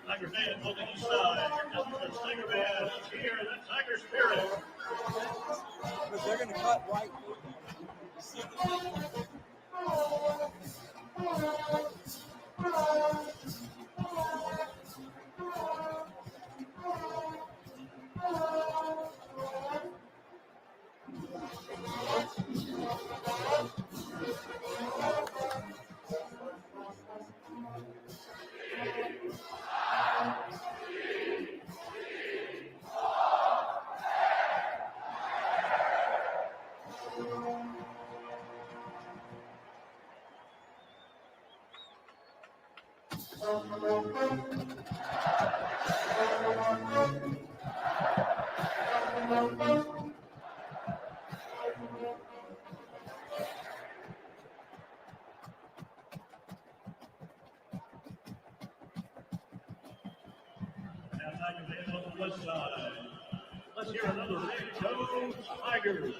Tiger fans on the east side. The Tiger fans here, the Tiger spirit. Because they're going to cut right. Let's hear another big go Tigers.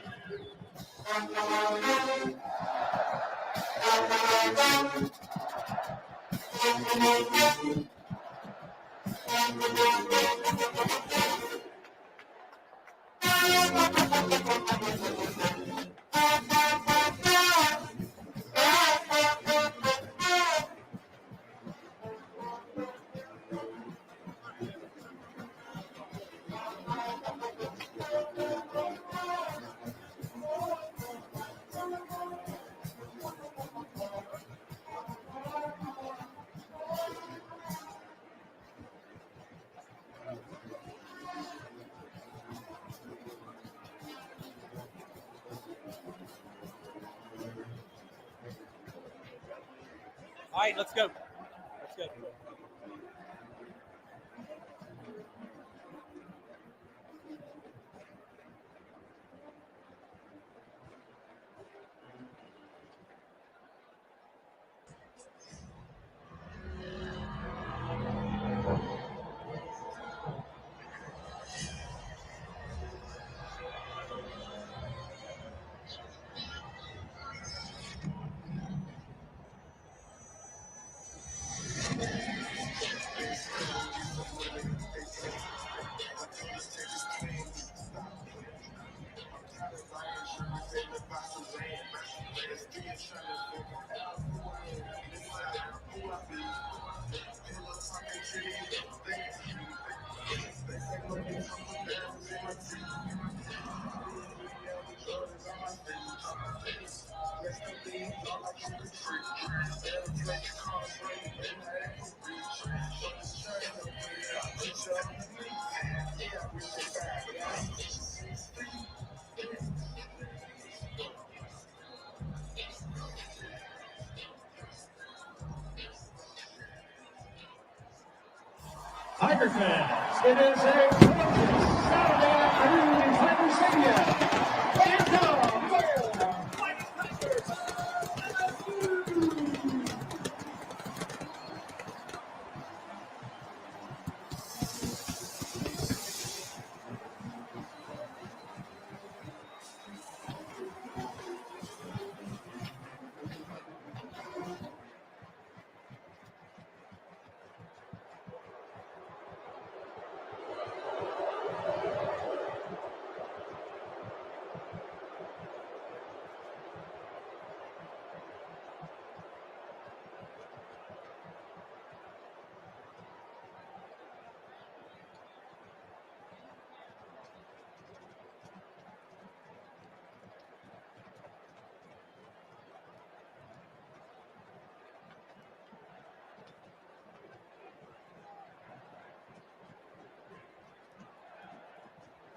All right, let's go. Let's go. Tiger fans, it is a gorgeous Saturday afternoon in Tiger Stadium.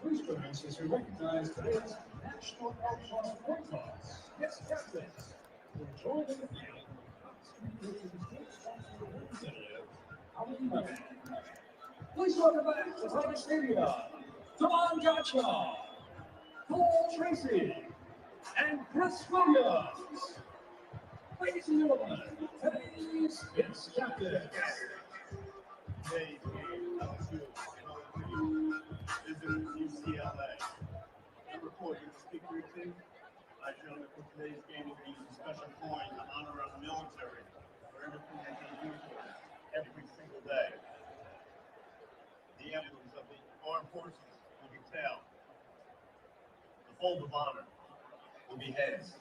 Please join us as we recognize today's National Outlaw Sport Cause. Yes, captains. We're joined in the field. Please welcome back to Tiger Stadium, Don Gotcha, Cole Tracy, and Chris Williams. Ladies and gentlemen, today's It's Captain. Today's game, LSU visitors UCLA. I'm reporting the speaker team. I show that for today's game will be a special coin to honor our military for everything that they do for us every single day. The emblems of the armed forces will be tail. The fold of honor will be heads.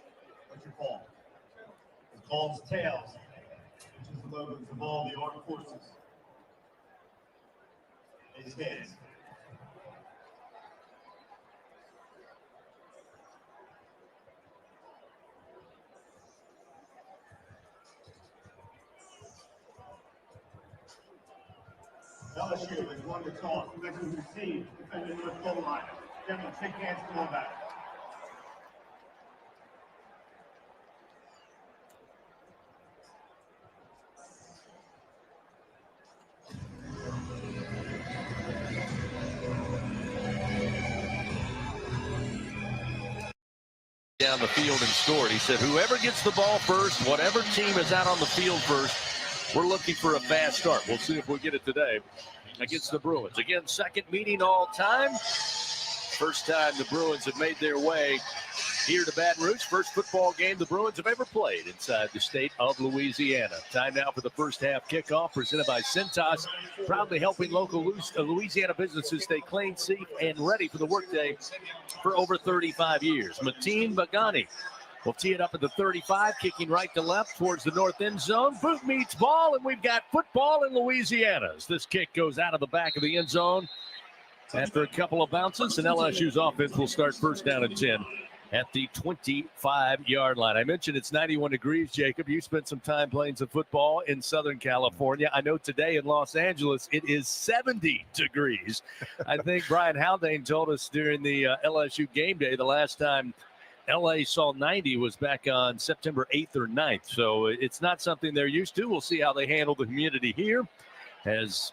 What's your call? It's called tails, which is the logos of all the armed forces. It's heads. LSU is one to toss. Next is receive, defending North goal line. Gentlemen, shake hands, come on back. Down the field and scored. He said, whoever gets the ball first, whatever team is out on the field first, we're looking for a fast start. We'll see if we get it today against the Bruins. Again, second meeting all time. First time the Bruins have made their way here to Baton Rouge. First football game the Bruins have ever played inside the state of Louisiana. Time now for the first half kickoff presented by Cintas, proudly helping local Louisiana businesses stay clean, safe, and ready for the workday for over 35 years. Mateen Bagani will tee it up at the 35, kicking right to left towards the north end zone. Boot meets ball, and we've got football in Louisiana as this kick goes out of the back of the end zone after a couple of bounces, and LSU's offense will start first down and 10 at the 25-yard line. I mentioned it's 91 degrees, Jacob. You spent some time playing some football in Southern California. I know today in Los Angeles it is 70 degrees. I think Brian Haldane told us during the LSU game day the last time LA saw 90 was back on September 8th or 9th. So it's not something they're used to. We'll see how they handle the humidity here as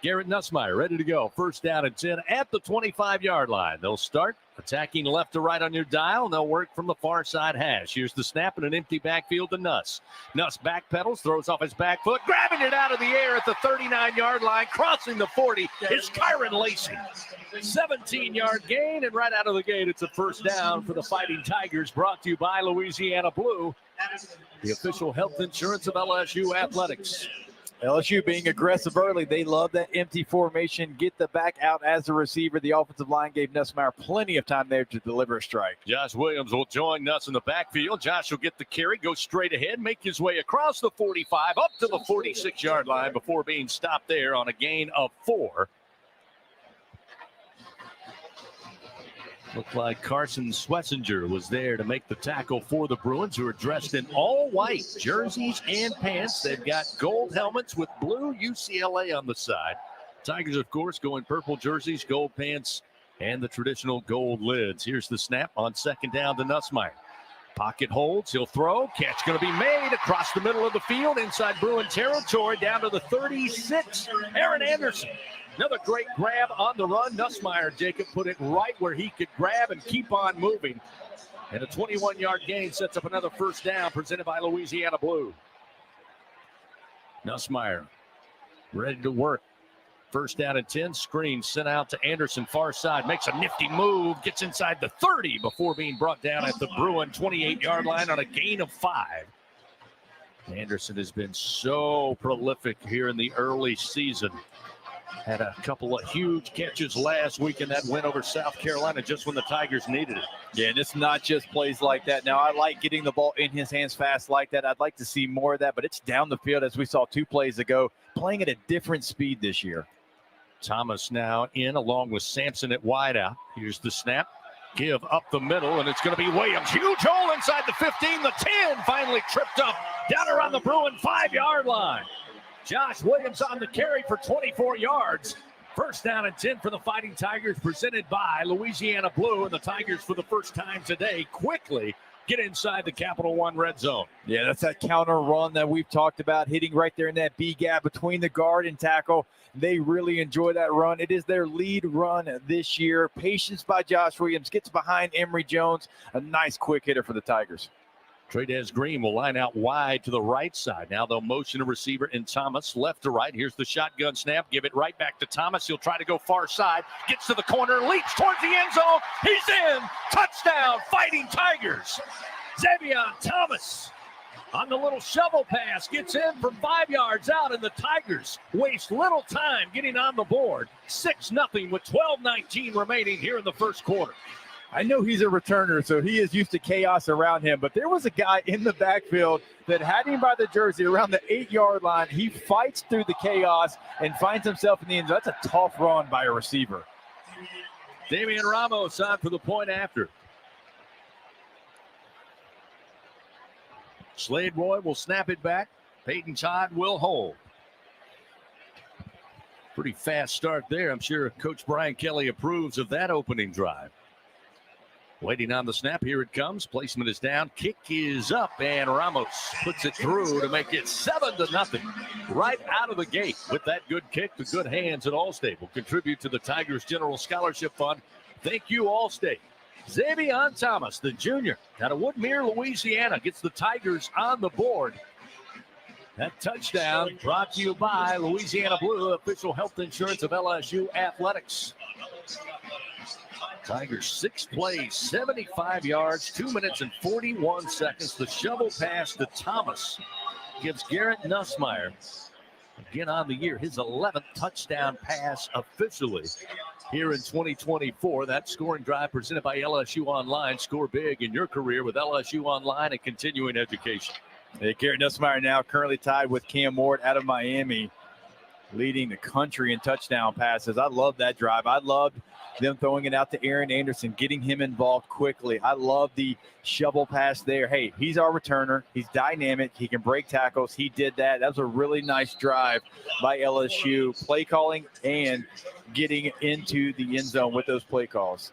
Garrett Nussmeier ready to go. First down and 10 at the 25-yard line. They'll start attacking left to right on your dial, and they'll work from the far side hash. Here's the snap in an empty backfield to Nuss. Nuss backpedals, throws off his back foot, grabbing it out of the air at the 39-yard line, crossing the 40 is Kyron Lacey. 17-yard gain, and right out of the gate, it's a first down for the Fighting Tigers, brought to you by Louisiana Blue, the official health insurance of LSU athletics. LSU being aggressive early. They love that empty formation. Get the back out as a receiver. The offensive line gave Nussmeier plenty of time there to deliver a strike. Josh Williams will join Nuss in the backfield. Josh will get the carry, go straight ahead, make his way across the 45, up to the 46-yard line before being stopped there on a gain of 4. Looked like Carson Swessinger was there to make the tackle for the Bruins, who are dressed in all white jerseys and pants. They've got gold helmets with blue UCLA on the side. Tigers, of course, going purple jerseys, gold pants, and the traditional gold lids. Here's the snap on second down to Nussmeier. Pocket holds, he'll throw. Catch going to be made across the middle of the field, inside Bruin territory, down to the 36. Aaron Anderson. Another great grab on the run. Nussmeier, Jacob, put it right where he could grab and keep on moving. And a 21-yard gain sets up another first down presented by Louisiana Blue. Nussmeier ready to work. First down and 10. Screen sent out to Anderson, far side. Makes a nifty move. Gets inside the 30 before being brought down at the Bruin 28-yard line on a gain of 5. Anderson has been so prolific here in the early season. Had a couple of huge catches last week in that win over South Carolina just when the Tigers needed it. Yeah, and it's not just plays like that. Now, I like getting the ball in his hands fast like that. I'd like to see more of that, but it's down the field, as we saw 2 plays ago, playing at a different speed this year. Thomas now in along with Sampson at wideout. Here's the snap. Give up the middle, and it's going to be Williams. Huge hole inside the 15. The 10 finally tripped up down around the Bruin 5-yard line. Josh Williams on the carry for 24 yards. First down and 10 for the Fighting Tigers, presented by Louisiana Blue. And the Tigers, for the first time today, quickly get inside the Capital One red zone. Yeah, that's that counter run that we've talked about, hitting right there in that B gap between the guard and tackle. They really enjoy that run. It is their lead run this year. Patience by Josh Williams, gets behind Emory Jones. A nice quick hitter for the Tigers. Trey'Dez Green will line out wide to the right side. Now they'll motion a receiver in Thomas, left to right. Here's the shotgun snap. Give it right back to Thomas. He'll try to go far side. Gets to the corner, leaps towards the end zone. He's in. Touchdown, Fighting Tigers. Xavier Thomas on the little shovel pass. Gets in from 5 yards out, and the Tigers waste little time getting on the board. 6-0 with 12:19 remaining here in the first quarter. I know he's a returner, so he is used to chaos around him, but there was a guy in the backfield that had him by the jersey around the 8-yard line. He fights through the chaos and finds himself in the end zone. That's a tough run by a receiver. Damian Ramos on for the point after. Slade Roy will snap it back. Peyton Todd will hold. Pretty fast start there. I'm sure Coach Brian Kelly approves of that opening drive. Waiting on the snap. Here it comes. Placement is down. Kick is up, and Ramos puts it through to make it 7-0. Right out of the gate with that good kick. The good hands at Allstate will contribute to the Tigers General Scholarship Fund. Thank you, Allstate. Xavier Thomas, the junior, out of Woodmere, Louisiana, gets the Tigers on the board. That touchdown brought to you by Louisiana Blue, official health insurance of LSU Athletics. Tigers 6 plays, 75 yards, 2 minutes and 41 seconds. The shovel pass to Thomas gives Garrett Nussmeier, again on the year, his 11th touchdown pass officially here in 2024. That scoring drive presented by LSU Online. Score big in your career with LSU Online and continuing education. Hey, Garrett Nussmeier now currently tied with Cam Ward out of Miami, leading the country in touchdown passes. I love that drive. I loved them throwing it out to Aaron Anderson, getting him involved quickly. I love the shovel pass there. Hey, he's our returner. He's dynamic. He can break tackles. He did that. That was a really nice drive by LSU, play calling and getting into the end zone with those play calls.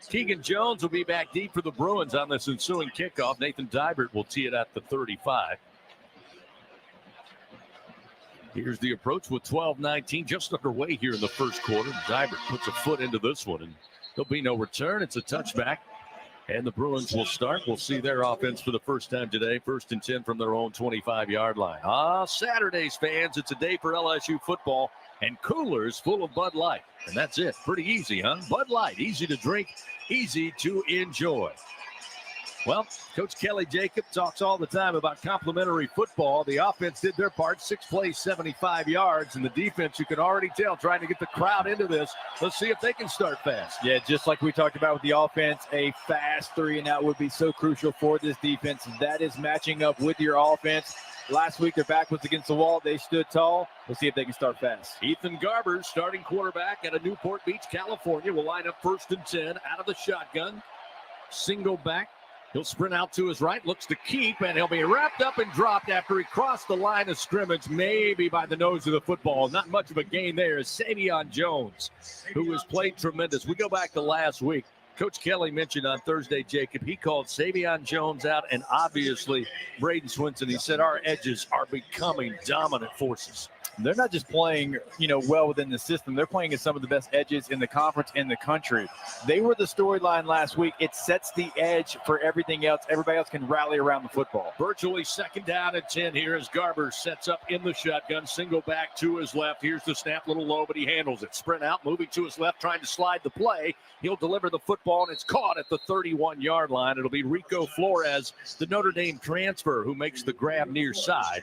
Keegan Jones will be back deep for the Bruins on this ensuing kickoff. Nathan Dybert will tee it at the 35. Here's the approach with 12:19 just underway here in the first quarter. Dybert puts a foot into this one, and there'll be no return. It's a touchback, and the Bruins will start. We'll see their offense for the first time today. 1st and 10 from their own 25-yard line. Saturdays, fans, it's a day for LSU football, and coolers full of Bud Light. And that's it. Pretty easy, huh? Bud Light, easy to drink, easy to enjoy. Well, Coach Kelly Jacob talks all the time about complimentary football. The offense did their part, 6 plays, 75 yards, and the defense, you can already tell, trying to get the crowd into this. Let's see if they can start fast. Yeah, just like we talked about with the offense, a fast 3-and-out would be so crucial for this defense. That is matching up with your offense. Last week, their back was against the wall. They stood tall. We'll see if they can start fast. Ethan Garber, starting quarterback out of Newport Beach, California, will line up 1st and 10 out of the shotgun. Single back. He'll sprint out to his right, looks to keep, and he'll be wrapped up and dropped after he crossed the line of scrimmage, maybe by the nose of the football. Not much of a gain there is Savion Jones, who has played tremendous. We go back to last week. Coach Kelly mentioned on Thursday, Jacob, he called Savion Jones out, and obviously Braden Swinson. He said our edges are becoming dominant forces. They're not just playing, well within the system. They're playing as some of the best edges in the conference in the country. They were the storyline last week. It sets the edge for everything else. Everybody else can rally around the football. Virtually 2nd down and 10 here as Garber sets up in the shotgun. Single back to his left. Here's the snap, little low, but he handles it. Sprint out, moving to his left, trying to slide the play. He'll deliver the football, and it's caught at the 31-yard line. It'll be Rico Flores, the Notre Dame transfer, who makes the grab near side.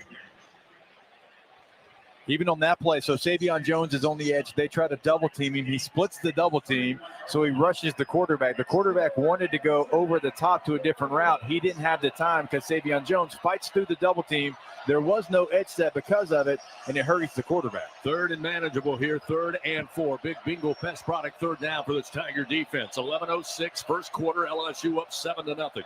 Even on that play, so Savion Jones is on the edge. They try to double team him. He splits the double team, so he rushes the quarterback. The quarterback wanted to go over the top to a different route. He didn't have the time because Savion Jones fights through the double team. There was no edge set because of it, and it hurries the quarterback. 3rd and manageable here, 3rd and 4. Big bingo pest product, 3rd down for this Tiger defense. 11:06, first quarter, LSU up 7-0.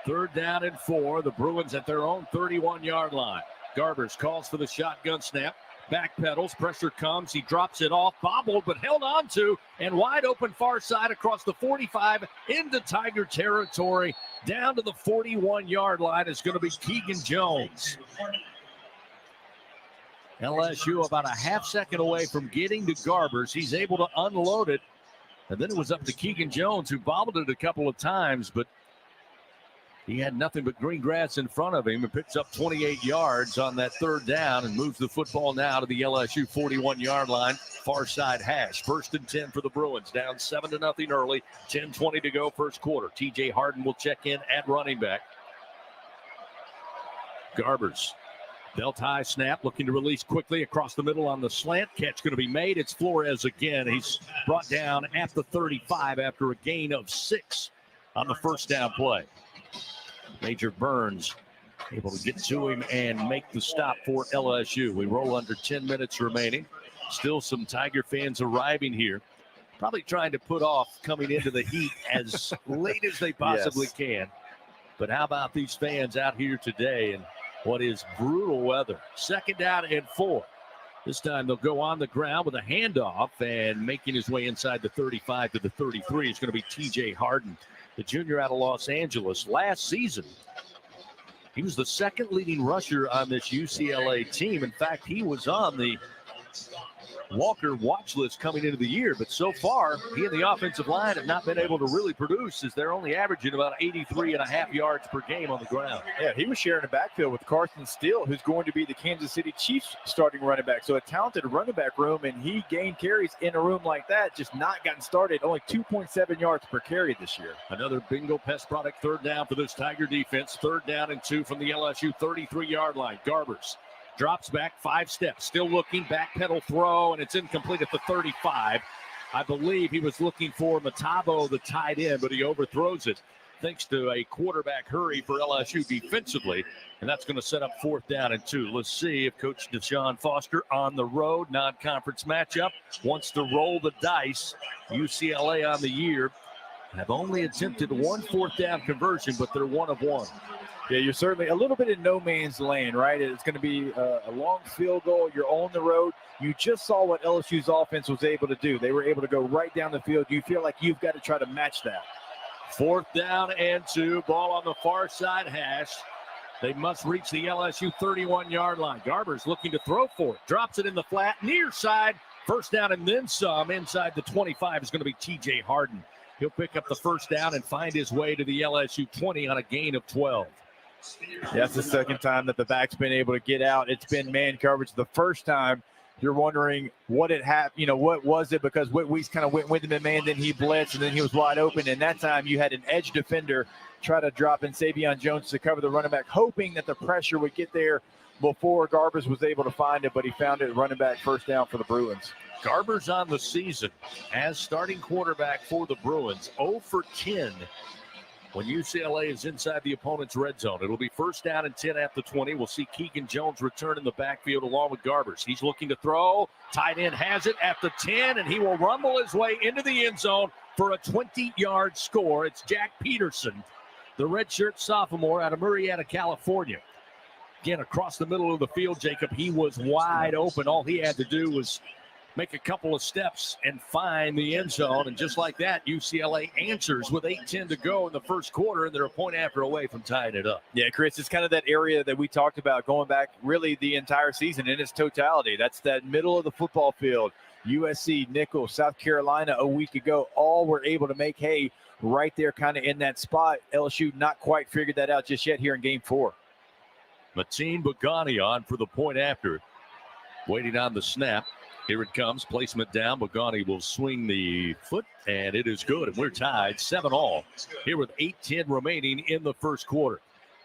3rd down and 4. The Bruins at their own 31-yard line. Garbers calls for the shotgun snap, Backpedals, pressure comes, he drops it off, bobbled but held on to, and wide open far side across the 45 into Tiger territory. Down to the 41-yard line is going to be Keegan Jones. LSU about a half second away from getting to Garbers. He's able to unload it. And then it was up to Keegan Jones, who bobbled it a couple of times, but he had nothing but green grass in front of him and picks up 28 yards on that third down and moves the football now to the LSU 41-yard line, far side hash. 1st and 10 for the Bruins, down 7-0 early, 10:20 to go first quarter. TJ Harden will check in at running back. Garbers. Belt high snap, looking to release quickly across the middle on the slant. Catch going to be made. It's Flores again. He's brought down at the 35 after a gain of 6 on the first down play. Major Burns able to get to him and make the stop for LSU. We roll under 10 minutes remaining. Still some Tiger fans arriving here. Probably trying to put off coming into the heat as late as they possibly can. But how about these fans out here today and what is brutal weather? 2nd down and 4. This time they'll go on the ground with a handoff, and making his way inside the 35 to the 33 is going to be TJ Harden, the junior out of Los Angeles. Last season, he was the 2nd leading rusher on this UCLA team. In fact, he was on the Walker watch list coming into the year, but so far he and the offensive line have not been able to really produce, as they're only averaging about 83.5 yards per game on the ground. Yeah, he was sharing a backfield with Carson Steele, who's going to be the Kansas City Chiefs starting running back. So a talented running back room, and he gained carries in a room like that, just not gotten started. Only 2.7 yards per carry this year. Another bingo pest product, 3rd down for this Tiger defense. 3rd down and 2 from the LSU 33-yard line. Garbers drops back 5 steps, still looking, back pedal throw, and it's incomplete at the 35. I believe he was looking for Matabo, the tight end, but he overthrows it thanks to a quarterback hurry for LSU defensively, and that's going to set up 4th down and 2. Let's see if Coach Deshaun Foster on the road, non-conference matchup, wants to roll the dice. UCLA on the year have only attempted 1 4th down conversion, but they're 1 of 1. Yeah, you're certainly a little bit in no man's land, right? It's going to be a long field goal. You're on the road. You just saw what LSU's offense was able to do. They were able to go right down the field. You feel like you've got to try to match that. 4th down and 2. Ball on the far side hash. They must reach the LSU 31-yard line. Garbers looking to throw for it. Drops it in the flat, near side. 1st down and then some. Inside the 25 is going to be TJ Harden. He'll pick up the 1st down and find his way to the LSU 20 on a gain of 12. That's the 2nd time that the back's been able to get out. It's been man coverage. The first time, you're wondering what it happened. What was it? Because Whitweeks kind of went with him in man, then he blitzed, and then he was wide open. And that time, you had an edge defender try to drop in Savion Jones to cover the running back, hoping that the pressure would get there before Garbers was able to find it. But he found it, running back, 1st down for the Bruins. Garbers on the season as starting quarterback for the Bruins, 0 for 10. When UCLA is inside the opponent's red zone, it'll be 1st down and 10 at the 20. We'll see Keegan Jones return in the backfield along with Garbers. He's looking to throw. Tight end has it at the 10, and he will rumble his way into the end zone for a 20-yard score. It's Jack Peterson, the redshirt sophomore out of Murrieta, California. Again, across the middle of the field, Jacob, he was wide open. All he had to do was make a couple of steps and find the end zone. And just like that, UCLA answers with 8:10 to go in the first quarter, and they're a point after away from tying it up. Yeah, Chris, it's kind of that area that we talked about going back really the entire season in its totality. That's that middle of the football field. USC, Nicholls, South Carolina a week ago, all were able to make hay right there kind of in that spot. LSU not quite figured that out just yet here in game 4. Mateen Bogani on for the point after. Waiting on the snap. Here it comes. Placement down. Bogani will swing the foot, and it is good. And we're tied 7-all here with 8:10 remaining in the first quarter.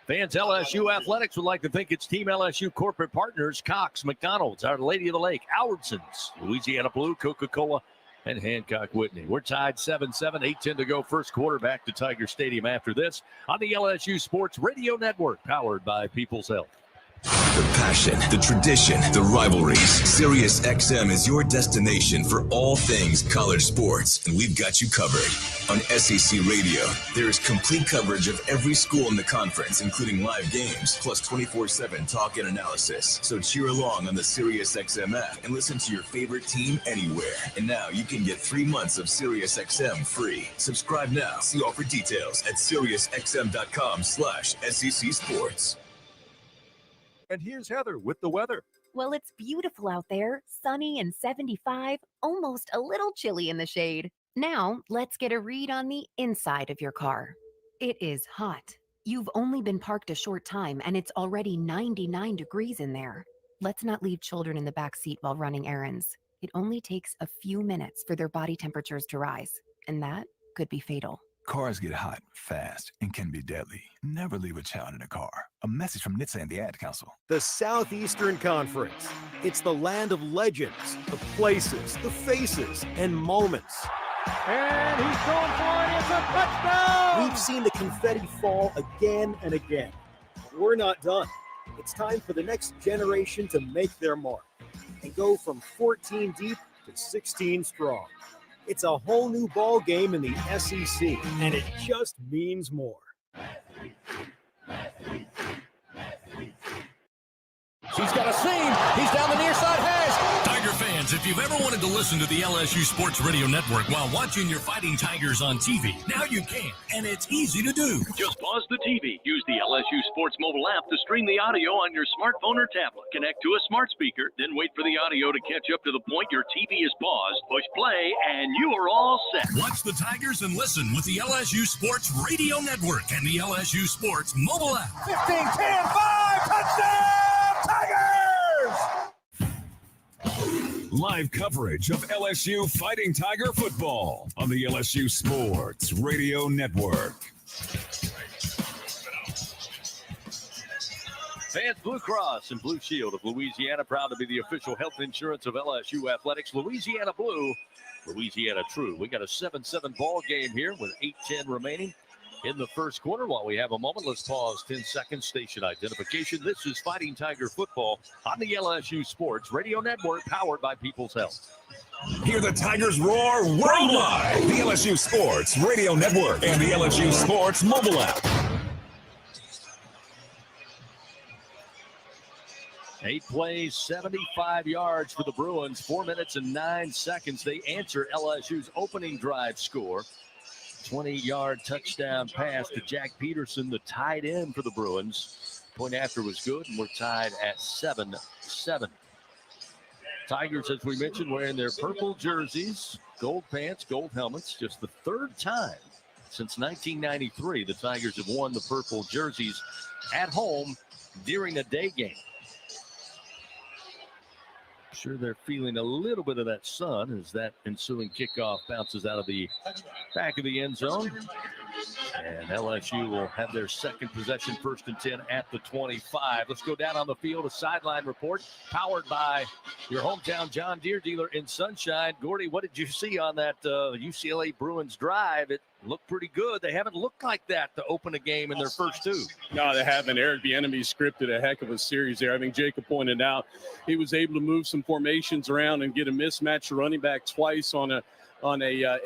Fans, LSU Athletics would like to thank its Team LSU corporate partners, Cox, McDonald's, Our Lady of the Lake, Albertsons, Louisiana Blue, Coca-Cola, and Hancock Whitney. We're tied 7-7, 8:10 to go first quarter. Back to Tiger Stadium after this on the LSU Sports Radio Network, powered by People's Health. The passion, the tradition, the rivalries. Sirius XM is your destination for all things college sports, and we've got you covered. On SEC Radio, there is complete coverage of every school in the conference, including live games, plus 24/7 talk and analysis. So cheer along on the Sirius XM app and listen to your favorite team anywhere. And now you can get 3 months of Sirius XM free. Subscribe now. See offer details at SiriusXM.com/SEC Sports. And here's Heather with the weather. Well, it's beautiful out there, sunny and 75, almost a little chilly in the shade. Now, let's get a read on the inside of your car. It is hot. You've only been parked a short time and it's already 99 degrees in there. Let's not leave children in the back seat while running errands. It only takes a few minutes for their body temperatures to rise, and that could be fatal. Cars get hot fast and can be deadly. Never leave a child in a car. A message from NHTSA and the Ad Council. The Southeastern Conference. It's the land of legends, the places, the faces, and moments. And he's going for it. It's a touchdown. We've seen the confetti fall again and again. We're not done. It's time for the next generation to make their mark and go from 14 deep to 16 strong. It's a whole new ball game in the SEC, and it just means more. She's got a seam. He's down the near side hash. Tiger fans, if you've ever wanted to listen to the LSU Sports Radio Network while watching your Fighting Tigers on TV, now you can, and it's easy to do. Just pause the TV. Use the LSU Sports mobile app to stream the audio on your smartphone or tablet. Connect to a smart speaker, then wait for the audio to catch up to the point your TV is paused. Push play, and you are all set. Watch the Tigers and listen with the LSU Sports Radio Network and the LSU Sports mobile app. 15, 10, 5, touchdown, Tigers! Live coverage of LSU Fighting Tiger football on the LSU Sports Radio Network. Fans, Blue Cross and Blue Shield of Louisiana, proud to be the official health insurance of LSU Athletics. Louisiana Blue, Louisiana True. We got a 7-7 ball game here with 8:10 remaining in the first quarter. While we have a moment, let's pause 10 seconds. Station identification. This is Fighting Tiger football on the LSU Sports Radio Network, powered by People's Health. Hear the Tigers roar worldwide. The LSU Sports Radio Network and the LSU Sports mobile app. 8 plays, 75 yards for the Bruins. 4 minutes and 9 seconds. They answer LSU's opening drive score. 20-yard touchdown pass to Jack Peterson, the tight end for the Bruins. Point after was good, and we're tied at 7-7. Tigers, as we mentioned, wearing their purple jerseys, gold pants, gold helmets. Just the third time since 1993 the Tigers have worn the purple jerseys at home during a day game. Sure, they're feeling a little bit of that sun as that ensuing kickoff bounces out of the back of the end zone. And LSU will have their second possession, 1st and 10 at the 25. Let's go down on the field. A sideline report powered by your hometown John Deere dealer in Sunshine. Gordy, what did you see on that UCLA Bruins drive? It looked pretty good. They haven't looked like that to open a game in their first two. No, they haven't. Eric Bieniemy scripted a heck of a series there. I think Jacob pointed out he was able to move some formations around and get a mismatch running back twice on a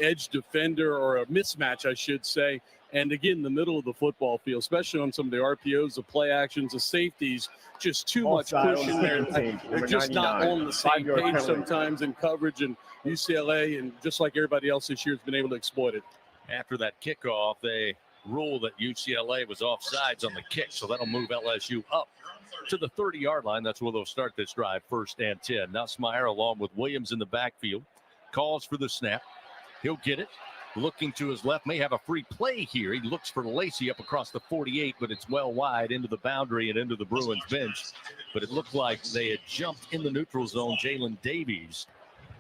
edge defender, or a mismatch, I should say. And again, the middle of the football field, especially on some of the RPOs, the play actions, the safeties, just too much pushing there. They're just not on the same page sometimes in coverage, and UCLA, and just like everybody else this year, has been able to exploit it. After that kickoff, they ruled that UCLA was offsides on the kick, so that'll move LSU up to the 30-yard line. That's where they'll start this drive, 1st and 10. Nussmeier, along with Williams in the backfield, calls for the snap. He'll get it. Looking to his left, may have a free play here. He looks for Lacey up across the 48, but it's well wide into the boundary and into the Bruins bench. But it looked like they had jumped in the neutral zone. Jalen Davies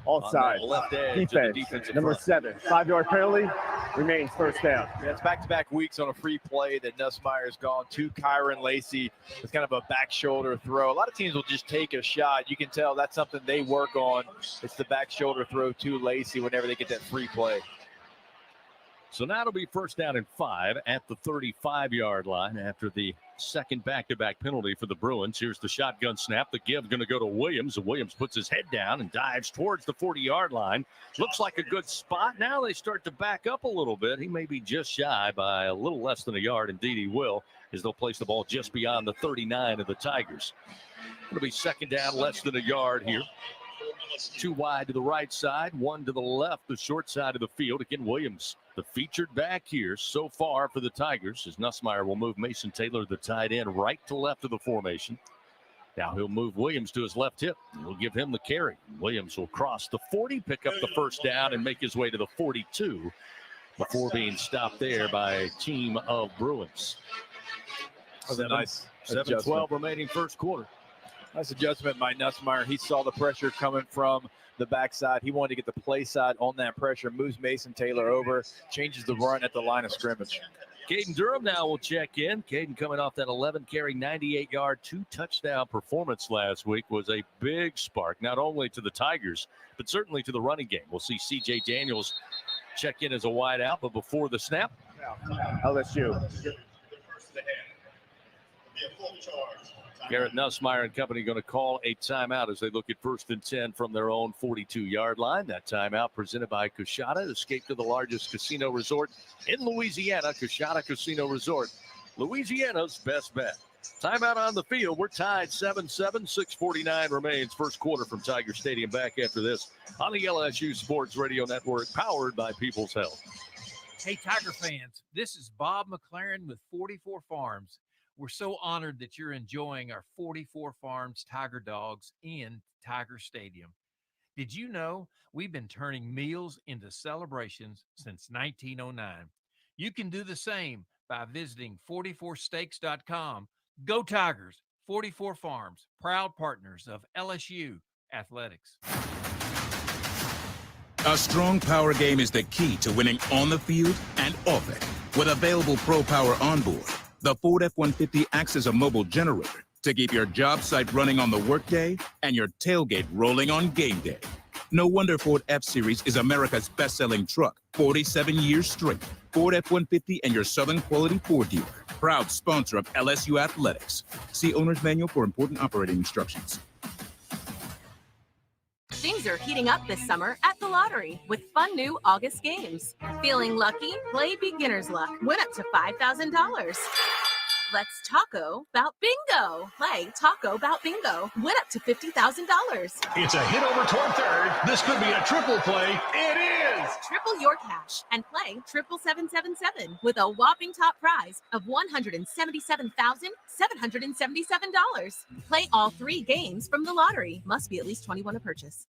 offside. Left edge defense. Number 7. 5-yard penalty. Remains 1st down. Yeah, it's back-to-back weeks on a free play that Nussmeier's gone to Kyron Lacey. It's kind of a back shoulder throw. A lot of teams will just take a shot. You can tell that's something they work on. It's the back shoulder throw to Lacey whenever they get that free play. So now it'll be first down and 5 at the 35-yard line after the second back-to-back penalty for the Bruins. Here's the shotgun snap. The give going to go to Williams. And Williams puts his head down and dives towards the 40-yard line. Looks like a good spot. Now they start to back up a little bit. He may be just shy by a little less than a yard. Indeed, he will, as they'll place the ball just beyond the 39 of the Tigers. It'll be second down, less than a yard here. 2 wide to the right side, 1 to the left, the short side of the field. Again, Williams, the featured back here so far for the Tigers, as Nussmeier will move Mason Taylor, the tight end, right to left of the formation. Now he'll move Williams to his left hip. He'll give him the carry. Williams will cross the 40, pick up the first down, and make his way to the 42 before being stopped there by a team of Bruins. 7:12 remaining first quarter. Nice adjustment by Nussmeier. He saw the pressure coming from the backside. He wanted to get the play side on that pressure, moves Mason Taylor over, changes the run at the line of scrimmage. Caden Durham now will check in. Caden coming off that 11-carry, 98-yard, 2-touchdown performance last week was a big spark, not only to the Tigers, but certainly to the running game. We'll see C.J. Daniels check in as a wide out, but before the snap. LSU. Garrett Nussmeier and company going to call a timeout as they look at 1st and 10 from their own 42-yard line. That timeout presented by Coushatta. Escape to the largest casino resort in Louisiana, Coushatta Casino Resort, Louisiana's best bet. Timeout on the field. We're tied 7-7. 6:49 remains. First quarter from Tiger Stadium. Back after this on the LSU Sports Radio Network, powered by People's Health. Hey, Tiger fans, this is Bob McLaren with 44 Farms. We're so honored that you're enjoying our 44 Farms Tiger Dogs in Tiger Stadium. Did you know we've been turning meals into celebrations since 1909? You can do the same by visiting 44steaks.com. Go Tigers! 44 Farms, proud partners of LSU Athletics. A strong power game is the key to winning on the field and off it. With available Pro Power onboard, the Ford F-150 acts as a mobile generator to keep your job site running on the workday and your tailgate rolling on game day. No wonder Ford F-Series is America's best-selling truck 47 years straight. Ford F-150 and your Southern Quality Ford dealer. Proud sponsor of LSU Athletics. See Owner's Manual for important operating instructions. Things are heating up this summer at the lottery with fun new August games. Feeling lucky? Play Beginner's Luck. Win up to $5,000. Let's taco about bingo. Play Taco About Bingo. Win up to $50,000. It's a hit over toward third. This could be a triple play. It is! Triple your cash and play 77777 with a whopping top prize of $177,777. Play all 3 games from the lottery. Must be at least 21 to purchase.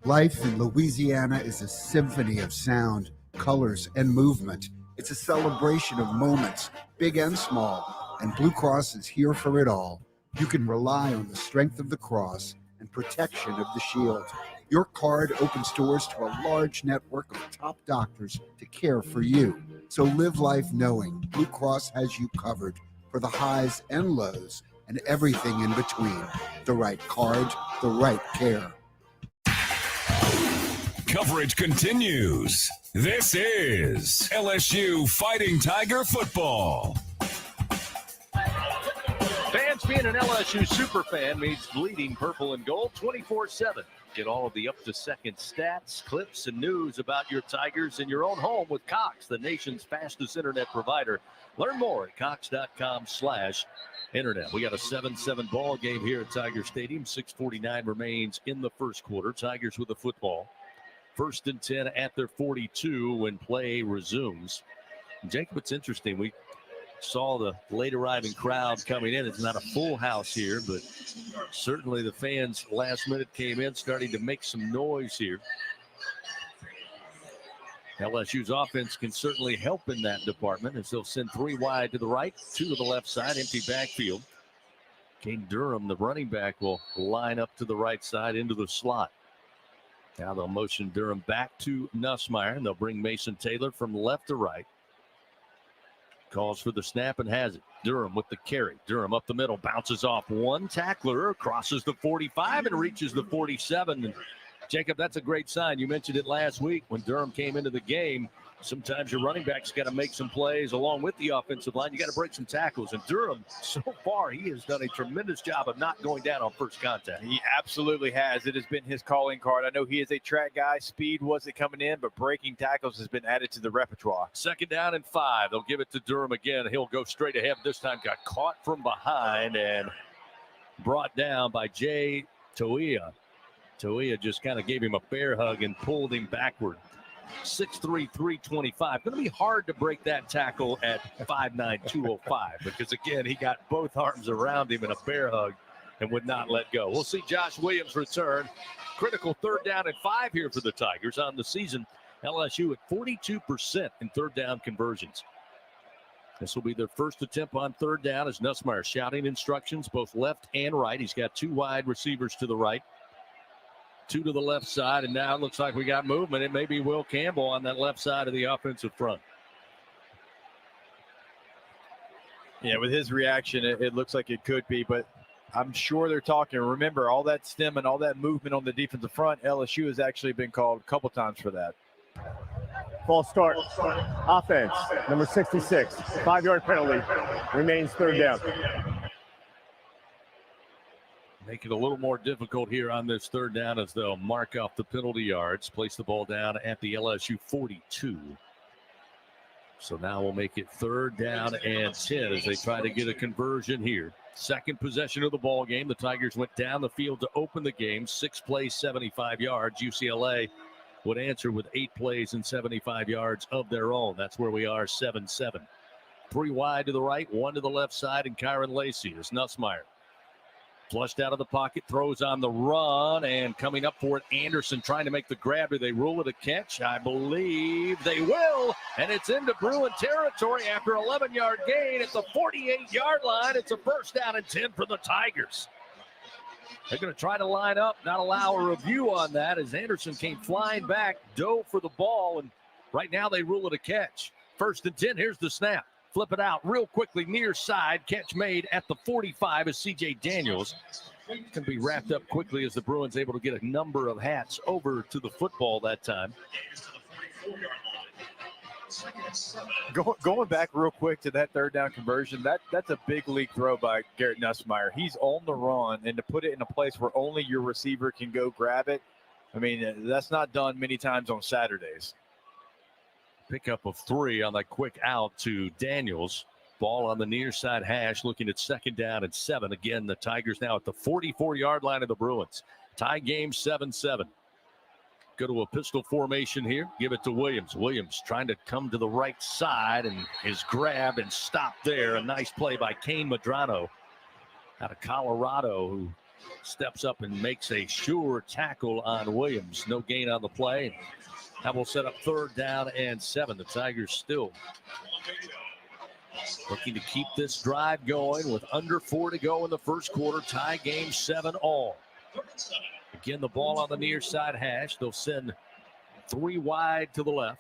Life in Louisiana is a symphony of sound, colors, and movement. It's a celebration of moments, big and small, and Blue Cross is here for it all. You can rely on the strength of the cross and protection of the shield. Your card opens doors to a large network of top doctors to care for you. So live life knowing Blue Cross has you covered for the highs and lows and everything in between. The right card, the right care. Coverage continues. This is LSU Fighting Tiger football. Fans, being an LSU superfan means bleeding purple and gold 24/7. Get all of the up-to-second stats, clips, and news about your Tigers in your own home with Cox, the nation's fastest internet provider. Learn more at cox.com/internet. We got a 7-7 ball game here at Tiger Stadium. 6:49 remains in the first quarter. Tigers with the football. 1st and 10 at their 42 when play resumes. Jacob, it's interesting. We saw the late arriving crowd coming in. It's not a full house here, but certainly the fans last minute came in, starting to make some noise here. LSU's offense can certainly help in that department as they'll send 3 wide to the right, 2 to the left side, empty backfield. Caden Durham, the running back, will line up to the right side into the slot. Now they'll motion Durham back to Nussmeier, and they'll bring Mason Taylor from left to right. Calls for the snap and has it. Durham with the carry. Durham up the middle, bounces off one tackler, crosses the 45 and reaches the 47. And Jacob, that's a great sign. You mentioned it last week when Durham came into the game. Sometimes your running back's got to make some plays along with the offensive line. You got to break some tackles. And Durham, so far, he has done a tremendous job of not going down on first contact. He absolutely has. It has been his calling card. I know he is a track guy. Speed wasn't coming in, but breaking tackles has been added to the repertoire. 2nd down and 5. They'll give it to Durham again. He'll go straight ahead. This time got caught from behind and brought down by Jay Toia. Toia just kind of gave him a bear hug and pulled him backward. 6'3", 325. Going to be hard to break that tackle at 5'9", 205 because, again, he got both arms around him in a bear hug and would not let go. We'll see Josh Williams return. Critical 3rd down and 5 here for the Tigers on the season. LSU at 42% in 3rd down conversions. This will be their first attempt on 3rd down as Nussmeier shouting instructions both left and right. He's got 2 wide receivers to the right, 2 to the left side, and now it looks like we got movement. It may be Will Campbell on that left side of the offensive front. Yeah, with his reaction, it looks like it could be, but I'm sure they're talking. Remember, all that stem and all that movement on the defensive front, LSU has actually been called a couple times for that. False start. Offense, number 66. 5-yard penalty. Remains 3rd down. Make it a little more difficult here on this 3rd down as they'll mark off the penalty yards, place the ball down at the LSU 42. So now we'll make it 3rd down and 10 as they try to get a conversion here. 2nd possession of the ball game. The Tigers went down the field to open the game. 6 plays, 75 yards. UCLA would answer with 8 plays and 75 yards of their own. That's where we are, 7-7. 3 wide to the right, 1 to the left side, and Kyron Lacey is Nussmeier. Flushed out of the pocket, throws on the run, and coming up for it, Anderson trying to make the grab. Do they rule it a catch? I believe they will, and it's into Bruin territory after 11-yard gain at the 48-yard line. It's a 1st down and 10 for the Tigers. They're going to try to line up, not allow a review on that as Anderson came flying back, dove for the ball, and right now they rule it a catch. 1st and 10, here's the snap. Flip it out real quickly, near side. Catch made at the 45 as C.J. Daniels. It's going to be wrapped up quickly as the Bruins able to get a number of hats over to the football that time. Going back real quick to that 3rd down conversion, that's a big league throw by Garrett Nussmeier. He's on the run, and to put it in a place where only your receiver can go grab it, I mean, that's not done many times on Saturdays. Pickup of 3 on that quick out to Daniels. Ball on the near side hash, looking at 2nd down and 7. Again, the Tigers now at the 44-yard line of the Bruins. Tie game 7-7. Go to a pistol formation here. Give it to Williams. Williams trying to come to the right side and is grabbed and stopped there. A nice play by Kane Medrano out of Colorado, who steps up and makes a sure tackle on Williams. No gain on the play. That will set up 3rd down and 7. The Tigers still looking to keep this drive going with under 4 to go in the 1st quarter. Tie game 7-all. Again, the ball on the near side hash. They'll send 3 wide to the left.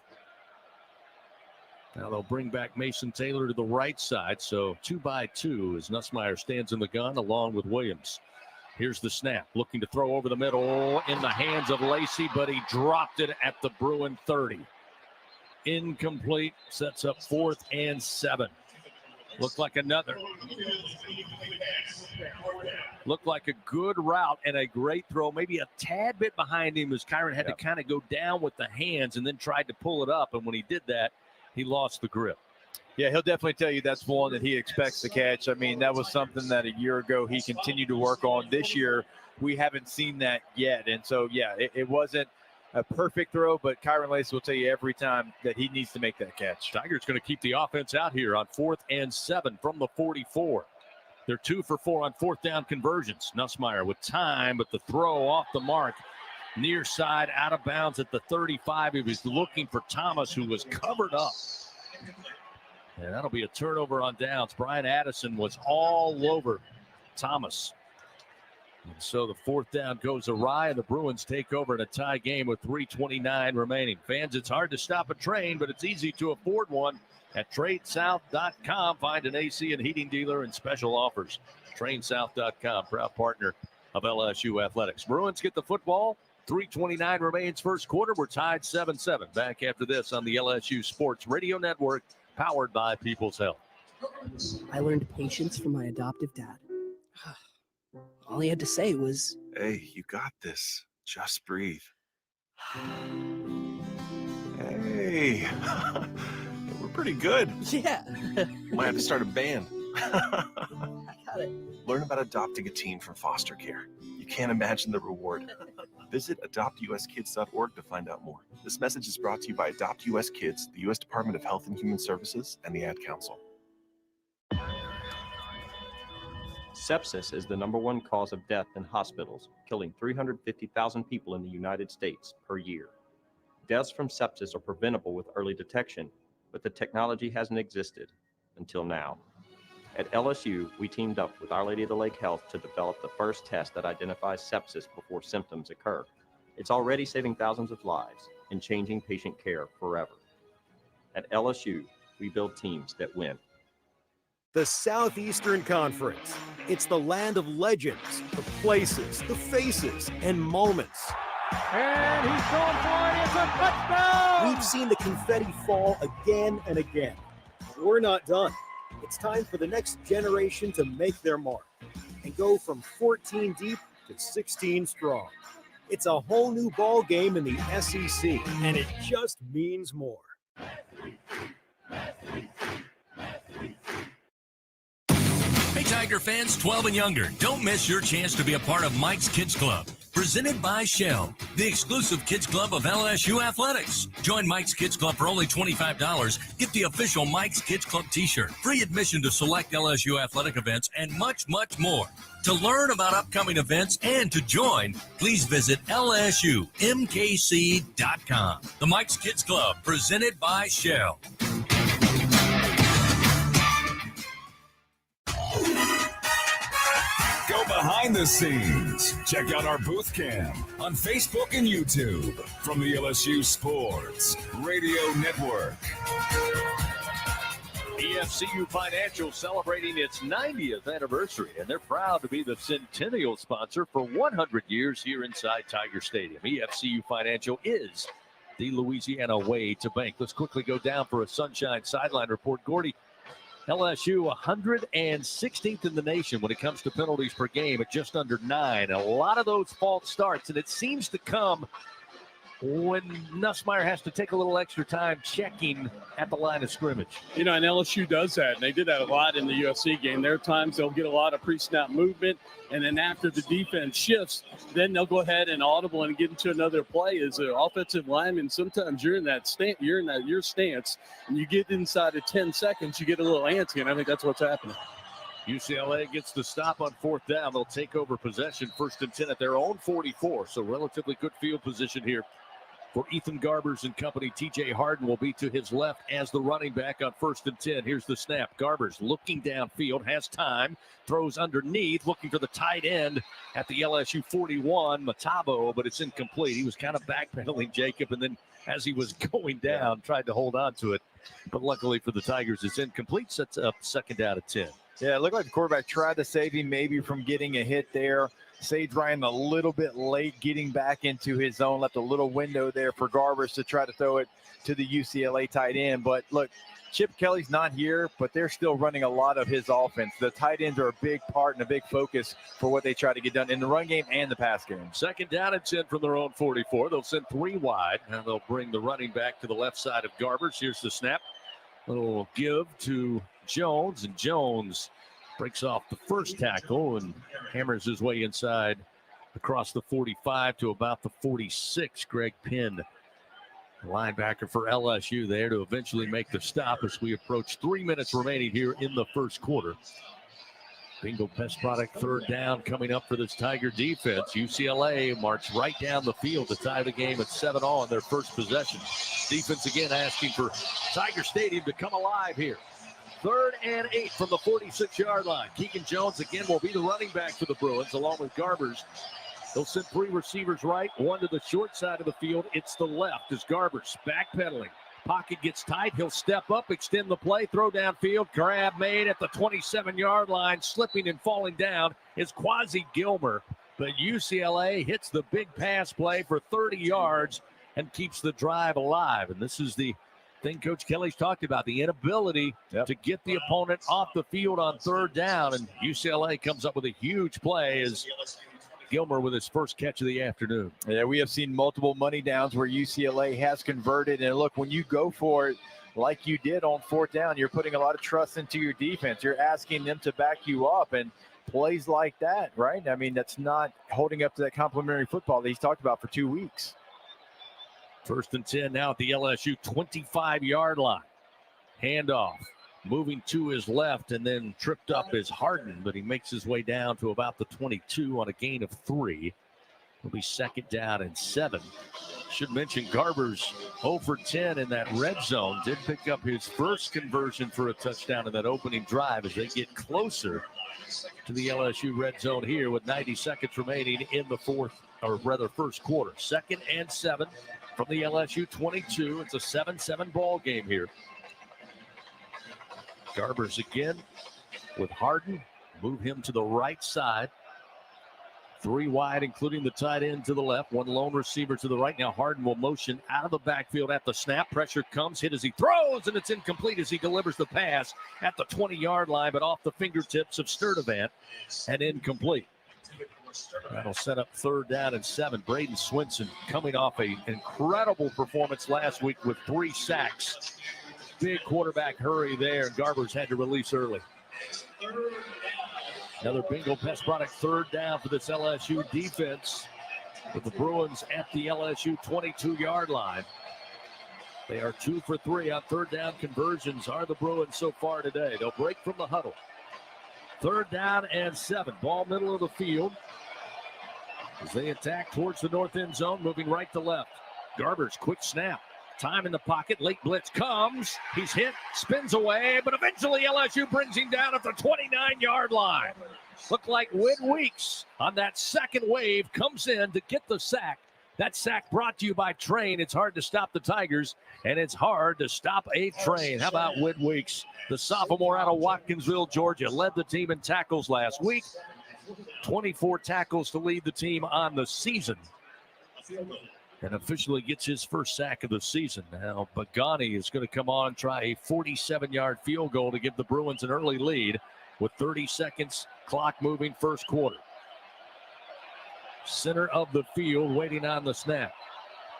Now they'll bring back Mason Taylor to the right side. So 2 by 2 as Nussmeier stands in the gun along with Williams. Here's the snap, looking to throw over the middle in the hands of Lacey, but he dropped it at the Bruin 30. Incomplete, sets up 4th and 7. Looked like a good route and a great throw, maybe a tad bit behind him as Kyron had to kind of go down with the hands and then tried to pull it up. And when he did that, he lost the grip. Yeah, he'll definitely tell you that's one that he expects to catch. I mean, that was something that a year ago he continued to work on. This year, we haven't seen that yet. And so, yeah, it wasn't a perfect throw, but Kyron Lacey will tell you every time that he needs to make that catch. Tigers going to keep the offense out here on 4th and 7 from the 44. They're 2 for 4 on 4th down conversions. Nussmeier with time, but the throw off the mark. Near side, out of bounds at the 35. He was looking for Thomas, who was covered up. And that'll be a turnover on downs. Brian Addison was all over Thomas. And so the 4th down goes awry, and the Bruins take over in a tie game with 3:29 remaining. Fans, it's hard to stop a train, but it's easy to afford one at TradeSouth.com. Find an AC and heating dealer and special offers. TradeSouth.com, proud partner of LSU Athletics. Bruins get the football 3:29 remains first quarter. We're tied 7-7. Back after this on the LSU Sports Radio Network, powered by People's Health. I learned patience from my adoptive dad. All he had to say was, "Hey, you got this. Just breathe." Hey, we're pretty good. Yeah. Might have to start a band. I got it. Learn about adopting a teen from foster care. You can't imagine the reward. Visit adoptuskids.org to find out more. This message is brought to you by Adopt US Kids, the U.S. Department of Health and Human Services, and the Ad Council. Sepsis is the #1 cause of death in hospitals, killing 350,000 people in the United States per year. Deaths from sepsis are preventable with early detection, but the technology hasn't existed until now. At LSU, we teamed up with Our Lady of the Lake Health to develop the first test that identifies sepsis before symptoms occur. It's already saving thousands of lives and changing patient care forever. At LSU, we build teams that win. The Southeastern Conference. It's the land of legends, the places, the faces, and moments. And he's going for it. It's a touchdown! We've seen the confetti fall again and again. We're not done. It's time for the next generation to make their mark and go from 14 deep to 16 strong. It's a whole new ball game in the SEC, and it just means more. Hey, Tiger fans 12 and younger, don't miss your chance to be a part of Mike's Kids Club. Presented by Shell, the exclusive kids club of LSU Athletics. Join Mike's Kids Club for only $25. Get the official Mike's Kids Club t-shirt, free admission to select LSU athletic events, and much, much more. To learn about upcoming events and to join, please visit LSUMKC.com. The Mike's Kids Club, presented by Shell. Go behind the scenes. Check out our booth cam on Facebook and YouTube from the LSU Sports Radio Network. EFCU Financial celebrating its 90th anniversary, and they're proud to be the centennial sponsor for 100 years here inside Tiger Stadium. EFCU Financial is the Louisiana way to bank. Let's quickly go down for a Sunshine Sideline report. Gordy, LSU 116th in the nation when it comes to penalties per game at just under 9. A lot of those false starts, and it seems to come when Nussmeier has to take a little extra time checking at the line of scrimmage. You know, and LSU does that, and they did that a lot in the USC game. There are times they'll get a lot of pre-snap movement, and then after the defense shifts, then they'll go ahead and audible and get into another play. As an offensive lineman, sometimes you're in your stance, and you get inside of 10 seconds, you get a little antsy, and I think that's what's happening. UCLA gets the stop on 4th down. They'll take over possession 1st and 10 at their own 44, so relatively good field position here for Ethan Garbers and company. TJ Harden will be to his left as the running back on 1st and 10. Here's the snap. Garbers looking downfield, has time, throws underneath, looking for the tight end at the LSU 41, Matabo, but it's incomplete. He was kind of backpedaling, Jacob, and then as he was going down, tried to hold on to it. But luckily for the Tigers, it's incomplete. Sets up 2nd down at 10. Yeah, it looked like the quarterback tried to save him maybe from getting a hit there. Sage Ryan a little bit late getting back into his zone, left a little window there for Garbers to try to throw it to the UCLA tight end. But look, Chip Kelly's not here, but they're still running a lot of his offense. The tight ends are a big part and a big focus for what they try to get done in the run game and the pass game. 2nd down and 10 from their own 44. They'll send 3 wide, and they'll bring the running back to the left side of Garbers. Here's the snap. Little give to Jones, and Jones breaks off the first tackle and hammers his way inside across the 45 to about the 46. Greg Penn, linebacker for LSU, there to eventually make the stop as we approach 3 minutes remaining here in the first quarter. Bingo Pest Product 3rd down coming up for this Tiger defense. UCLA marched right down the field to tie the game at 7 on their first possession. Defense again asking for Tiger Stadium to come alive here. 3rd and 8 from the 46-yard line. Keegan Jones again will be the running back for the Bruins along with Garbers. They'll send 3 receivers right, 1 to the short side of the field. It's the left as Garbers backpedaling. Pocket gets tight. He'll step up, extend the play, throw downfield. Grab made at the 27-yard line. Slipping and falling down is Quasi Gilmer. But UCLA hits the big pass play for 30 yards and keeps the drive alive. And this is the thing Coach Kelly's talked about, the inability to get the opponent off the field on third down. And UCLA comes up with a huge play as Gilmer with his first catch of the afternoon. Yeah, we have seen multiple money downs where UCLA has converted. And look, when you go for it like you did on fourth down, you're putting a lot of trust into your defense. You're asking them to back you up. And plays like that, right? I mean, that's not holding up to that complimentary football that he's talked about for 2 weeks. 1st and 10 now at the LSU 25-yard line. Handoff. Moving to his left and then tripped up is Harden, but he makes his way down to about the 22 on a gain of 3. It'll be 2nd down and 7. Should mention Garber's 0 for 10 in that red zone. Did pick up his first conversion for a touchdown in that opening drive as they get closer to the LSU red zone here with 90 seconds remaining in the first quarter. 2nd and 7 from the LSU 22. It's a 7-7 ball game here. Garbers again with Harden. Move him to the right side. 3 wide, including the tight end to the left. 1 lone receiver to the right. Now Harden will motion out of the backfield at the snap. Pressure comes, hit as he throws, and it's incomplete as he delivers the pass at the 20-yard line, but off the fingertips of Sturdivant and incomplete. That'll set up 3rd down and 7. Braden Swinson coming off an incredible performance last week with 3 sacks. Big quarterback hurry there. Garbers had to release early. Another bingo pass product, 3rd down for this LSU defense with the Bruins at the LSU 22-yard line. They are 2 for 3 on 3rd down conversions are the Bruins so far today. They'll break from the huddle. 3rd down and 7. Ball middle of the field as they attack towards the north end zone, moving right to left. Garbers, quick snap. Time in the pocket. Late blitz comes. He's hit, spins away, but eventually LSU brings him down at the 29-yard line. Looked like Win Weeks on that second wave comes in to get the sack. That sack brought to you by Train. It's hard to stop the Tigers, and it's hard to stop a train. How about Win Weeks? The sophomore out of Watkinsville, Georgia, led the team in tackles last week. 24 tackles to lead the team on the season. And officially gets his first sack of the season. Now, Bagani is going to come on and try a 47-yard field goal to give the Bruins an early lead with 30 seconds, clock moving, first quarter. Center of the field, waiting on the snap.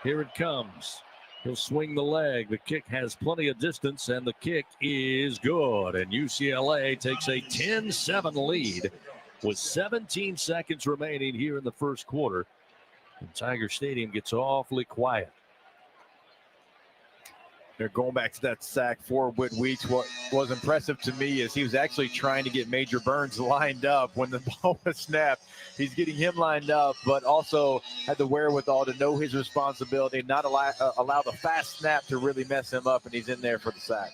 Here it comes. He'll swing the leg. The kick has plenty of distance, and the kick is good. And UCLA takes a 10-7 lead with 17 seconds remaining here in the first quarter. And Tiger Stadium gets awfully quiet. They're going back to that sack for Whit Weeks. What was impressive to me is he was actually trying to get Major Burns lined up when the ball was snapped. He's getting him lined up, but also had the wherewithal to know his responsibility, not allow the fast snap to really mess him up, and he's in there for the sack.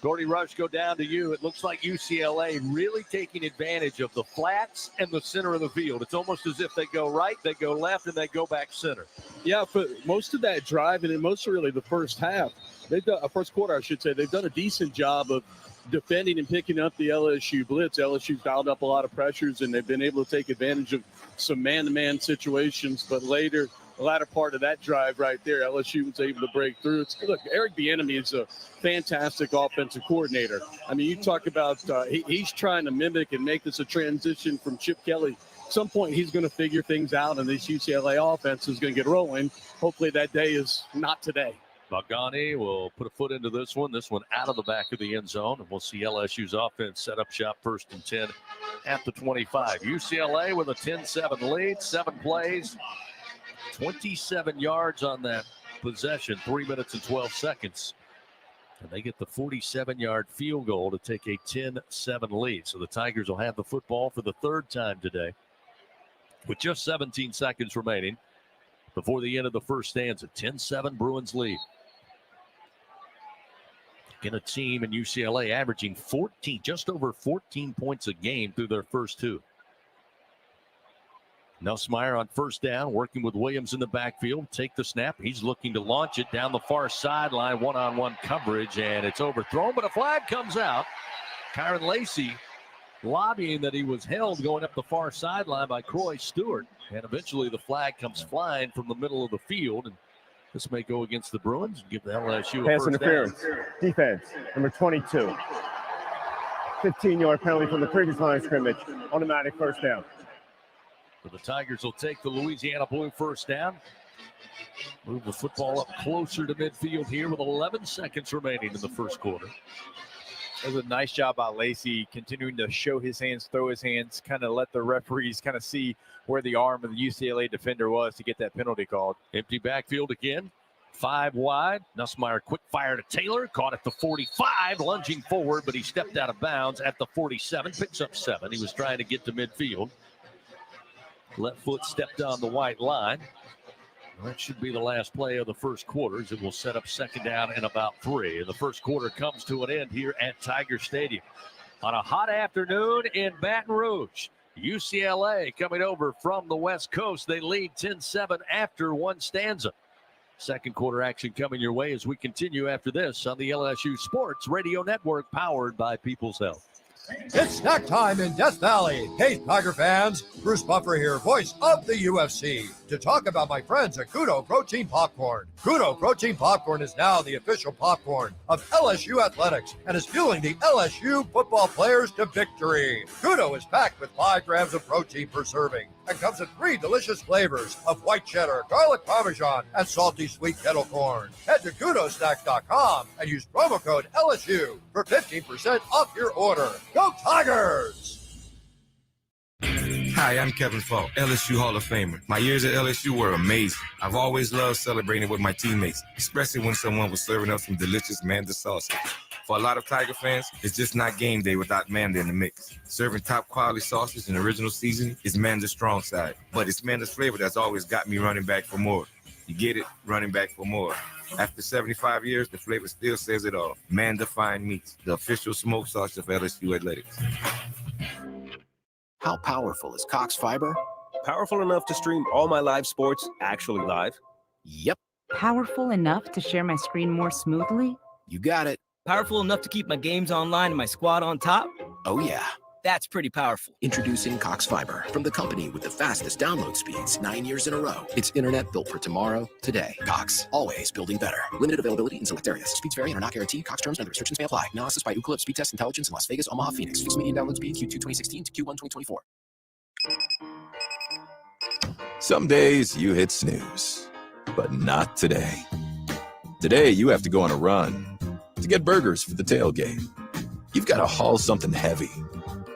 Gordy Rush, go down to you. It looks like UCLA really taking advantage of the flats and the center of the field. It's almost as if they go right, they go left, and they go back center. Yeah, for most of that drive, and in most really the first half, they've done a first quarter, I should say, they've done a decent job of defending and picking up the LSU blitz. LSU dialed up a lot of pressures, and they've been able to take advantage of some man-to-man situations. But later, the latter part of that drive right there, LSU was able to break through. Look, Eric Bieniemy is a fantastic offensive coordinator. I mean, you talk about he's trying to mimic and make this a transition from Chip Kelly. At some point, he's going to figure things out, and this UCLA offense is going to get rolling. Hopefully that day is not today. Bagani will put a foot into this one out of the back of the end zone, and we'll see LSU's offense set up shop 1st and 10 at the 25. UCLA with a 10-7 lead, 7 plays, 27 yards on that possession, 3 minutes and 12 seconds. And they get the 47-yard field goal to take a 10-7 lead. So the Tigers will have the football for the 3rd time today with just 17 seconds remaining before the end of the first stanza. 10-7 Bruins lead. In a team in UCLA averaging 14, just over 14 points a game through their first 2. Nussmeier on first down, working with Williams in the backfield. Take the snap. He's looking to launch it down the far sideline. One-on-one coverage, and it's overthrown, but a flag comes out. Kyron Lacey lobbying that he was held going up the far sideline by Croy Stewart. And eventually the flag comes flying from the middle of the field. And this may go against the Bruins and give the LSU a Pass first interference. down. Defense, number 22. 15-yard penalty from the previous line of scrimmage. Automatic first down. So the Tigers will take the Louisiana Blue first down. Move the football up closer to midfield here with 11 seconds remaining in the first quarter. It was a nice job by Lacey, continuing to show his hands, throw his hands, kind of let the referees kind of see where the arm of the UCLA defender was to get that penalty called. Empty backfield again. 5 wide. Nussmeier quick fire to Taylor. Caught at the 45, lunging forward, but he stepped out of bounds at the 47. Picks up 7. He was trying to get to midfield. Left foot stepped on the white line. That should be the last play of the first quarter, as it will set up second down and about 3. And the first quarter comes to an end here at Tiger Stadium. On a hot afternoon in Baton Rouge, UCLA coming over from the West Coast. They lead 10-7 after one stanza. Second quarter action coming your way as we continue after this on the LSU Sports Radio Network, powered by People's Health. It's snack time in Death Valley. Hey, Tiger fans. Bruce Buffer here, voice of the UFC, to talk about my friends at Kudo Protein Popcorn. Kudo Protein Popcorn is now the official popcorn of LSU Athletics and is fueling the LSU football players to victory. Kudo is packed with 5 grams of protein per serving and comes in 3 delicious flavors of white cheddar, garlic parmesan, and salty sweet kettle corn. Head to kudosnacks.com and use promo code LSU for 15% off your order. Go Tigers! Hi, I'm Kevin Falk, LSU Hall of Famer. My years at LSU were amazing. I've always loved celebrating with my teammates, especially when someone was serving up some delicious Manda sauce. For a lot of Tiger fans, it's just not game day without Manda in the mix. Serving top quality sauces and original seasoning is Manda's strong side, but it's Manda's flavor that's always got me running back for more. You get it, running back for more. After 75 years, the flavor still says it all. Manda Fine Meats, the official smoke sauce of LSU Athletics. How powerful is Cox Fiber? Powerful enough to stream all my live sports actually live? Yep. Powerful enough to share my screen more smoothly? You got it. Powerful enough to keep my games online and my squad on top? Oh, yeah. That's pretty powerful. Introducing Cox Fiber, from the company with the fastest download speeds 9 years in a row. It's internet built for tomorrow, today. Cox, always building better. Limited availability in select areas. Speeds vary and are not guaranteed. Cox terms and other restrictions may apply. Analysis by Ookla Speed Test Intelligence in Las Vegas, Omaha, Phoenix. Fixed median download speed Q2 2016 to Q1 2024. Some days you hit snooze, but not today. Today you have to go on a run to get burgers for the tailgate. You've got to haul something heavy.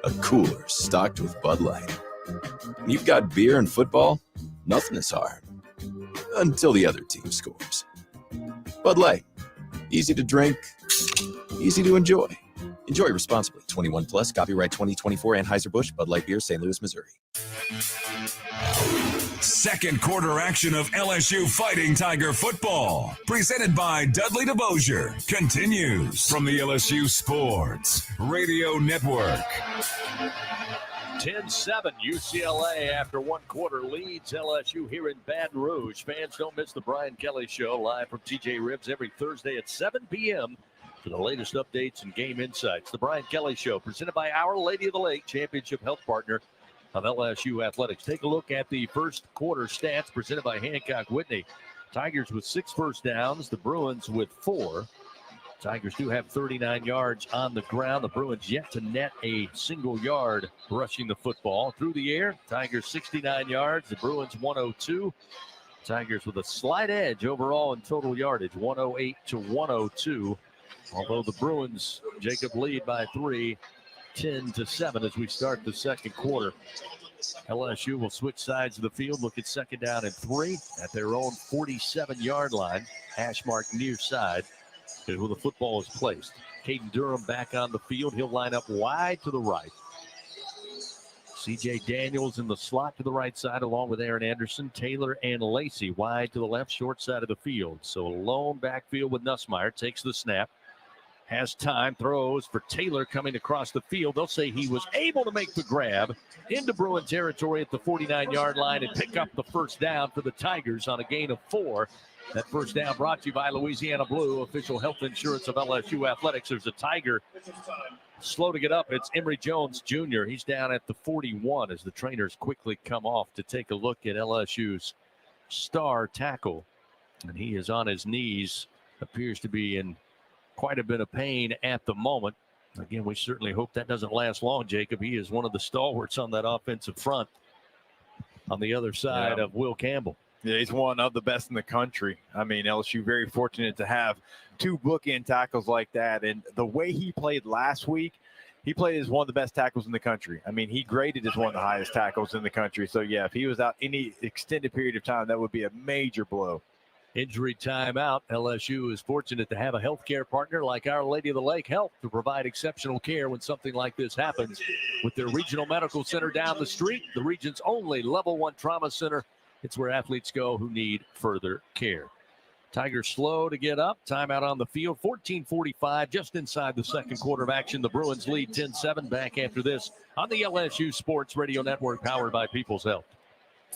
A cooler stocked with Bud Light. You've got beer and football. Nothing is hard. Until the other team scores. Bud Light. Easy to drink. Easy to enjoy. Enjoy responsibly. 21 plus. Copyright 2024 Anheuser-Busch Bud Light Beer, St. Louis, Missouri. Second quarter action of LSU Fighting Tiger football, presented by Dudley DeBosier, continues from the LSU Sports Radio Network. 10-7 UCLA after one quarter leads LSU here in Baton Rouge. Fans, don't miss the Brian Kelly Show live from TJ Ribs every Thursday at 7 p.m. for the latest updates and game insights. The Brian Kelly Show, presented by Our Lady of the Lake, championship health partner of LSU Athletics. Take a look at the first quarter stats presented by Hancock Whitney. Tigers with 6 first downs, the Bruins with 4. Tigers do have 39 yards on the ground. The Bruins yet to net a single yard rushing the football. Through the air, Tigers 69 yards, the Bruins 102. Tigers with a slight edge overall in total yardage, 108 to 102. Although the Bruins, Jacob, lead by 3, 10-7 as we start the second quarter. LSU will switch sides of the field, look at second down and 3 at their own 47-yard line. Hash mark near side is where the football is placed. Caden Durham back on the field. He'll line up wide to the right. C.J. Daniels in the slot to the right side along with Aaron Anderson. Taylor and Lacey wide to the left, short side of the field. So lone backfield with Nussmeier. Takes the snap. Has time, throws for Taylor coming across the field. They'll say he was able to make the grab into Bruin territory at the 49-yard line and pick up the first down for the Tigers on a gain of 4. That first down brought to you by Louisiana Blue, official health insurance of LSU Athletics. There's a Tiger Slow to get up. It's Emory Jones Jr. He's down at the 41 as the trainers quickly come off to take a look at LSU's star tackle. And he is on his knees, appears to be in quite a bit of pain at the moment. Again, we certainly hope that doesn't last long, Jacob. He is one of the stalwarts on that offensive front on the other side of Will Campbell. Yeah, he's one of the best in the country. I mean, LSU very fortunate to have two bookend tackles like that. And the way he played last week, he played as one of the best tackles in the country. I mean, he graded as one of the highest tackles in the country. So, yeah, if he was out any extended period of time, that would be a major blow. Injury timeout. LSU is fortunate to have a healthcare partner like Our Lady of the Lake Health to provide exceptional care when something like this happens. With their regional medical center down the street, the region's only level 1 trauma center. It's where athletes go who need further care. Tigers slow to get up. Timeout on the field. 14:45, just inside the second quarter of action. The Bruins lead 10-7. Back after this on the LSU Sports Radio Network, powered by People's Health.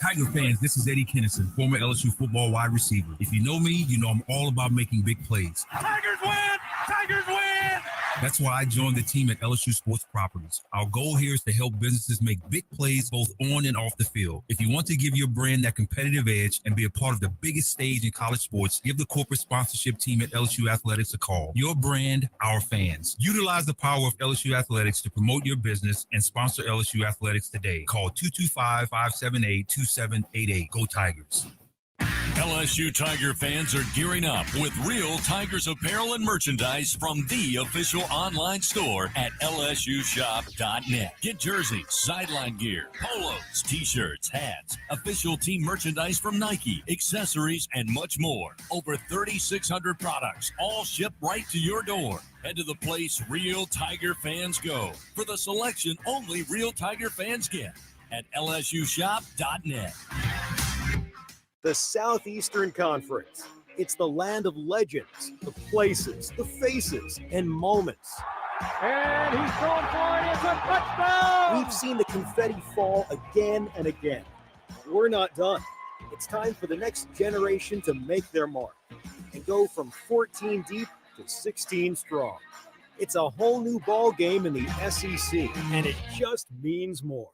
Tiger fans, this is Eddie Kennison, former LSU football wide receiver. If you know me, you know I'm all about making big plays. Tigers win! Tigers win! That's why I joined the team at LSU Sports Properties. Our goal here is to help businesses make big plays both on and off the field. If you want to give your brand that competitive edge and be a part of the biggest stage in college sports, give the corporate sponsorship team at LSU Athletics a call. Your brand, our fans. Utilize the power of LSU Athletics to promote your business and sponsor LSU Athletics today. Call 225-578-2788. Go Tigers. LSU Tiger fans are gearing up with real Tigers apparel and merchandise from the official online store at lsushop.net. Get jerseys, sideline gear, polos, t-shirts, hats, official team merchandise from Nike, accessories, and much more. Over 3,600 products, all shipped right to your door. Head to the place real Tiger fans go for the selection only real Tiger fans get at lsushop.net. The Southeastern Conference. It's the land of legends, the places, the faces, and moments. And he's going for it. It's a touchdown! We've seen the confetti fall again and again. We're not done. It's time for the next generation to make their mark and go from 14 deep to 16 strong. It's a whole new ball game in the SEC, and it just means more.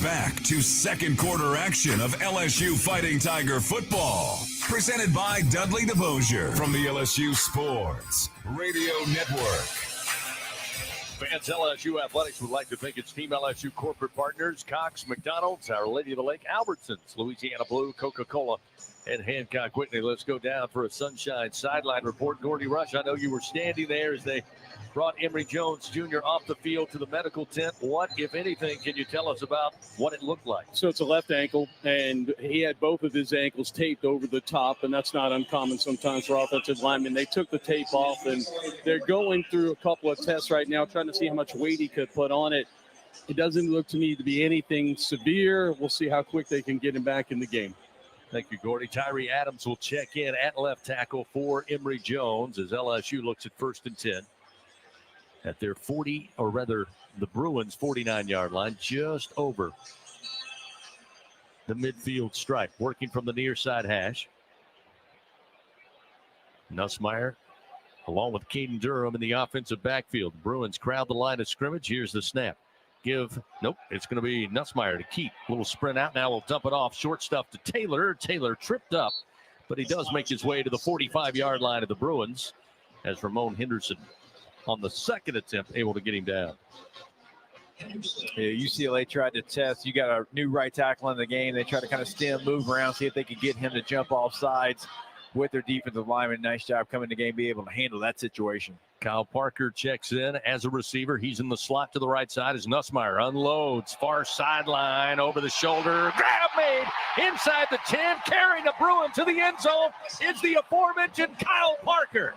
Back to second quarter action of LSU Fighting Tiger football. Presented by Dudley DeBosier from the LSU Sports Radio Network. Fans, LSU Athletics would like to thank its Team LSU corporate partners, Cox, McDonald's, Our Lady of the Lake, Albertsons, Louisiana Blue, Coca-Cola, and Hancock Whitney. Let's go down for a Sunshine sideline report. Gordy Rush, I know you were standing there as they brought Emory Jones Jr. off the field to the medical tent. What, if anything, can you tell us about what it looked like? So it's a left ankle, and he had both of his ankles taped over the top, and that's not uncommon sometimes for offensive linemen. They took the tape off, and they're going through a couple of tests right now, trying to see how much weight he could put on it. It doesn't look to me to be anything severe. We'll see how quick they can get him back in the game. Thank you, Gordy. Tyree Adams will check in at left tackle for Emory Jones as LSU looks at 1st and 10. At their 40, or rather the Bruins 49-yard line, just over the midfield stripe, working from the near side hash. Nussmeier along with Caden Durham in the offensive backfield. The Bruins crowd the line of scrimmage. Here's the snap. It's going to be Nussmeier to keep. Little sprint out now. We'll dump it off. Short stuff to Taylor. Taylor tripped up, but he does make his way to the 45-yard line of the Bruins as Ramon Henderson on the second attempt, able to get him down. Yeah, UCLA tried to test. You got a new right tackle in the game. They tried to kind of stem, move around, see if they could get him to jump off sides with their defensive lineman. Nice job coming to the game, be able to handle that situation. Kyle Parker checks in as a receiver. He's in the slot to the right side as Nussmeier unloads. Far sideline, over the shoulder. Grab made inside the 10, carrying the Bruin to the end zone. It's the aforementioned Kyle Parker.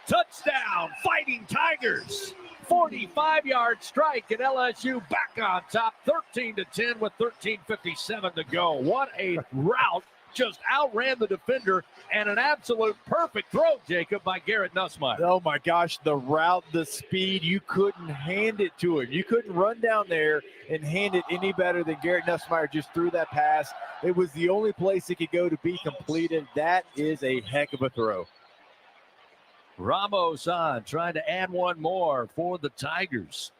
Touchdown, Fighting Tigers. 45-yard strike, and LSU back on top, 13-10 with 13:57 to go. What a route just outran the defender, and an absolute perfect throw, Jacob, by Garrett Nussmeier. Oh, my gosh, the route, the speed, you couldn't hand it to him. You couldn't run down there and hand it any better than Garrett Nussmeier just threw that pass. It was the only place it could go to be completed. That is a heck of a throw. Ramos on, trying to add one more for the Tigers.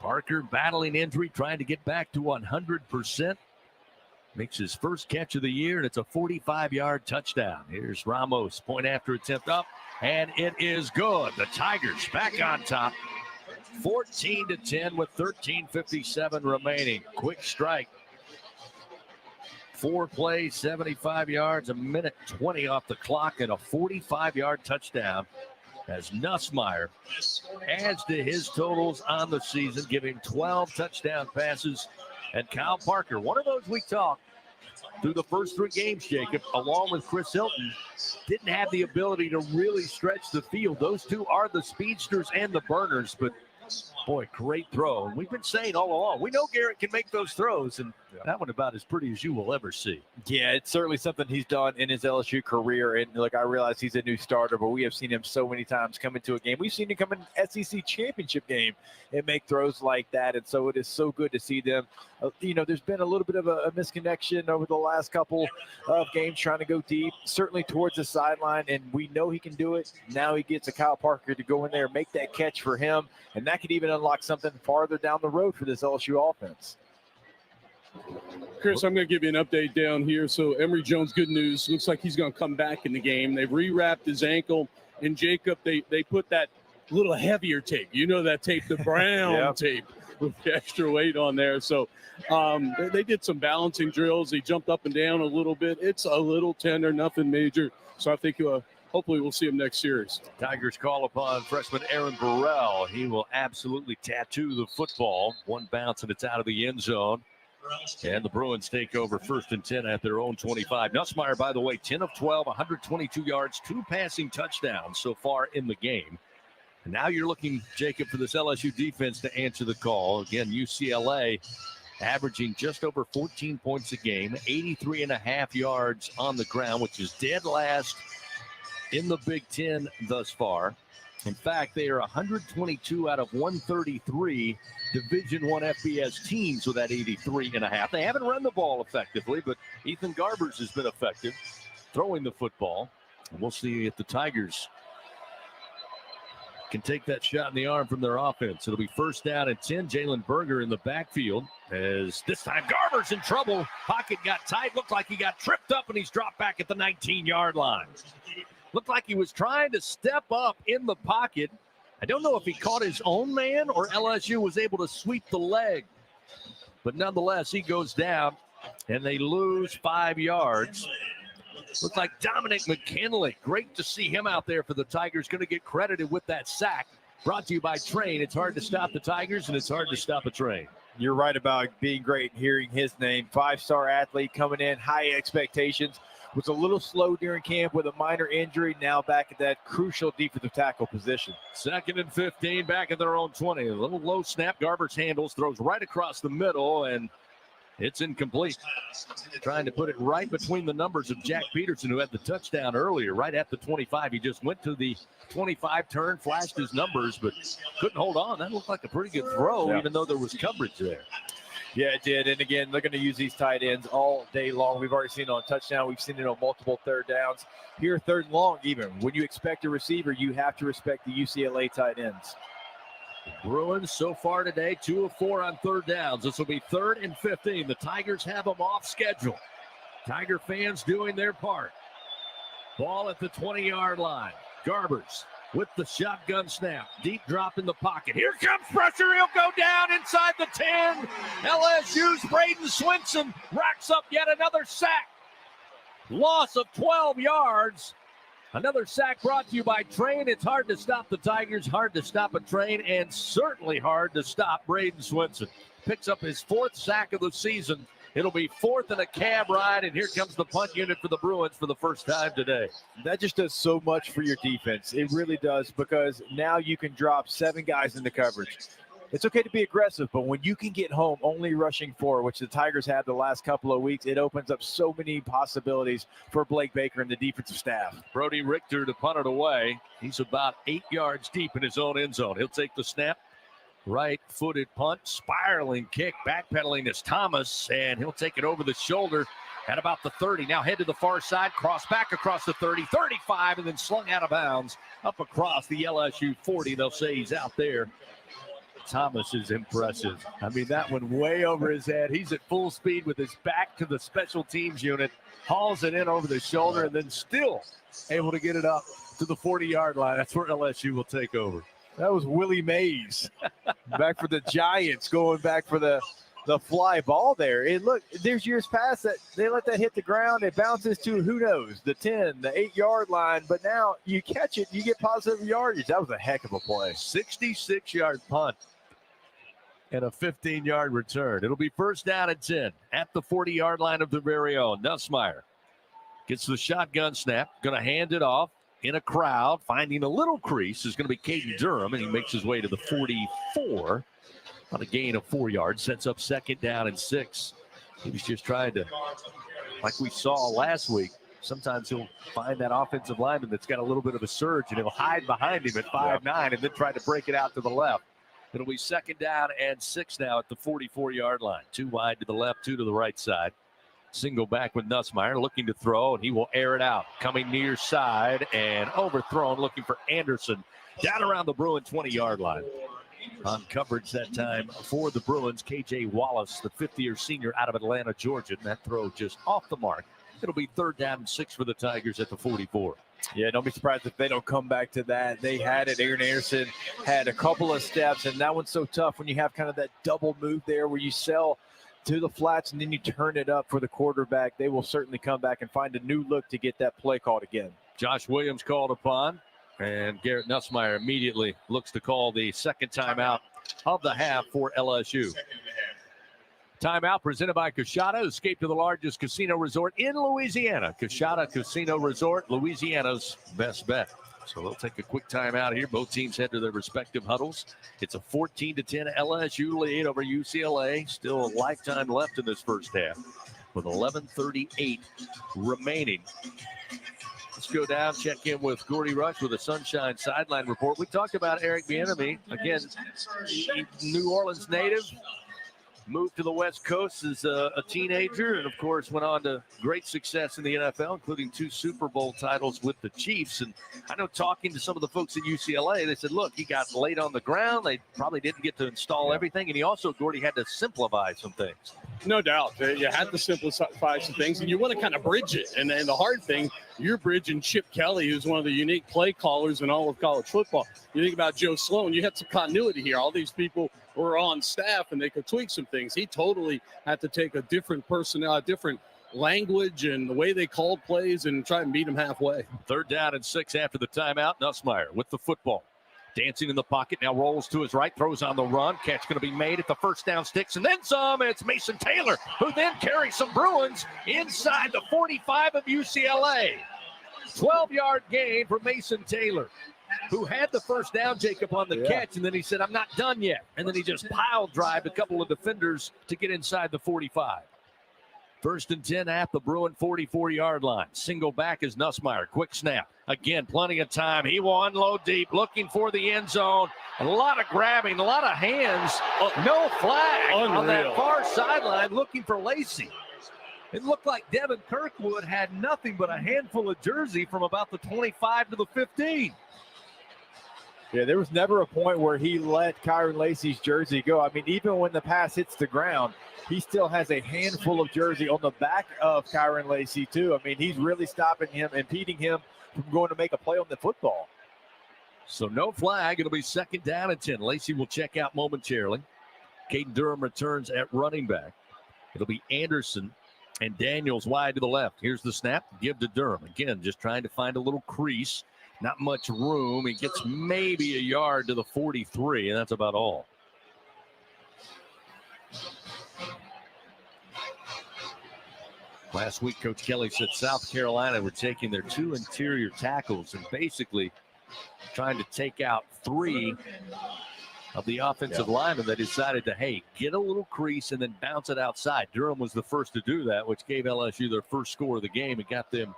Parker battling injury, trying to get back to 100%. Makes his first catch of the year, and it's a 45-yard touchdown. Here's Ramos, point after attempt up, and it is good. The Tigers back on top, 14-10 with 13:57 remaining. Quick strike. 4 plays, 75 yards, a minute 20 off the clock, and a 45-yard touchdown as Nussmeier adds to his totals on the season, giving 12 touchdown passes. And Kyle Parker, one of those we talked through the first 3 games, Jacob, along with Chris Hilton, didn't have the ability to really stretch the field. Those two are the speedsters and the burners, but boy, great throw. And we've been saying all along, we know Garrett can make those throws, and that one about as pretty as you will ever see. Yeah, it's certainly something he's done in his LSU career. And look, I realize he's a new starter, but we have seen him so many times come into a game. We've seen him come in an SEC championship game and make throws like that. And so it is so good to see them. There's been a little bit of a misconnection over the last couple of games trying to go deep, certainly towards the sideline. And we know he can do it. Now he gets a Kyle Parker to go in there and make that catch for him. And that could even unlock something farther down the road for this LSU offense. Chris, I'm going to give you an update down here. So Emory Jones, good news. Looks like he's going to come back in the game. They've rewrapped his ankle. And Jacob, they put that little heavier tape. You know that tape, the brown tape with the extra weight on there. So they did some balancing drills. He jumped up and down a little bit. It's a little tender, nothing major. So I think hopefully we'll see him next series. Tigers call upon freshman Aaron Burrell. He will absolutely tattoo the football. One bounce and it's out of the end zone. And the Bruins take over 1st and 10 at their own 25. Nussmeier, by the way, 10 of 12, 122 yards, 2 passing touchdowns so far in the game. And now you're looking, Jacob, for this LSU defense to answer the call. Again, UCLA averaging just over 14 points a game, 83.5 yards on the ground, which is dead last in the Big Ten thus far. In fact, they are 122 out of 133 Division I FBS teams with that 83.5. They haven't run the ball effectively, but Ethan Garbers has been effective throwing the football. And we'll see if the Tigers can take that shot in the arm from their offense. It'll be 1st down and 10. Jalen Berger in the backfield as this time Garbers in trouble. Pocket got tight. Looked like he got tripped up, and he's dropped back at the 19-yard line. Looked like he was trying to step up in the pocket. I don't know if he caught his own man or LSU was able to sweep the leg. But nonetheless, he goes down, and they lose 5 yards. Looks like Dominic McKinley. Great to see him out there for the Tigers. Going to get credited with that sack. Brought to you by Train. It's hard to stop the Tigers, and it's hard to stop a train. You're right about being great hearing his name. 5-star athlete coming in, high expectations. Was a little slow during camp with a minor injury. Now back at that crucial defensive tackle position. 2nd and 15, back at their own 20. A little low snap. Garbers handles, throws right across the middle, and it's incomplete. Trying to put it right between the numbers of Jack Peterson, who had the touchdown earlier, right at the 25. He just went to the 25 turn, flashed his numbers, but couldn't hold on. That looked like a pretty good throw, even though there was coverage there. Yeah, it did. And again, they're going to use these tight ends all day long. We've already seen it on touchdown. We've seen it on multiple 3rd downs. Here, 3rd and long even. When you expect a receiver, you have to respect the UCLA tight ends. Bruins so far today, 2 of 4 on 3rd downs. This will be 3rd and 15. The Tigers have them off schedule. Tiger fans doing their part. Ball at the 20-yard line. Garbers with the shotgun snap. Deep drop in the pocket. Here comes pressure. He'll go down inside the 10. LSU's Braden Swinson racks up yet another sack. Loss of 12 yards. Another sack brought to you by Train. It's hard to stop the Tigers, hard to stop a train, and certainly hard to stop Braden Swinson. Picks up his 4th sack of the season. It'll be 4th and a cab ride, and here comes the punt unit for the Bruins for the first time today. That just does so much for your defense. It really does, because now you can drop 7 guys into coverage. it's okay to be aggressive, but when you can get home only rushing 4, which the Tigers had the last couple of weeks, it opens up so many possibilities for Blake Baker and the defensive staff. Brody Richter to punt it away. He's about 8 yards deep in his own end zone. He'll take the snap. Right-footed punt, spiraling kick, backpedaling is Thomas, and he'll take it over the shoulder at about the 30. Now head to the far side, cross back across the 30, 35, and then slung out of bounds up across the LSU 40. They'll say he's out there. Thomas is impressive. I mean, that one way over his head. He's at full speed with his back to the special teams unit, hauls it in over the shoulder, and then still able to get it up to the 40-yard line. That's where LSU will take over. That was Willie Mays back for the Giants, going back for the fly ball there. And look, there's years past that they let that hit the ground. It bounces to, who knows, the 10, the 8-yard line. But now you catch it, you get positive yardage. That was a heck of a play. 66-yard punt and a 15-yard return. It'll be first down and 10 at the 40-yard line of their very own. Nussmeier gets the shotgun snap, going to hand it off in a crowd. Finding a little crease is going to be Caden Durham, and he makes his way to the 44 on a gain of 4 yards. Sets up second down and 6. He was just trying to, like we saw last week, sometimes he'll find that offensive lineman that's got a little bit of a surge, and he'll hide behind him at 5'9", and then try to break it out to the left. It'll be second down and 6 now at the 44-yard line. 2 wide to the left, 2 to the right side. Single back with Nussmeier, looking to throw, and he will air it out. Coming near side and overthrown, looking for Anderson down around the Bruin 20-yard line. On coverage that time for the Bruins, K.J. Wallace, the fifth-year senior out of Atlanta, Georgia. And that throw just off the mark. It'll be third down and 6 for the Tigers at the 44. Yeah, don't be surprised if they don't come back to that. They had it. Aaron Anderson had a couple of steps, and that one's so tough when you have kind of that double move there where you sell to the flats and then you turn it up for the quarterback. They will certainly come back and find a new look to get that play called again. Josh Williams called upon, and Garrett Nussmeier immediately looks to call the second timeout of the half for LSU. Timeout presented by Coshada. Escape to the largest casino resort in Louisiana. Coshada Casino Resort, Louisiana's best bet. So they'll take a quick timeout here. Both teams head to their respective huddles. It's a 14-10 LSU lead over UCLA. Still a lifetime left in this first half with 11:38 remaining. Let's go down, check in with Gordy Rush with a Sunshine Sideline Report. We talked about Eric Bieniemy. Again, New Orleans native. Moved to the West Coast as a teenager, and of course went on to great success in the NFL, including 2 Super Bowl titles with the Chiefs. And I know talking to some of the folks at UCLA, they said, look, he got laid on the ground. They probably didn't get to install everything. And he also, Gordy, had to simplify some things. No doubt. You had to simplify some things, and you want to kind of bridge it. And the hard thing, you're bridging Chip Kelly, who's one of the unique play callers in all of college football. You think about Joe Sloan, you had some continuity here. All these people were on staff, and they could tweak some things. He totally had to take a different personnel, a different language and the way they called plays and try and meet them halfway. Third down and 6 after the timeout. Nussmeier with the football. Dancing in the pocket, now rolls to his right, throws on the run. Catch going to be made at the first down sticks, and then some. It's Mason Taylor, who then carries some Bruins inside the 45 of UCLA. 12-yard gain for Mason Taylor, who had the first down, Jacob, on the catch, and then he said, I'm not done yet. And then he just pile-drived a couple of defenders to get inside the 45. First and 10 at the Bruin 44-yard line. Single back is Nussmeier. Quick snap. Again, plenty of time. He will unload deep, looking for the end zone. A lot of grabbing, a lot of hands. No flag on that far sideline, looking for Lacey. It looked like Devin Kirkwood had nothing but a handful of jersey from about the 25 to the 15. Yeah, there was never a point where he let Kyron Lacey's jersey go. I mean, even when the pass hits the ground, he still has a handful of jersey on the back of Kyron Lacey, too. I mean, he's really stopping him, impeding him from going to make a play on the football. So no flag. It'll be second down and 10. Lacey will check out momentarily. Caden Durham returns at running back. It'll be Anderson and Daniels wide to the left. Here's the snap. Give to Durham. Again, just trying to find a little crease. Not much room. He gets maybe a yard to the 43, and that's about all. Last week, Coach Kelly said South Carolina were taking their 2 interior tackles and basically trying to take out 3 of the offensive linemen. They decided to, hey, get a little crease and then bounce it outside. Durham was the first to do that, which gave LSU their first score of the game and got them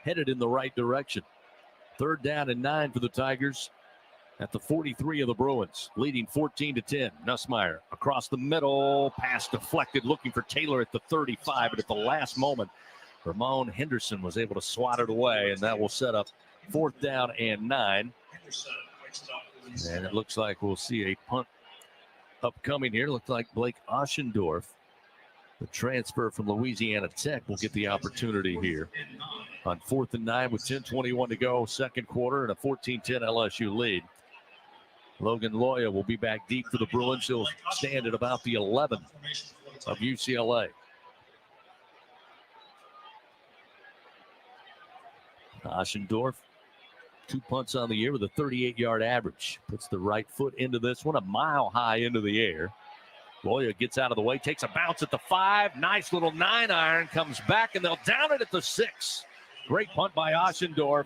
headed in the right direction. 3rd down and 9 for the Tigers at the 43 of the Bruins, leading 14-10. Nussmeier across the middle, pass deflected, looking for Taylor at the 35, but at the last moment, Ramon Henderson was able to swat it away, and that will set up 4th down and 9. And it looks like we'll see a punt upcoming here. Looks like Blake Oschendorf, the transfer from Louisiana Tech, will get the opportunity here on 4th and 9 with 10:21 to go, second quarter, and a 14-10 LSU lead. Logan Loya will be back deep for the Bruins. He'll stand at about the 11 of UCLA. Oschendorf, 2 punts on the year with a 38-yard average. Puts the right foot into this one, a mile high into the air. Loya gets out of the way, takes a bounce at the 5. Nice little 9-iron, comes back, and they'll down it at the 6. Great punt by Oschendorf,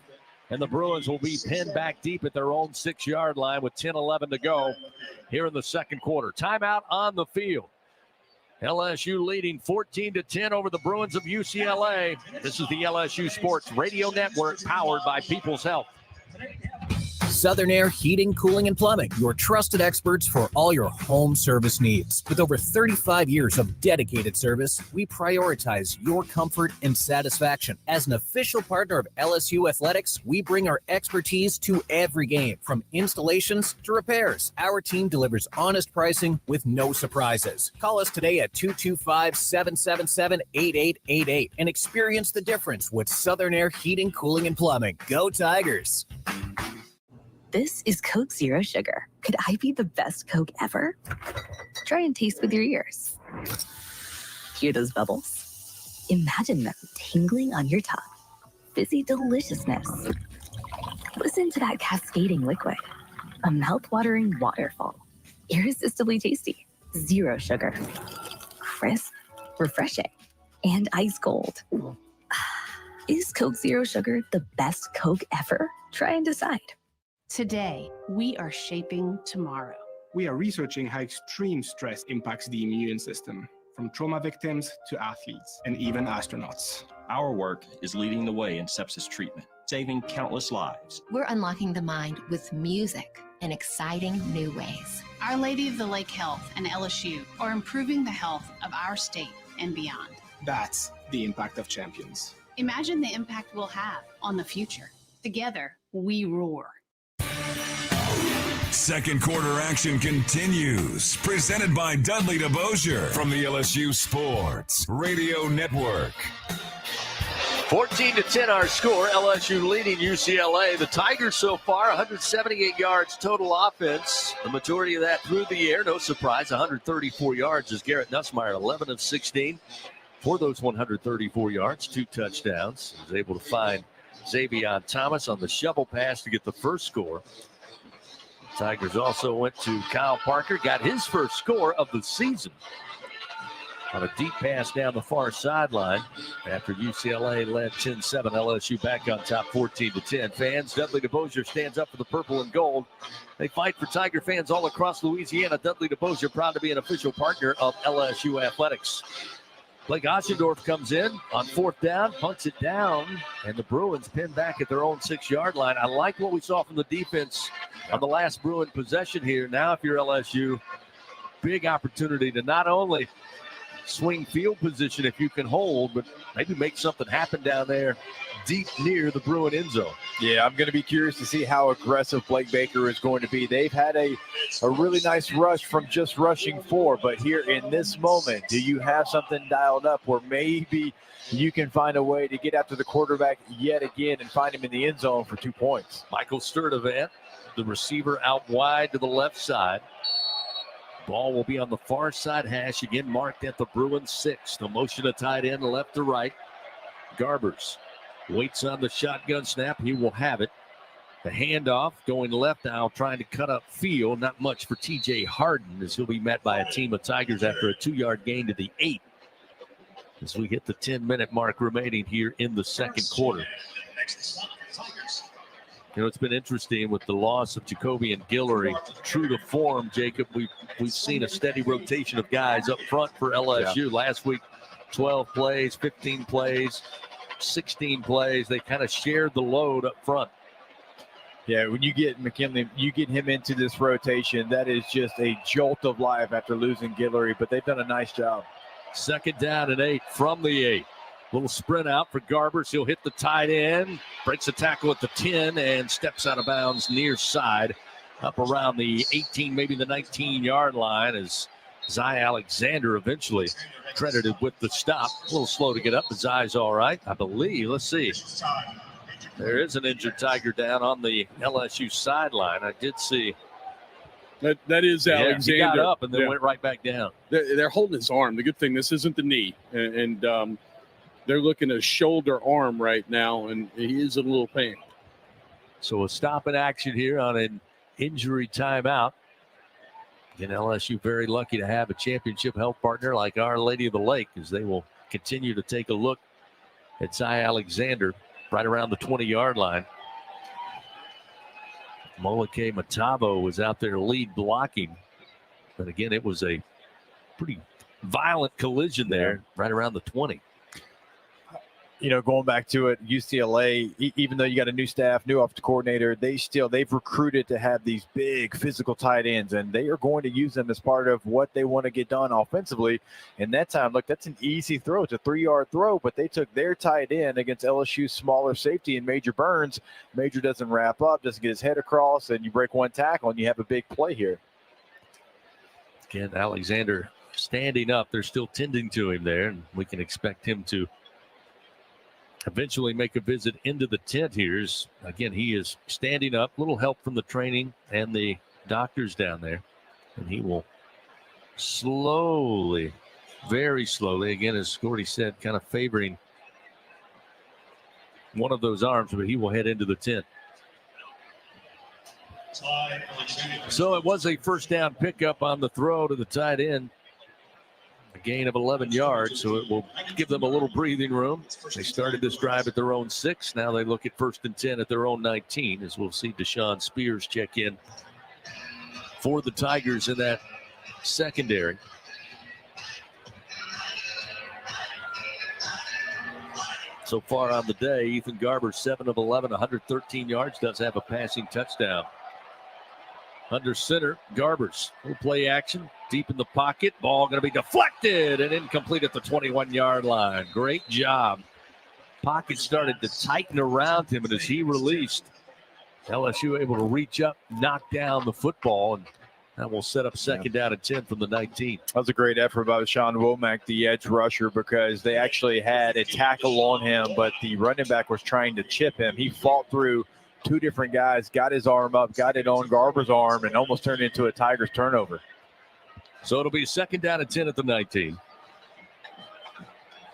and the Bruins will be pinned back deep at their own 6-yard line with 10:11 to go here in the second quarter. Timeout on the field. LSU leading 14-10 over the Bruins of UCLA. This is the LSU Sports Radio Network, powered by People's Health. Southern Air Heating, Cooling, and Plumbing, your trusted experts for all your home service needs. With over 35 years of dedicated service, we prioritize your comfort and satisfaction. As an official partner of LSU Athletics, we bring our expertise to every game, from installations to repairs. Our team delivers honest pricing with no surprises. Call us today at 225-777-8888 and experience the difference with Southern Air Heating, Cooling, and Plumbing. Go Tigers! This is Coke Zero Sugar. Could I be the best Coke ever? Try and taste with your ears. Hear those bubbles? Imagine them tingling on your tongue. Fizzy deliciousness. Listen to that cascading liquid. A mouth-watering waterfall. Irresistibly tasty. Zero sugar. Crisp, refreshing, and ice cold. Is Coke Zero Sugar the best Coke ever? Try and decide. Today, we are shaping tomorrow. We are researching how extreme stress impacts the immune system, from trauma victims to athletes and even astronauts. Our work is leading the way in sepsis treatment, saving countless lives. We're unlocking the mind with music in exciting new ways. Our Lady of the Lake Health and LSU are improving the health of our state and beyond. That's the impact of champions. Imagine the impact we'll have on the future. Together, we roar. Second quarter action continues. Presented by Dudley DeBosier from the LSU Sports Radio Network. 14-10 our score. LSU leading UCLA. The Tigers so far, 178 yards total offense. The majority of that through the air. No surprise, 134 yards as Garrett Nussmeier, 11 of 16 for those 134 yards, 2 touchdowns. He was able to find Xavier Thomas on the shovel pass to get the first score. Tigers also went to Kyle Parker, got his first score of the season on a deep pass down the far sideline after UCLA led 10-7. LSU back on top 14-10. Fans, Dudley DeBosier stands up for the purple and gold. They fight for Tiger fans all across Louisiana. Dudley DeBosier proud to be an official partner of LSU Athletics. Blake Oschendorf comes in on 4th down, punts it down, and the Bruins pin back at their own 6-yard line. I like what we saw from the defense on the last Bruin possession here. Now, if you're LSU, big opportunity to not only swing field position if you can hold, but maybe make something happen down there deep near the Bruin end zone. Yeah, I'm going to be curious to see how aggressive Blake Baker is going to be. They've had a really nice rush from just rushing 4, but here in this moment, do you have something dialed up where maybe you can find a way to get after the quarterback yet again and find him in the end zone for 2 points? Michael Sturdivant, the receiver out wide to the left side. Ball will be on the far side hash, again marked at the Bruins 6. The motion to tight end left to right. Garbers waits on the shotgun snap. He will have it. The handoff going left now, trying to cut up field. Not much for TJ Harden as he'll be met by a team of Tigers after a 2-yard gain to the 8. As we hit the 10-minute mark remaining here in the second quarter. You know, it's been interesting with the loss of Jacoby and Guillory. True to form, Jacob, we've seen a steady rotation of guys up front for LSU. Yeah. Last week, 12 plays, 15 plays, 16 plays. They kind of shared the load up front. Yeah, when you get McKinley, you get him into this rotation, that is just a jolt of life after losing Guillory, but they've done a nice job. 2nd down and 8 from the 8. Little sprint out for Garbers. He'll hit the tight end, breaks a tackle at the 10, and steps out of bounds near side, up around the 18, maybe the 19-yard line as Zy Alexander eventually credited with the stop. A little slow to get up, but Zy's all right, I believe. Let's see. There is an injured Tiger down on the LSU sideline. I did see. That is Alexander. He got up and then went right back down. They're holding his arm. The good thing, this isn't the knee. And they're looking at shoulder arm right now, and he is in a little pain. So a stop in action here on an injury timeout. Again, LSU very lucky to have a championship health partner like Our Lady of the Lake, as they will continue to take a look at Zy Alexander right around the 20-yard line. Molike Matavo was out there lead blocking. But again, it was a pretty violent collision there right around the 20. You know, going back to it, UCLA, even though you got a new staff, new offensive coordinator, they've recruited to have these big physical tight ends, and they are going to use them as part of what they want to get done offensively. And that time, look, that's an easy throw. It's a 3-yard throw, but they took their tight end against LSU's smaller safety and Major Burns. Major doesn't wrap up, doesn't get his head across, and you break one tackle, and you have a big play here. Again, Alexander standing up. They're still tending to him there, and we can expect him to eventually make a visit into the tent here. Again, he is standing up. Little help from the training and the doctors down there. And he will slowly, very slowly, again, as Scordy said, kind of favoring one of those arms, but he will head into the tent. So it was a first down pickup on the throw to the tight end. A gain of 11 yards, so it will give them a little breathing room. They started this drive at their own 6. Now they look at 1st and 10 at their own 19, as we'll see Deshaun Spears check in for the Tigers in that secondary. So far on the day, Ethan Garber, 7 of 11, 113 yards, does have a passing touchdown. Under center, Garbers will play action deep in the pocket. Ball going to be deflected and incomplete at the 21-yard line. Great job. Pocket started to tighten around him, and as he released, LSU able to reach up, knock down the football, and that will set up 2nd down and 10 from the 19. That was a great effort by Sean Womack, the edge rusher, because they actually had a tackle on him, but the running back was trying to chip him. He fought through 2 different guys, got his arm up, got it on Garber's arm, and almost turned into a Tigers turnover. So it'll be 2nd down and 10 at the 19.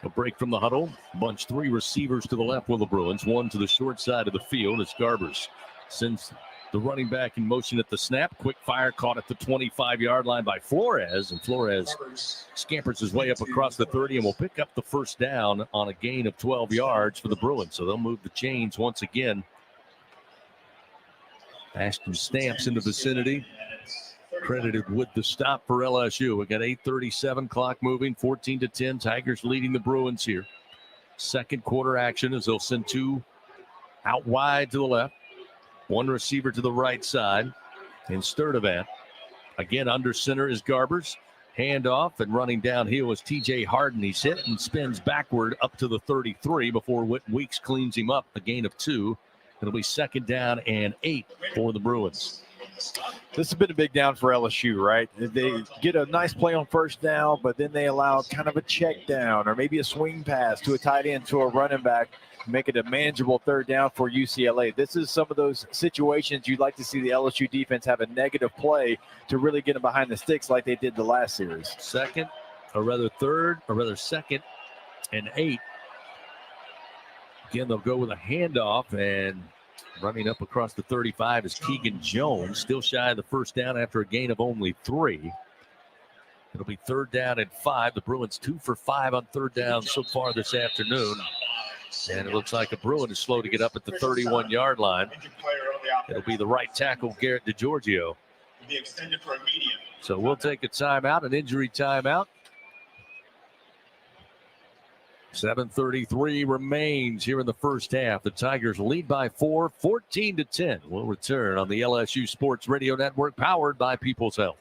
A break from the huddle. Bunch 3 receivers to the left with the Bruins. 1 to the short side of the field as Garbers sends the running back in motion at the snap. Quick fire caught at the 25-yard line by Flores. And Flores scampers his way up across the 30 and will pick up the first down on a gain of 12 yards for the Bruins. So they'll move the chains once again. Ashton Stamps in the vicinity, credited with the stop for LSU. We got 8:37 clock moving, 14-10. Tigers leading the Bruins here. Second quarter action as they'll send 2 out wide to the left, 1 receiver to the right side in Sturdivant. Again, under center is Garbers. Handoff and running downhill is TJ Harden. He's hit and spins backward up to the 33 before Weeks cleans him up. A gain of 2. It'll be 2nd down and 8 for the Bruins. This has been a big down for LSU, right? They get a nice play on first down, but then they allow kind of a check down or maybe a swing pass to a tight end to a running back, make it a manageable 3rd down for UCLA. This is some of those situations you'd like to see the LSU defense have a negative play to really get them behind the sticks like they did the last series. 2nd and 8. Again, they'll go with a handoff, and running up across the 35 is Keegan Jones, still shy of the first down after a gain of only 3. It'll be 3rd down and 5. The Bruins 2 for 5 on 3rd down so far this afternoon. And it looks like a Bruin is slow to get up at the 31-yard line. It'll be the right tackle, Garrett DeGiorgio. So we'll take a timeout, an injury timeout. 7:33 remains here in the first half. The Tigers lead by 4, 14-10. We'll return on the LSU Sports Radio Network, powered by People's Health.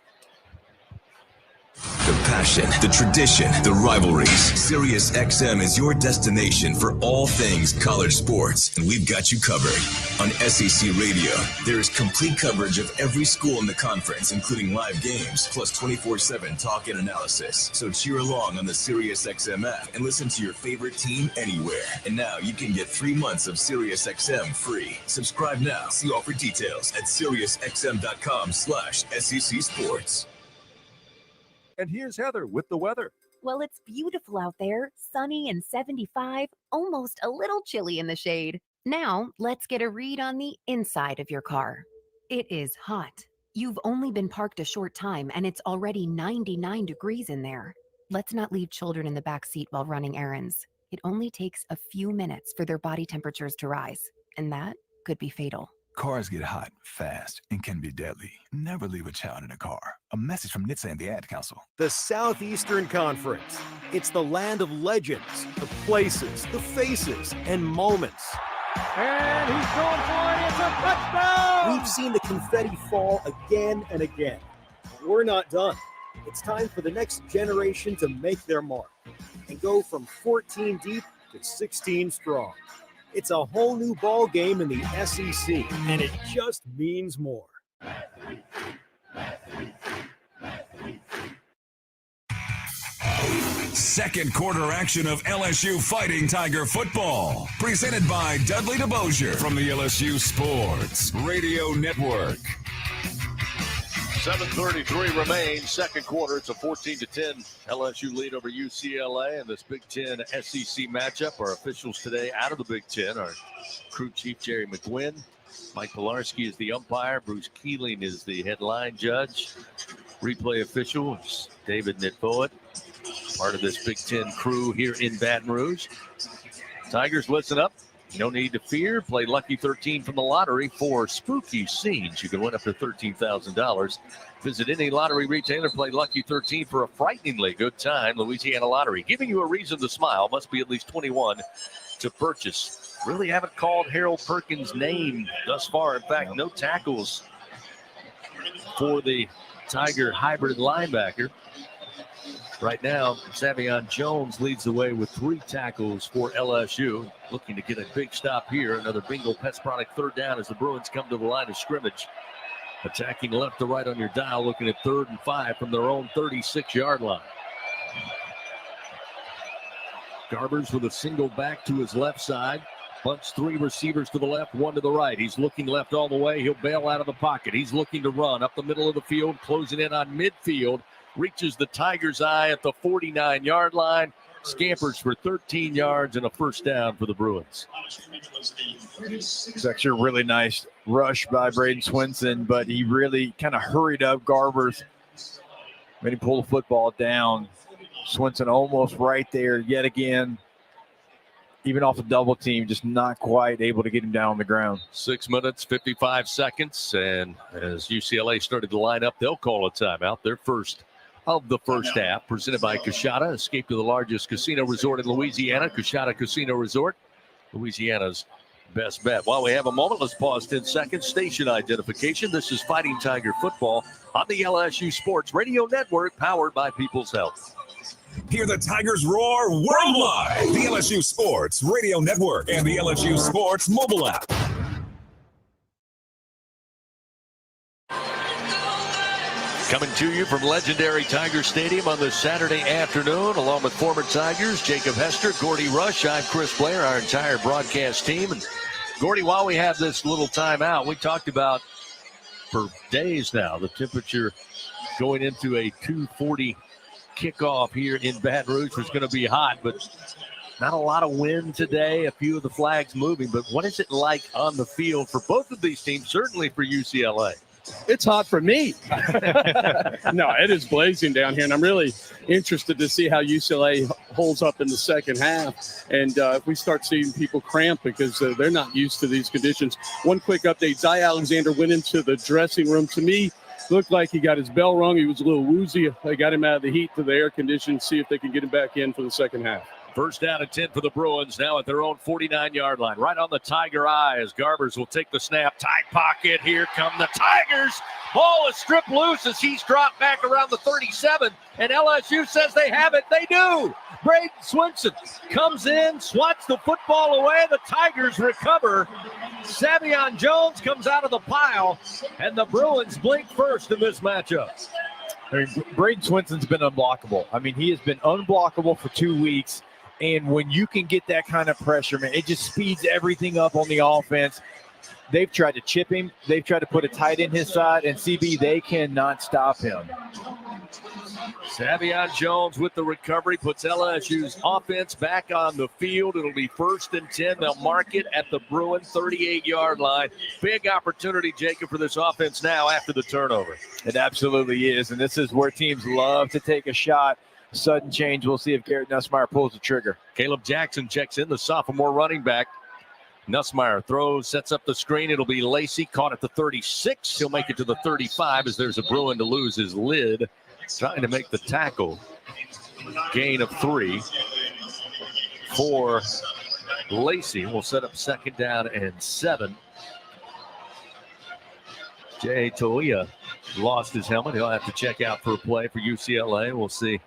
The passion, the tradition, the rivalries. Sirius XM is your destination for all things college sports, and we've got you covered. On SEC Radio, there is complete coverage of every school in the conference, including live games, plus 24/7 talk and analysis. So cheer along on the Sirius XM app and listen to your favorite team anywhere. And now you can get 3 months of Sirius XM free. Subscribe now. See offer details at SiriusXM.com/SEC Sports. And here's Heather with the weather. Well, it's beautiful out there, sunny and 75, almost a little chilly in the shade. Now, let's get a read on the inside of your car. It is hot. You've only been parked a short time and it's already 99 degrees in there. Let's not leave children in the back seat while running errands. It only takes a few minutes for their body temperatures to rise, and that could be fatal. Cars get hot fast and can be deadly. Never leave a child in a car. A message from NHTSA and the Ad Council. The Southeastern Conference. It's the land of legends, the places, the faces, and moments. And he's going for it. It's a touchdown! We've seen the confetti fall again and again. But we're not done. It's time for the next generation to make their mark and go from 14 deep to 16 strong. It's a whole new ball game in the SEC, and it just means more. Second quarter action of LSU Fighting Tiger football. Presented by Dudley DeBosier from the LSU Sports Radio Network. 7:33 remains, second quarter. It's a 14-10 LSU lead over UCLA in this Big Ten SEC matchup. Our officials today out of the Big Ten are crew chief Jerry McGuinn. Mike Pilarski is the umpire. Bruce Keeling is the headline judge. Replay official is David Nitvoet, part of this Big Ten crew here in Baton Rouge. Tigers, listen up. No need to fear. Play Lucky 13 from the lottery for spooky scenes. You can win up to $13,000. Visit any lottery retailer. Play Lucky 13 for a frighteningly good time. Louisiana Lottery, giving you a reason to smile. Must be at least 21 to purchase. Really haven't called Harold Perkins' name thus far. In fact, no tackles for the Tiger hybrid linebacker. Right now, Savion Jones leads the way with 3 tackles for LSU. Looking to get a big stop here. Another Bingo Pest Product third down as the Bruins come to the line of scrimmage. Attacking left to right on your dial, looking at 3rd and 5 from their own 36-yard line. Garbers with a single back to his left side. Bunch 3 receivers to the left, 1 to the right. He's looking left all the way. He'll bail out of the pocket. He's looking to run up the middle of the field, closing in on midfield. Reaches the Tigers' eye at the 49-yard line. Scampers for 13 yards and a first down for the Bruins. It's actually a really nice rush by Braden Swinson, but he really kind of hurried up Garbers when he pulled the football down. Swinson almost right there yet again. Even off the double team, just not quite able to get him down on the ground. 6 minutes, 55 seconds. And as UCLA started to line up, they'll call a timeout. Their first of the first half, presented by Coushatta. Escape to the largest casino resort in Louisiana, Coushatta Casino Resort, Louisiana's best bet. While we have a moment, let's pause 10 seconds. Station identification. This is Fighting Tiger football on the LSU Sports Radio Network, powered by People's Health. Hear the Tigers roar worldwide. The LSU Sports Radio Network and the LSU Sports mobile app. Coming to you from legendary Tiger Stadium on this Saturday afternoon, along with former Tigers, Jacob Hester, Gordy Rush. I'm Chris Blair, our entire broadcast team. And Gordy, while we have this little time out, we talked about for days now the temperature going into a 240 kickoff here in Baton Rouge was going to be hot, but not a lot of wind today. A few of the flags moving, but what is it like on the field for both of these teams, certainly for UCLA? It's hot for me. No, it is blazing down here, and I'm really interested to see how UCLA holds up in the second half. And if we start seeing people cramp because they're not used to these conditions. One quick update. Zy Alexander went into the dressing room. To me, looked like he got his bell rung. He was a little woozy. They got him out of the heat to the air conditions, see if they can get him back in for the second half. First down and 10 for the Bruins, now at their own 49-yard line. Right on the Tiger eye as Garbers will take the snap. Tight pocket. Here come the Tigers. Ball is stripped loose as he's dropped back around the 37. And LSU says they have it. They do. Braden Swinson comes in, swats the football away. The Tigers recover. Savion Jones comes out of the pile. And the Bruins blink first in this matchup. I mean, Braden Swinson's been unblockable. I mean, he has been unblockable for 2 weeks. And when you can get that kind of pressure, man, it just speeds everything up on the offense. They've tried to chip him. They've tried to put a tight end his side. And CB, they cannot stop him. Savion Jones with the recovery puts LSU's offense back on the field. It'll be 1st and 10. They'll mark it at the Bruin 38-yard line. Big opportunity, Jacob, for this offense now after the turnover. It absolutely is. And this is where teams love to take a shot. Sudden change. We'll see if Garrett Nussmeier pulls the trigger. Caleb Jackson checks in, the sophomore running back. Nussmeier throws, sets up the screen. It'll be Lacey caught at the 36. He'll make it to the 35 as there's a Bruin to lose his lid. Trying to make the tackle. Gain of 3 for Lacey. We'll set up 2nd down and 7. Jay Toia lost his helmet. He'll have to check out for a play for UCLA. We'll see.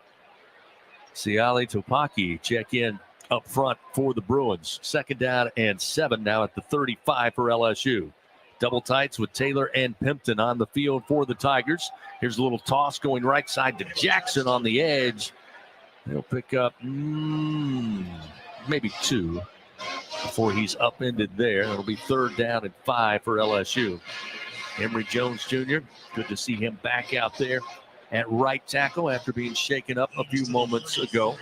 Siali Topaki check in up front for the Bruins. 2nd down and 7 now at the 35 for LSU. Double tights with Taylor and Pimpton on the field for the Tigers. Here's a little toss going right side to Jackson on the edge. He'll pick up maybe 2 before he's upended there. It'll be 3rd down and 5 for LSU. Emory Jones Jr., good to see him back out there at right tackle after being shaken up a few moments ago.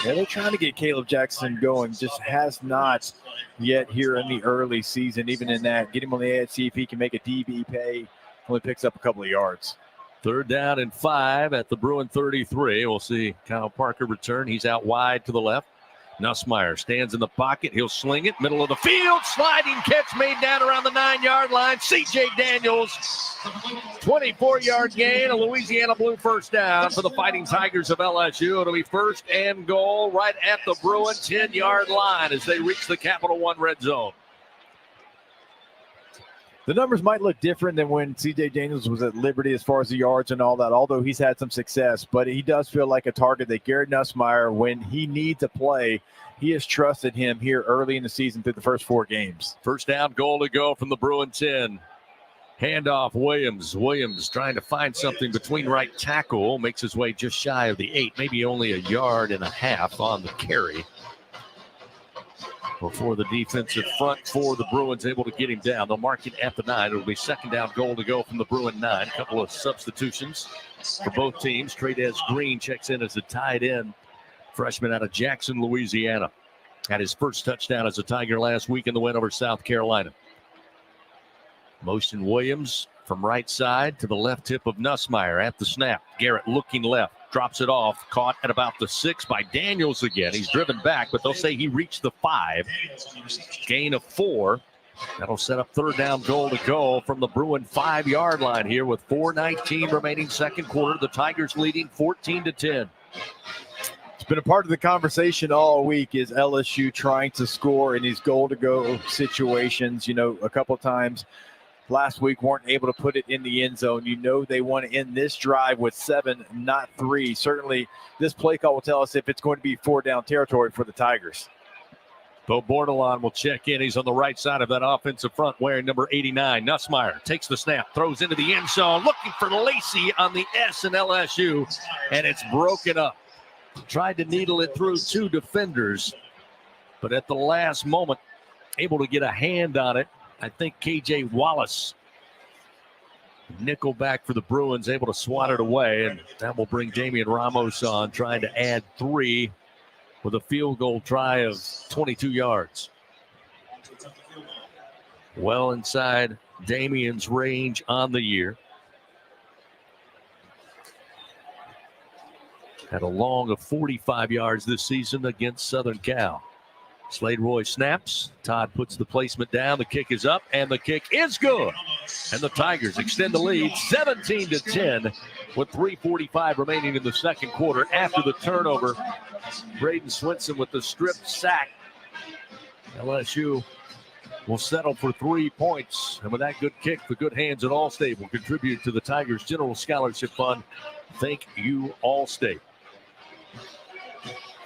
Yeah, they're trying to get Caleb Jackson going. Just has not yet here in the early season. Even in that, get him on the edge, see if he can make a DB pay. Only picks up a couple of yards. 3rd down and 5 at the Bruin 33. We'll see Kyle Parker return. He's out wide to the left. Nussmeier stands in the pocket. He'll sling it. Middle of the field. Sliding catch made down around the 9-yard line. C.J. Daniels, 24-yard gain. A Louisiana Blue first down for the Fighting Tigers of LSU. It'll be 1st and goal right at the Bruin 10-yard line as they reach the Capital One red zone. The numbers might look different than when C.J. Daniels was at Liberty as far as the yards and all that, although he's had some success. But he does feel like a target that Garrett Nussmeier, when he needs a play, he has trusted him here early in the season through the first 4 games. 1st down, goal to go from the Bruin 10. Handoff Williams. Williams trying to find something between right tackle. Makes his way just shy of the 8, maybe only a yard and a half on the carry. Before the defensive front for the Bruins able to get him down. They'll mark it at the 9. It'll be 2nd down, goal to go from the Bruin 9. A couple of substitutions for both teams. Trades Green checks in as a tight end. Freshman out of Jackson, Louisiana. Had his first touchdown as a Tiger last week in the win over South Carolina. Motion Williams from right side to the left hip of Nussmeier at the snap. Garrett looking left. Drops it off, caught at about the 6 by Daniels again. He's driven back, but they'll say he reached the 5. Gain of 4. That'll set up 3rd down, goal to go from the Bruin 5-yard line here with 4:19 remaining second quarter. The Tigers leading 14-10. It's been a part of the conversation all week is LSU trying to score in these goal-to-go situations. You know, a couple of times last week weren't able to put it in the end zone. You know they want to end this drive with 7, not 3. Certainly this play call will tell us if it's going to be 4-down territory for the Tigers. Bo Bordelon will check in. He's on the right side of that offensive front wearing number 89. Nussmeier takes the snap, throws into the end zone, looking for Lacey on the S in LSU, and it's broken up. Tried to needle it through 2 defenders, but at the last moment, able to get a hand on it. I think KJ Wallace, nickel back for the Bruins, able to swat it away, and that will bring Damian Ramos on, trying to add 3 with a field goal try of 22 yards. well inside Damian's range on the year. Had a long of 45 yards this season against Southern Cal. Slade Roy snaps. Todd puts the placement down. The kick is up, and the kick is good. And the Tigers extend the lead 17-10 with 3:45 remaining in the second quarter. After the turnover, Braden Swinson with the strip sack. LSU will settle for 3 points. And with that good kick, the good hands at Allstate will contribute to the Tigers General Scholarship Fund. Thank you, Allstate.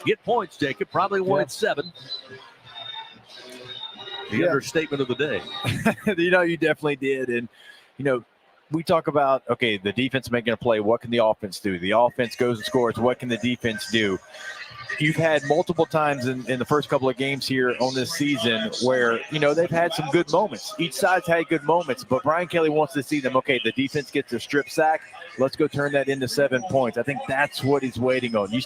Get points, Jacob. Probably wanted 7. The understatement of the day. You definitely did. And, we talk about, okay, the defense making a play. What can the offense do? The offense goes and scores. What can the defense do? You've had multiple times in the first couple of games here on this season where, they've had some good moments. Each side's had good moments, but Brian Kelly wants to see them, okay, the defense gets a strip sack. Let's go turn that into 7 points. I think that's what he's waiting on. You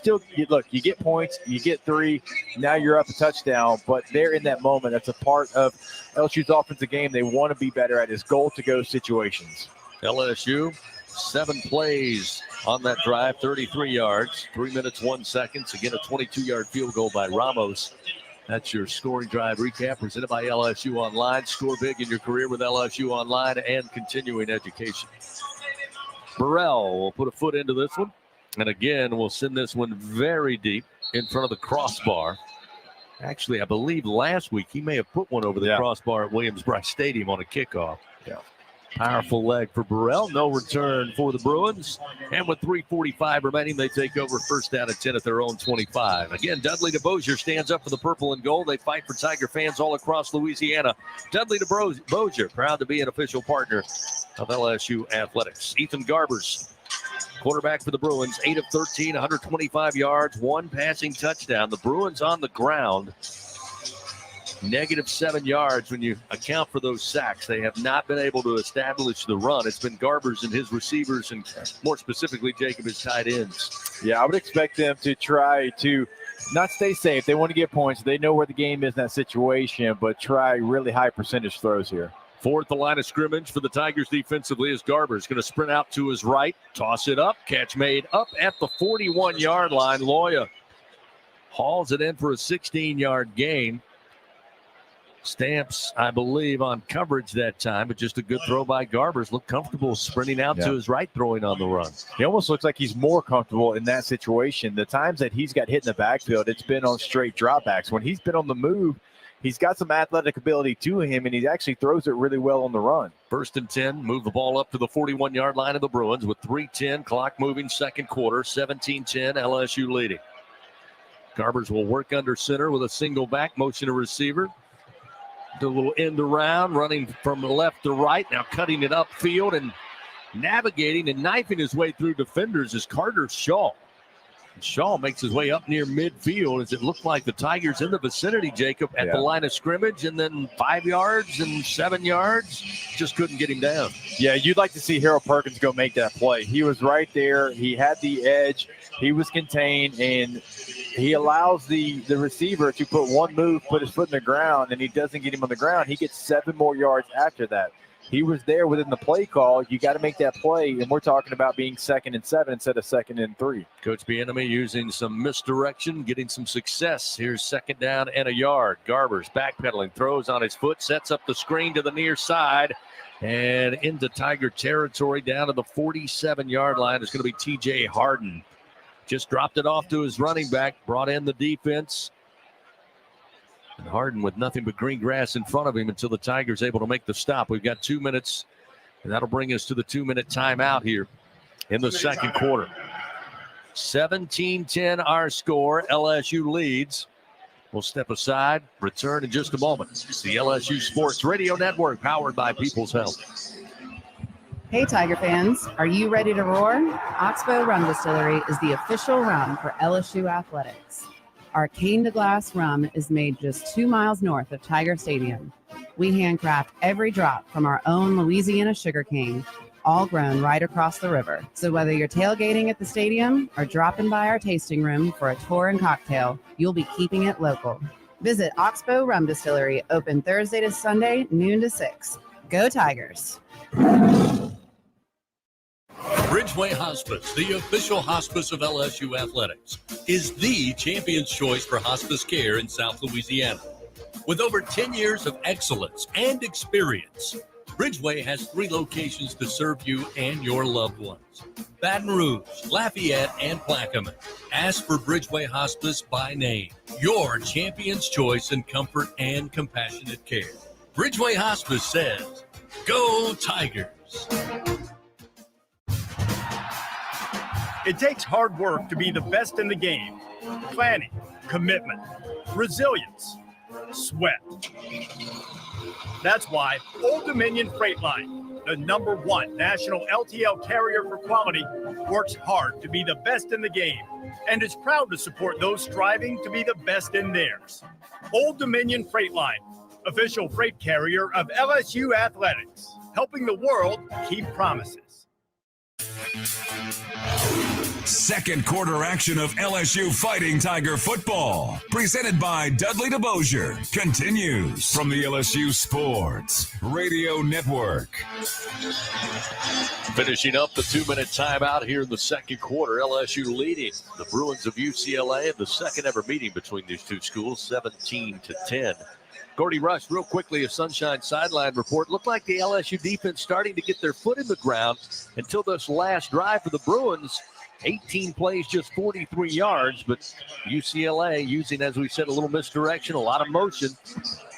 get points, you get 3, now you're up a touchdown, but they're in that moment. That's a part of LSU's offensive game they want to be better at is goal-to-go situations. LSU, 7 plays on that drive, 33 yards, 3 minutes, 1 second. Again, a 22-yard field goal by Ramos. That's your scoring drive recap presented by LSU Online. Score big in your career with LSU Online and continuing education. Burrell will put a foot into this one. And again, we'll send this one very deep in front of the crossbar. Actually, I believe last week he may have put one over the crossbar at Williams-Brice Stadium on a kickoff. Yeah. Powerful leg for Burrell. No return for the Bruins. And with 3:45 remaining, they take over first down and 10 at their own 25. Again, Dudley DeBosier stands up for the purple and gold. They fight for Tiger fans all across Louisiana. Dudley DeBosier, proud to be an official partner of LSU Athletics. Ethan Garbers, quarterback for the Bruins, 8 of 13, 125 yards, 1 passing touchdown. The Bruins on the ground, -7 yards when you account for those sacks. They have not been able to establish the run. It's been Garbers and his receivers, and more specifically, Jacob, his tight ends. Yeah, I would expect them to try to not stay safe. They want to get points. They know where the game is in that situation, but try really high percentage throws here. 4th, the line of scrimmage for the Tigers defensively is Garbers going to sprint out to his right, toss it up, catch made up at the 41-yard line. Loya hauls it in for a 16-yard gain. Stamps, I believe, on coverage that time, but just a good throw by Garbers. Looked comfortable sprinting out to his right, throwing on the run. He almost looks like he's more comfortable in that situation. The times that he's got hit in the backfield, it's been on straight dropbacks. When he's been on the move, he's got some athletic ability to him, and he actually throws it really well on the run. 1st and 10, move the ball up to the 41-yard line of the Bruins with 3:10, clock moving, second quarter, 17-10, LSU leading. Garbers will work under center with a single back, motion to receiver. The little end around, running from left to right, now cutting it upfield and navigating and knifing his way through defenders is Carter Shaw. And Shaw makes his way up near midfield as it looked like the Tigers in the vicinity, Jacob, at the line of scrimmage, and then 5 yards and 7 yards. Just couldn't get him down. Yeah, you'd like to see Harold Perkins go make that play. He was right there. He had the edge. He was contained, and he allows the receiver to put one move, put his foot in the ground, and he doesn't get him on the ground. He gets 7 more yards after that. He was there within the play call. You got to make that play, and we're talking about being 2nd and 7 instead of 2nd and 3. Coach Bieniemy using some misdirection, getting some success. Here's 2nd down and a yard. Garbers backpedaling, throws on his foot, sets up the screen to the near side, and into Tiger territory down to the 47-yard line is going to be T.J. Harden. Just dropped it off to his running back, brought in the defense. And Harden with nothing but green grass in front of him until the Tigers able to make the stop. We've got 2 minutes, and that'll bring us to the 2-minute timeout here in the second quarter. 17-10 our score. LSU leads. We'll step aside, return in just a moment. It's the LSU Sports Radio Network, powered by People's Health. Hey, Tiger fans, are you ready to roar? Oxbow Rum Distillery is the official rum for LSU Athletics. Our cane to glass rum is made just 2 miles north of Tiger Stadium. We handcraft every drop from our own Louisiana sugarcane, all grown right across the river. So whether you're tailgating at the stadium or dropping by our tasting room for a tour and cocktail, you'll be keeping it local. Visit Oxbow Rum Distillery, open Thursday to Sunday, noon to 6. Go Tigers! Bridgeway Hospice, the official hospice of LSU Athletics, is the champion's choice for hospice care in South Louisiana. With over 10 years of excellence and experience, Bridgeway has 3 locations to serve you and your loved ones: Baton Rouge, Lafayette, and Plaquemine. Ask for Bridgeway Hospice by name, your champion's choice in comfort and compassionate care. Bridgeway Hospice says, go Tigers! It takes hard work to be the best in the game. Planning, commitment, resilience, sweat. That's why Old Dominion Freight Line, the #1 national LTL carrier for quality, works hard to be the best in the game and is proud to support those striving to be the best in theirs. Old Dominion Freight Line, official freight carrier of LSU Athletics, helping the world keep promises. Second quarter action of LSU Fighting Tiger football, presented by Dudley DeBosier, continues from the LSU Sports Radio Network. Finishing up the 2-minute timeout here in the second quarter, LSU leading the Bruins of UCLA in the second ever meeting between these two schools, 17-10. Gordy Rush, real quickly, a Sunshine sideline report. Looked like the LSU defense starting to get their foot in the ground until this last drive for the Bruins. 18 plays, just 43 yards, but UCLA using, as we said, a little misdirection, a lot of motion,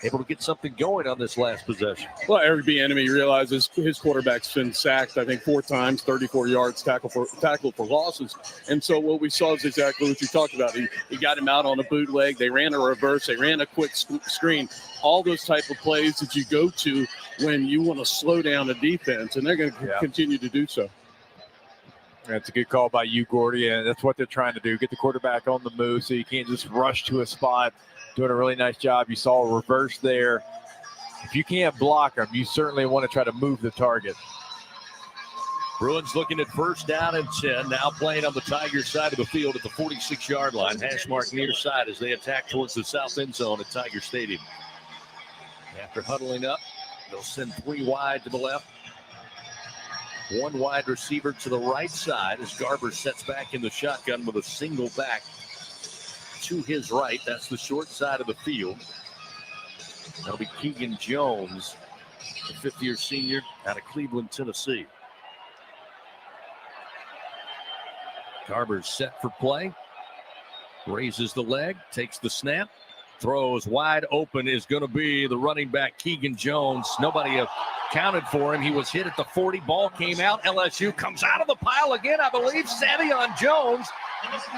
able to get something going on this last possession. Well, Eric Bieniemy realizes his quarterback's been sacked, I think, 4 times, 34 yards, tackle for losses. And so what we saw is exactly what you talked about. He got him out on a bootleg. They ran a reverse. They ran a quick screen. All those type of plays that you go to when you want to slow down a defense, and they're going to continue to do so. That's a good call by you, Gordy, and that's what they're trying to do, get the quarterback on the move so you can't just rush to a spot. Doing a really nice job. You saw a reverse there. If you can't block them, you certainly want to try to move the target. Bruins looking at first down and 10, now playing on the Tigers side of the field at the 46-yard line. Hash mark near side as they attack towards the south end zone at Tiger Stadium. After huddling up, they'll send 3 wide to the left. 1 wide receiver to the right side as Garber sets back in the shotgun with a single back to his right. That's the short side of the field. That'll be Keegan Jones, the 5th-year senior out of Cleveland, Tennessee. Garber's set for play. Raises the leg, takes the snap. Throws wide open is going to be the running back, Keegan Jones. Nobody accounted for him. He was hit at the 40. Ball came out. LSU comes out of the pile again, I believe. Savion Jones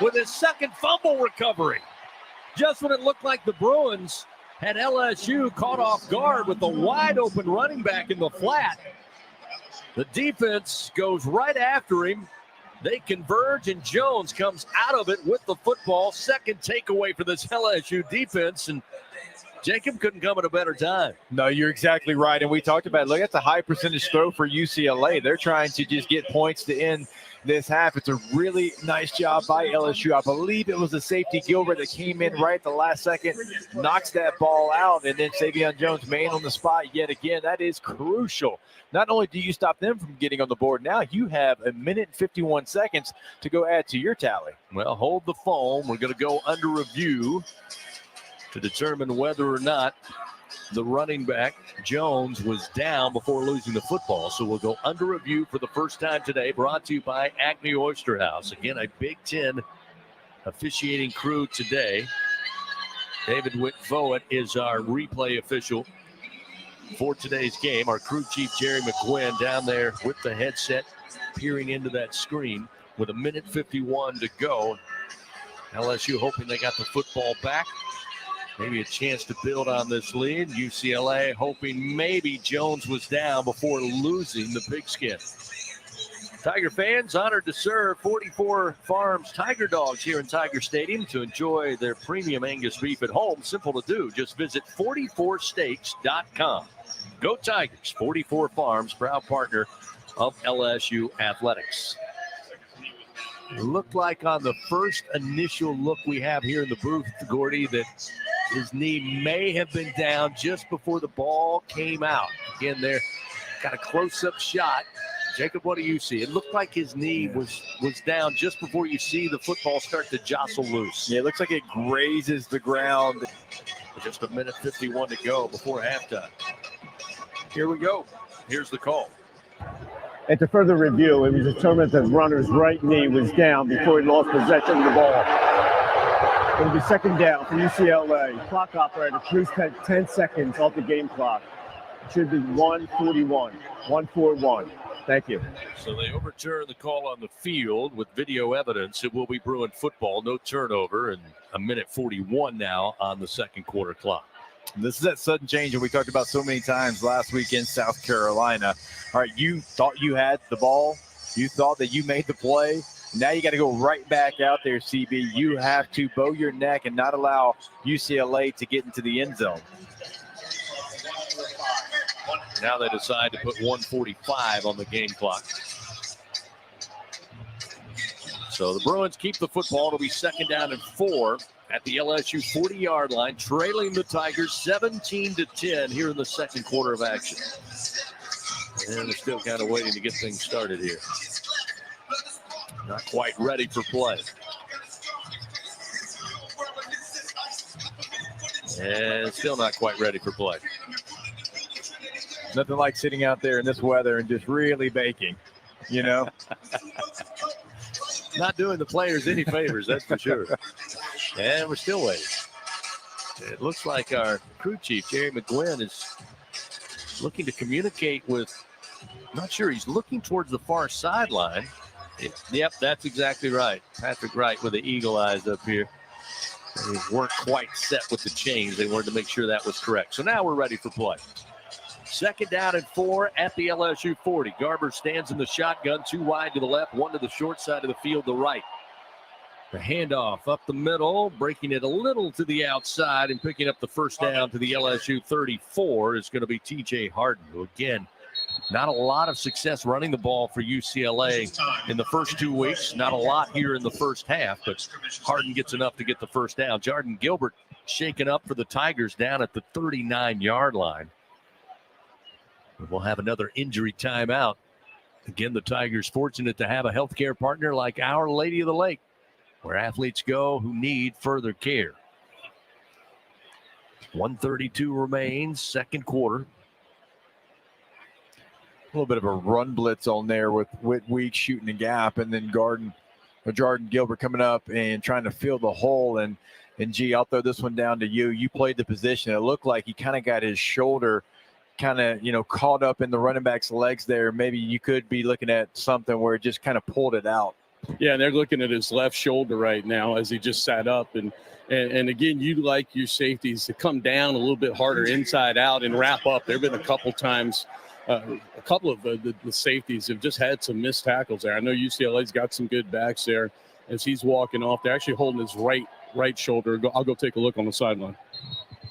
with his second fumble recovery. Just when it looked like the Bruins had LSU caught off guard with the wide open running back in the flat, the defense goes right after him. They converge, and Jones comes out of it with the football. Second takeaway for this LSU defense, and Jacob couldn't come at a better time. No, you're exactly right, and we talked about it. Look at the high percentage throw for UCLA. They're trying to just get points to end this half. It's a really nice job by LSU. I believe it was the safety Gilbert that came in right at the last second, knocks that ball out, and then Savion Jones man on the spot yet again. That is crucial. Not only do you stop them from getting on the board, now you have 1 minute and 51 seconds to go add to your tally. Well, hold the phone. We're going to go under review to determine whether or not the running back, Jones, was down before losing the football. So we'll go under review for the first time today, brought to you by Acme Oyster House. Again, a Big Ten officiating crew today. David Witt-Voet is our replay official for today's game. Our crew chief, Jerry McGuinn, down there with the headset, peering into that screen with 1 minute 51 to go. LSU hoping they got the football back. Maybe a chance to build on this lead. UCLA hoping maybe Jones was down before losing the pigskin. Tiger fans honored to serve 44 Farms Tiger Dogs here in Tiger Stadium to enjoy their premium Angus beef at home. Simple to do. Just visit 44steaks.com. Go Tigers. 44 Farms, proud partner of LSU Athletics. It looked like on the first initial look we have here in the booth, Gordy, that His knee may have been down just before the ball came out. Again, there, got a close-up shot. Jacob, what do you see? It looked like his knee was down just before you see the football start to jostle loose. Yeah, it looks like it grazes the ground. Just a minute 51 to go before halftime. Here we go. Here's the call. After further review, it was determined that the runner's right knee was down before he lost possession of the ball. It'll be second down for UCLA. Clock operator, please take 10 seconds off the game clock. It should be 1:41, 1:41. Thank you. So they overturn the call on the field with video evidence. It will be Bruin football, no turnover, and a minute 41 now on the second quarter clock. This is that sudden change that we talked about so many times last week in South Carolina. All right, you thought you had the ball. You thought that you made the play. Now you got to go right back out there, CB. You have to bow your neck and not allow UCLA to get into the end zone. Now they decide to put 1:45 on the game clock. So the Bruins keep the football. It'll be second down and 4 at the LSU 40-yard line, trailing the Tigers 17-10 here in the second quarter of action. And they're still kind of waiting to get things started here. Not quite ready for play. And still not quite ready for play. Nothing like sitting out there in this weather and just really baking, you know? Not doing the players any favors, that's for sure. And we're still waiting. It looks like our crew chief, Jerry McGuinn, is looking to communicate with, I'm not sure, he's looking towards the far sideline. Yep, that's exactly right. Patrick Wright with the eagle eyes up here. They weren't quite set with the change. They wanted to make sure that was correct. So now we're ready for play. Second down and 4 at the LSU 40. Garber stands in the shotgun, 2 wide to the left, 1 to the short side of the field to right. The handoff up the middle, breaking it a little to the outside and picking up the first down to the LSU 34 is going to be TJ Harden, who again, not a lot of success running the ball for UCLA in the first 2 weeks. Not a lot here in the first half, but Harden gets enough to get the first down. Jordan Gilbert shaken up for the Tigers down at the 39-yard line. We'll have another injury timeout. Again, the Tigers fortunate to have a healthcare partner like Our Lady of the Lake, where athletes go who need further care. 1:32 remains, second quarter. A little bit of a run blitz on there with Week shooting the gap, and then Jordan Gilbert coming up and trying to fill the hole. And G, I'll throw this one down to you. You played the position. It looked like he kind of got his shoulder kind of, caught up in the running back's legs there. Maybe you could be looking at something where it just kind of pulled it out. Yeah, they're looking at his left shoulder right now as he just sat up. And again, you'd like your safeties to come down a little bit harder inside out and wrap up. There have been a couple times, a couple of the safeties have just had some missed tackles there. I know UCLA's got some good backs there as he's walking off. They're actually holding his right shoulder. I'll go take a look on the sideline.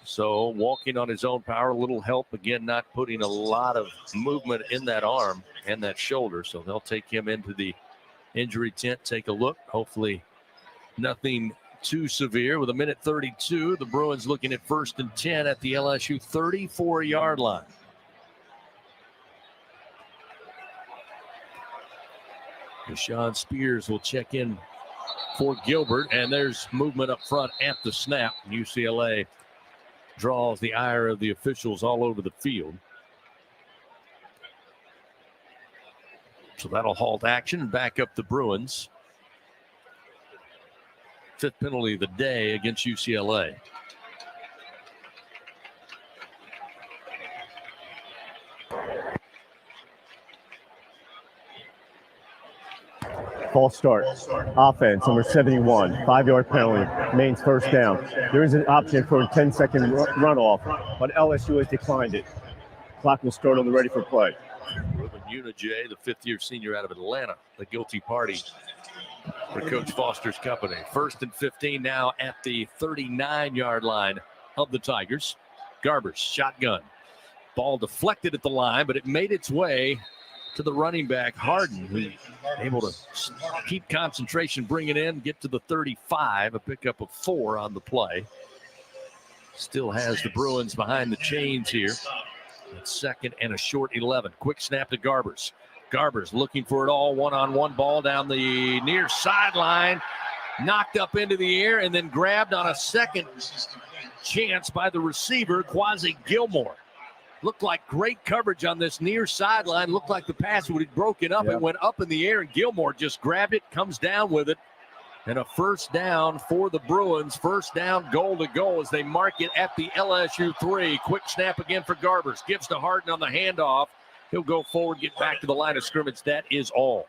So walking on his own power, a little help. Again, not putting a lot of movement in that arm and that shoulder. So they'll take him into the injury tent, take a look. Hopefully nothing too severe. With a minute 32, the Bruins looking at 1st and 10 at the LSU 34-yard line. Deshaun Spears will check in for Gilbert, and there's movement up front at the snap. UCLA draws the ire of the officials all over the field. So that'll halt action and back up the Bruins. 5th penalty of the day against UCLA. False start. Offense, number 71, 5-yard penalty. Maine's first down. There is an option for a 10-second runoff, but LSU has declined it. Clock will start on the ready for play. Ruben Unijay, the 5th-year senior out of Atlanta, the guilty party for Coach Foster's company. 1st and 15 now at the 39-yard line of the Tigers. Garber's shotgun. Ball deflected at the line, but it made its way to the running back, Harden, who able to keep concentration, bring it in, get to the 35, a pickup of 4 on the play. Still has the Bruins behind the chains here. It's second and a short 11. Quick snap to Garbers. Garbers looking for it all. One-on-one ball down the near sideline. Knocked up into the air and then grabbed on a second chance by the receiver, Quasi Gilmore. Looked like great coverage on this near sideline. Looked like the pass would have broken up. It went up in the air, and Gilmore just grabbed it, comes down with it. And a first down for the Bruins. First down, goal to go as they mark it at the LSU 3. Quick snap again for Garbers. Gives to Harden on the handoff. He'll go forward, get back to the line of scrimmage. That is all.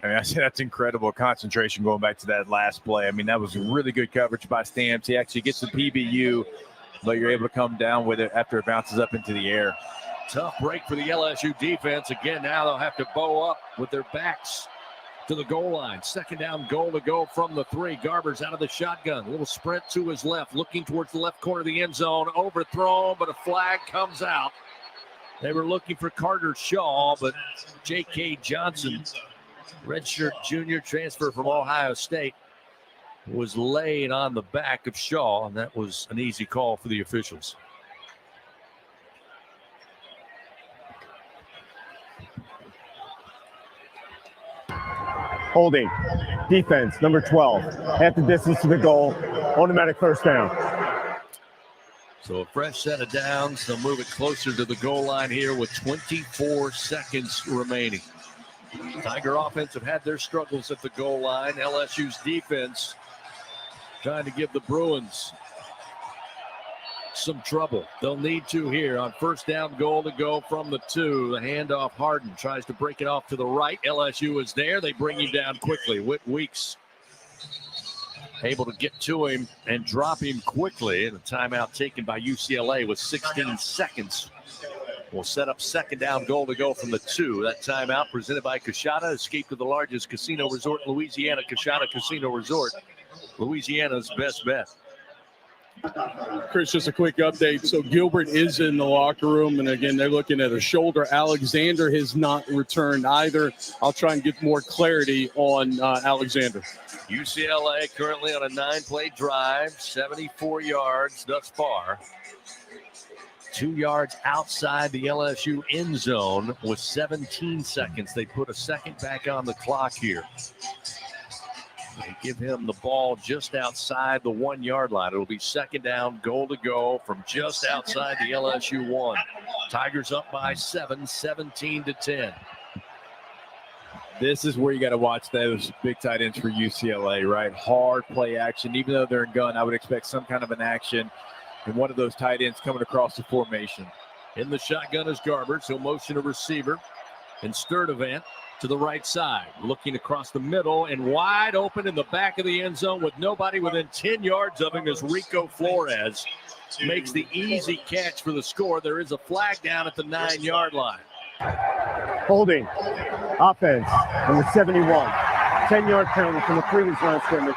I mean, I say that's incredible concentration going back to that last play. I mean, that was really good coverage by Stamps. He actually gets the PBU, but you're able to come down with it after it bounces up into the air. Tough break for the LSU defense. Again, now they'll have to bow up with their backs to the goal line. Second down, goal to go from the 3. Garbers out of the shotgun. A little sprint to his left, looking towards the left corner of the end zone. Overthrown, but a flag comes out. They were looking for Carter Shaw, but J.K. Johnson, redshirt junior transfer from Ohio State, was laid on the back of Shaw, and that was an easy call for the officials. Holding. Defense, number 12. Half the distance to the goal. Automatic first down. So a fresh set of downs. They'll move it closer to the goal line here with 24 seconds remaining. Tiger offense have had their struggles at the goal line. LSU's defense trying to give the Bruins some trouble. They'll need to here on first down, goal to go from the 2. The handoff, Harden tries to break it off to the right. LSU is there. They bring him down quickly. Whit Weeks able to get to him and drop him quickly. And a timeout taken by UCLA with 16 seconds. Will set up second down, goal to go from the 2. That timeout presented by Coshada. Escape to the largest casino resort in Louisiana, Coshada Casino Resort. Louisiana's best bet. Chris, just a quick update. So Gilbert is in the locker room, and again, they're looking at a shoulder. Alexander has not returned either. I'll try and get more clarity on Alexander. UCLA currently on a 9-play drive, 74 yards thus far. 2 yards outside the LSU end zone with 17 seconds. They put a second back on the clock here. They give him the ball just outside the 1 yard line. It'll be second down, goal to go from just outside the LSU 1. Tigers up by 7, 17-10. This is where you got to watch those big tight ends for UCLA, right? Hard play action. Even though they're in gun, I would expect some kind of an action. And one of those tight ends coming across the formation. In the shotgun is Garbers. He'll motion a receiver and Sturdivant to the right side. Looking across the middle and wide open in the back of the end zone with nobody within 10 yards of him as Rico Flores makes the easy catch for the score. There is a flag down at the 9 yard line. Holding. Offense, number 71. 10-yard penalty from the previous line scrimmage.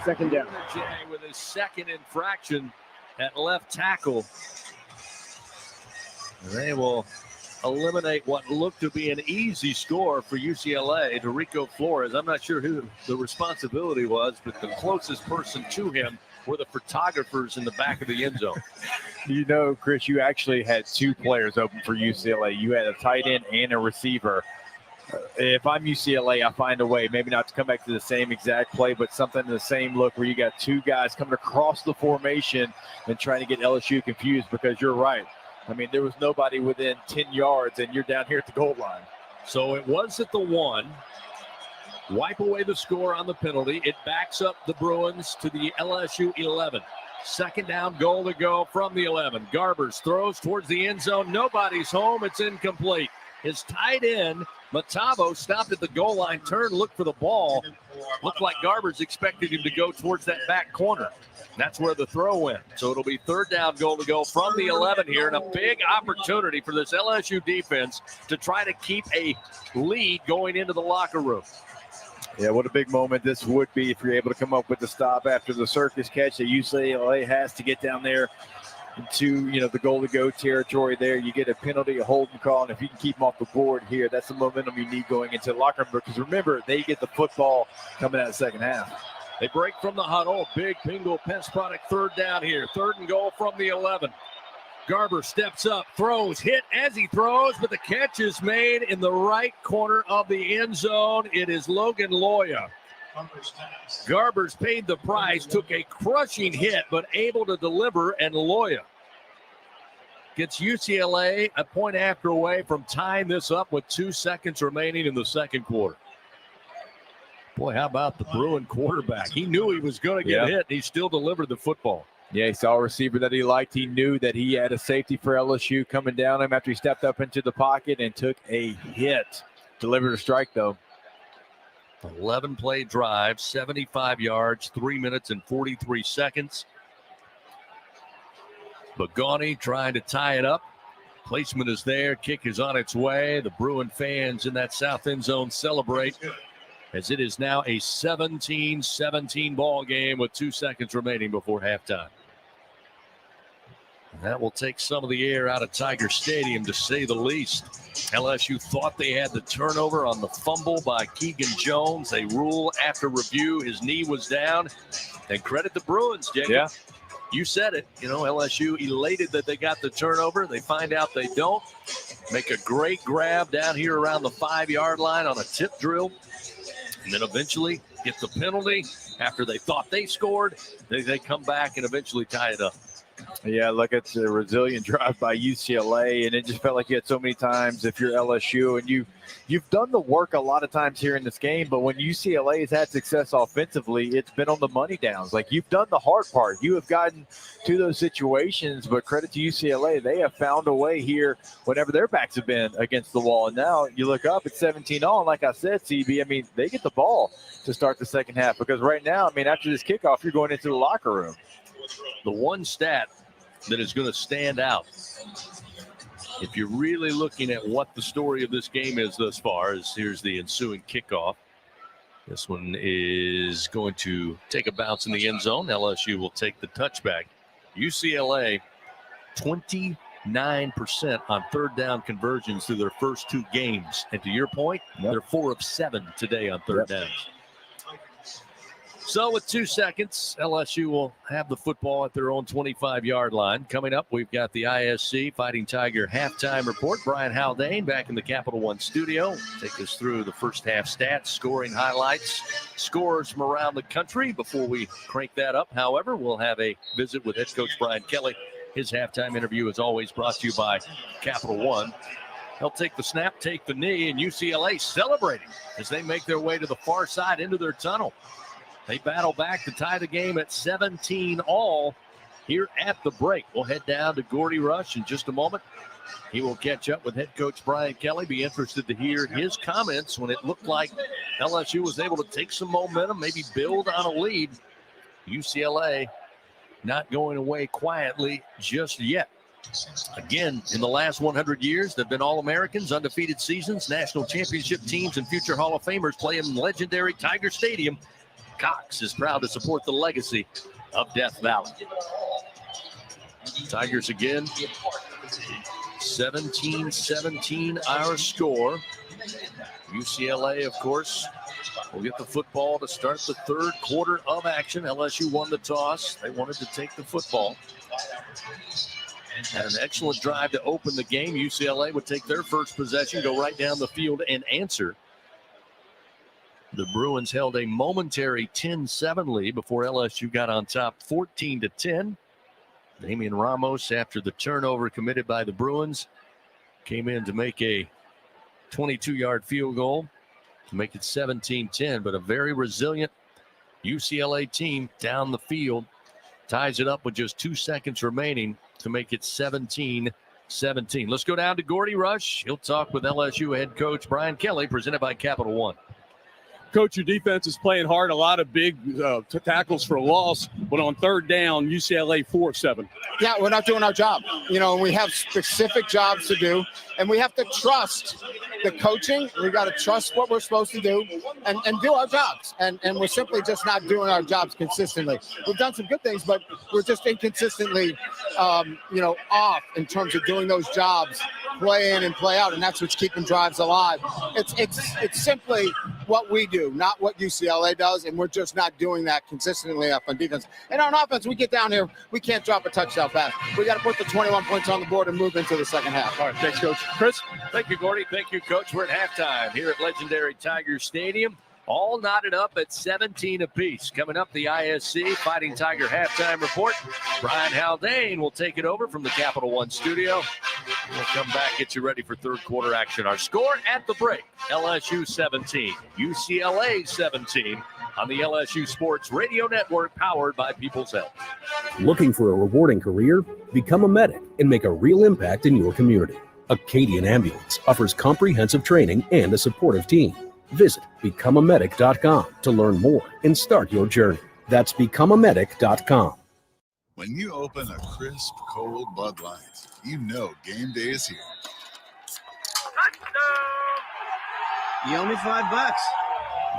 Second down. Jay with his second infraction at left tackle. They will eliminate what looked to be an easy score for UCLA to Rico Flores. I'm not sure who the responsibility was, but the closest person to him were the photographers in the back of the end zone. You know, Chris, you actually had 2 players open for UCLA. You had a tight end and a receiver. If I'm UCLA, I find a way, maybe not to come back to the same exact play, but something in the same look where you got 2 guys coming across the formation and trying to get LSU confused, because you're right. I mean, there was nobody within 10 yards, and you're down here at the goal line. So it was at the 1. Wipe away the score on the penalty. It backs up the Bruins to the LSU 11. Second down, goal to go from the 11. Garbers throws towards the end zone. Nobody's home. It's incomplete. His tight end, Matavo, stopped at the goal line, turned, looked for the ball. Looked like Garbers expected him to go towards that back corner. That's where the throw went. So it'll be third down, goal to go from the 11 here, and a big opportunity for this LSU defense to try to keep a lead going into the locker room. Yeah, what a big moment this would be if you're able to come up with the stop after the circus catch that UCLA has to get down there to, the goal to go territory there. You get a penalty, a holding call, and if you can keep them off the board here, that's the momentum you need going into the locker room, because remember, they get the football coming out of the second half. They break from the huddle. Big Pingle Pest product third down here. 3rd and goal from the 11. Garber steps up, throws, hit as he throws, but the catch is made in the right corner of the end zone. It is Logan Loya. Garber's paid the price, took a crushing hit, but able to deliver, and Loya gets UCLA a point after away from tying this up with 2 seconds remaining in the second quarter. Boy, how about the Bruin quarterback? He knew he was going to get hit, and he still delivered the football. Yeah, he saw a receiver that he liked. He knew that he had a safety for LSU coming down him after he stepped up into the pocket and took a hit. Delivered a strike, though. 11-play drive, 75 yards, 3 minutes and 43 seconds. Bagani trying to tie it up. Placement is there. Kick is on its way. The Bruin fans in that south end zone celebrate, as it is now a 17-17 ball game with 2 seconds remaining before halftime. That will take some of the air out of Tiger Stadium, to say the least. LSU thought they had the turnover on the fumble by Keegan Jones. They rule after review his knee was down. And credit the Bruins, Jacob. Yeah. You said it. You know, LSU elated that they got the turnover. They find out they don't. Make a great grab down here around the 5-yard line on a tip drill. And then eventually get the penalty after they thought they scored. They come back and eventually tie it up. Yeah, look, it's a resilient drive by UCLA, and it just felt like you had so many times if you're LSU, and you've done the work a lot of times here in this game, but when UCLA has had success offensively, it's been on the money downs. Like, you've done the hard part. You have gotten to those situations, but credit to UCLA. They have found a way here whenever their backs have been against the wall, and now you look up at 17-all, and like I said, CB, I mean, they get the ball to start the second half, because right now, I mean, after this kickoff, you're going into the locker room. The one stat that is going to stand out, if you're really looking at what the story of this game is thus far, is here's the ensuing kickoff. This one is going to take a bounce in the end zone. LSU will take the touchback. UCLA, 29% on third down conversions through their first 2 games. And to your point, they're 4 of 7 today on third downs. So with 2 seconds, LSU will have the football at their own 25-yard line. Coming up, we've got the ISC Fighting Tiger halftime report. Brian Haldane back in the Capital One studio. Take us through the first half stats, scoring highlights, scores from around the country. Before we crank that up, however, we'll have a visit with head coach Brian Kelly. His halftime interview is always brought to you by Capital One. They'll take the snap, take the knee, and UCLA celebrating as they make their way to the far side into their tunnel. They battle back to tie the game at 17-all here at the break. We'll head down to Gordy Rush in just a moment. He will catch up with head coach Brian Kelly. Be interested to hear his comments when it looked like LSU was able to take some momentum, maybe build on a lead. UCLA not going away quietly just yet. Again, in the last 100 years, they've been All-Americans, undefeated seasons, national championship teams, and future Hall of Famers play in legendary Tiger Stadium. Cox is proud to support the legacy of Death Valley. Tigers again, 17-17 our score. UCLA, of course, will get the football to start the third quarter of action. LSU won the toss. They wanted to take the football. Had an excellent drive to open the game. UCLA would take their first possession, go right down the field and answer. The Bruins held a momentary 10-7 lead before LSU got on top 14-10. Damian Ramos, after the turnover committed by the Bruins, came in to make a 22-yard field goal to make it 17-10, but a very resilient UCLA team down the field ties it up with just 2 seconds remaining to make it 17-17. Let's go down to Gordy Rush. He'll talk with LSU head coach Brian Kelly, presented by Capital One. Coach, your defense is playing hard. A lot of big tackles for a loss, but on third down, UCLA 4 of 7. Yeah, we're not doing our job. You know, we have specific jobs to do, and we have to trust the coaching. We got to trust what we're supposed to do and do our jobs. And we're simply just not doing our jobs consistently. We've done some good things, but we're just inconsistently, off in terms of doing those jobs play in and play out, and that's what's keeping drives alive. It's simply what we do, not what UCLA does, and we're just not doing that consistently up on defense. And on offense, we get down here, we can't drop a touchdown pass. We got to put the 21 points on the board and move into the second half. All right, thanks, Coach. Chris? Thank you, Gordy. Thank you, Coach. We're at halftime here at legendary Tiger Stadium. All knotted up at 17 apiece. Coming up, the ISC Fighting Tiger halftime report. Brian Haldane will take it over from the Capital One studio. We'll come back, get you ready for third quarter action. Our score at the break, LSU 17, UCLA 17 on the LSU Sports Radio Network, powered by People's Health. Looking for a rewarding career? Become a medic and make a real impact in your community. Acadian Ambulance offers comprehensive training and a supportive team. Visit becomeamedic.com to learn more and start your journey. That's becomeamedic.com. When you open a crisp, cold Bud Light, you know game day is here. You owe me $5.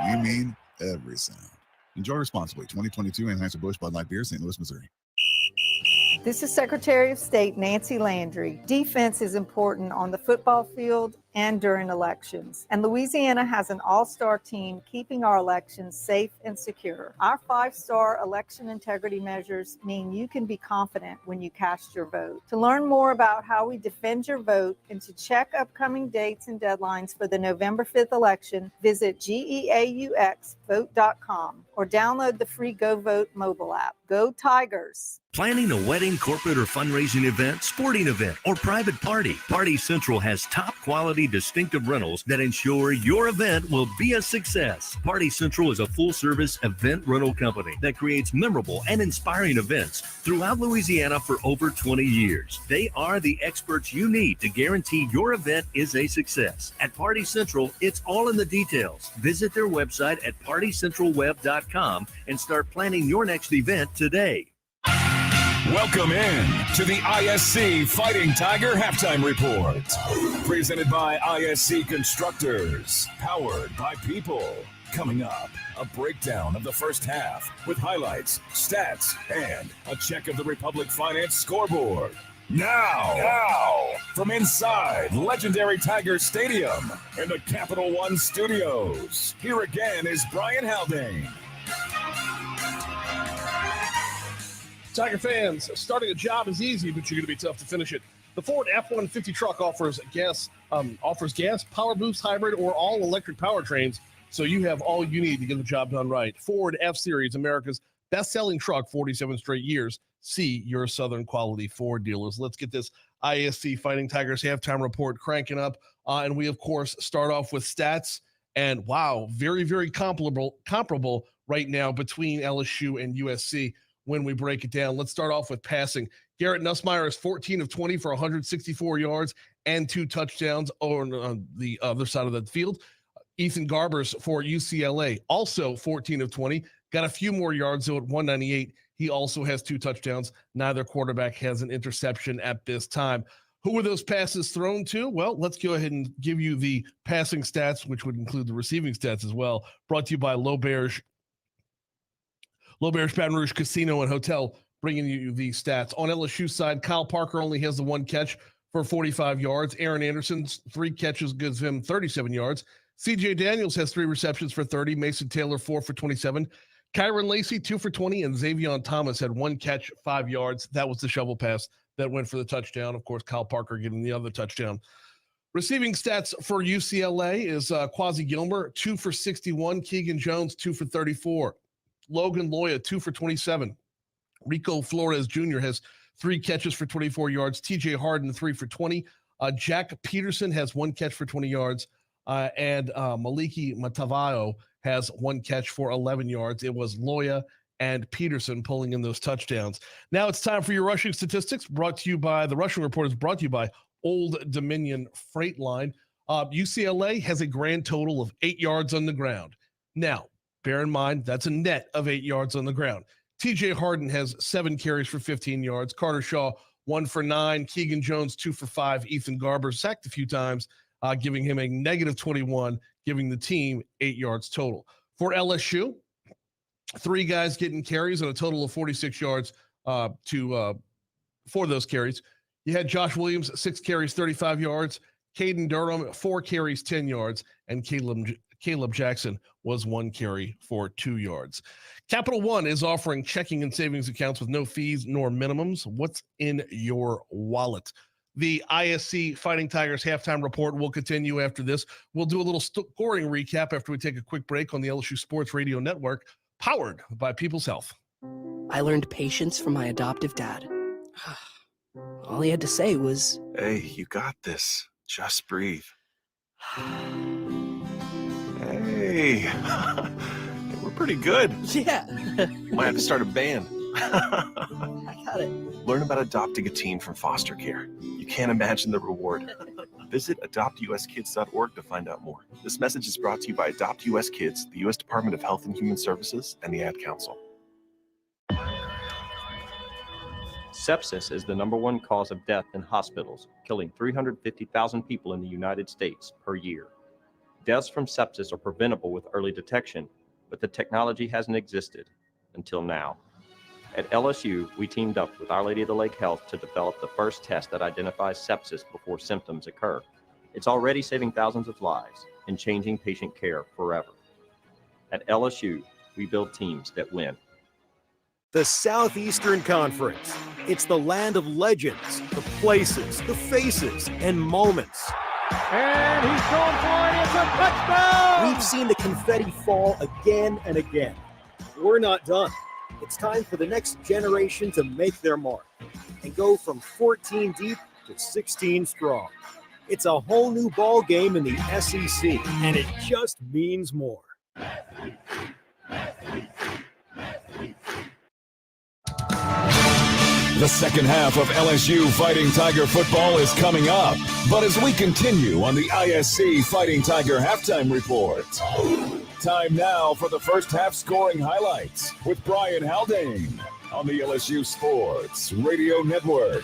You mean every sound. Enjoy responsibly. 2022 Anheuser-Busch Bud Light Beer, St. Louis, Missouri. This is Secretary of State Nancy Landry. Defense is important on the football field and during elections. And Louisiana has an all-star team keeping our elections safe and secure. Our 5-star election integrity measures mean you can be confident when you cast your vote. To learn more about how we defend your vote and to check upcoming dates and deadlines for the November 5th election, visit geauxvote.com or download the free Go Vote mobile app. Go Tigers! Planning a wedding, corporate, or fundraising event, sporting event, or private party, Party Central has top quality distinctive rentals that ensure your event will be a success. Party Central is a full-service event rental company that creates memorable and inspiring events throughout Louisiana for over 20 years. They are the experts you need to guarantee your event is a success. At Party Central, it's all in the details. Visit their website at partycentralweb.com and start planning your next event today. Welcome in to the ISC Fighting Tiger Halftime Report. Presented by ISC Constructors. Powered by People. Coming up, a breakdown of the first half with highlights, stats, and a check of the Republic Finance scoreboard. Now, from inside legendary Tiger Stadium in the Capital One studios, here again is Brian Haldane. Tiger fans, starting a job is easy, but you're going to be tough to finish it. The Ford F-150 truck offers gas, power boost, hybrid, or all-electric powertrains, so you have all you need to get the job done right. Ford F-Series, America's best-selling truck, 47 straight years. See your Southern quality Ford dealers. Let's get this ISC Fighting Tigers halftime report cranking up, and we, of course, start off with stats. And, wow, very, very comparable right now between LSU and USC. When we break it down, let's start off with passing. Garrett Nussmeier is 14 of 20 for 164 yards and 2 touchdowns on the other side of the field. Ethan Garbers for UCLA, also 14 of 20, got a few more yards, though, at 198. He also has 2 touchdowns. Neither quarterback has an interception at this time. Who were those passes thrown to? Well, let's go ahead and give you the passing stats, which would include the receiving stats as well. Brought to you by L'Auberge Baton Rouge Casino and Hotel, bringing you the stats. On LSU side, Kyle Parker only has the 1 catch for 45 yards. Aaron Anderson's 3 catches gives him 37 yards. C.J. Daniels has 3 receptions for 30. Mason Taylor, 4 for 27. Kyron Lacey, 2 for 20. And Xavion Thomas had 1 catch, 5 yards. That was the shovel pass that went for the touchdown. Of course, Kyle Parker getting the other touchdown. Receiving stats for UCLA is Quasi Gilmer, 2 for 61. Keegan Jones, 2 for 34. Logan Loya, 2 for 27. Rico Flores Jr. has 3 catches for 24 yards. TJ Harden, 3 for 20. Jack Peterson has 1 catch for 20 yards. And Maliki Matavao has 1 catch for 11 yards. It was Loya and Peterson pulling in those touchdowns. Now it's time for your rushing statistics, brought to you by the Rushing Report is brought to you by Old Dominion Freight Line. UCLA has a grand total of 8 yards on the ground. Now, bear in mind, that's a net of 8 yards on the ground. TJ Harden has 7 carries for 15 yards. Carter Shaw, 1 for 9. Keegan Jones, 2 for 5. Ethan Garber sacked a few times, giving him a negative 21, giving the team 8 yards total. For LSU, 3 guys getting carries on a total of 46 yards for those carries. You had Josh Williams, 6 carries, 35 yards. Caden Durham, 4 carries, 10 yards. And Caleb Jackson was 1 carry for 2 yards. Capital One is offering checking and savings accounts with no fees nor minimums. What's in your wallet? The ISC Fighting Tigers halftime report will continue after this. We'll do a little scoring recap after we take a quick break on the LSU Sports Radio Network, powered by People's Health. I learned patience from my adoptive dad. All he had to say was, "Hey, you got this. Just breathe." Hey, we're pretty good. Yeah. Might have to start a band. I got it. Learn about adopting a teen from foster care. You can't imagine the reward. Visit adoptuskids.org to find out more. This message is brought to you by Adopt US Kids, the U.S. Department of Health and Human Services, and the Ad Council. Sepsis is the #1 cause of death in hospitals, killing 350,000 people in the United States per year. Deaths from sepsis are preventable with early detection, but the technology hasn't existed until now. At LSU, we teamed up with Our Lady of the Lake Health to develop the first test that identifies sepsis before symptoms occur. It's already saving thousands of lives and changing patient care forever. At LSU, we build teams that win. The Southeastern Conference. It's the land of legends, the places, the faces, and moments. And he's going for it. It's a touchdown! We've seen the confetti fall again and again. We're not done. It's time for the next generation to make their mark and go from 14 deep to 16 strong. It's a whole new ball game in the SEC, and it just means more. The second half of LSU Fighting Tiger football is coming up. But as we continue on the ISC Fighting Tiger halftime report, time now for the first half scoring highlights with Brian Haldane on the LSU Sports Radio Network.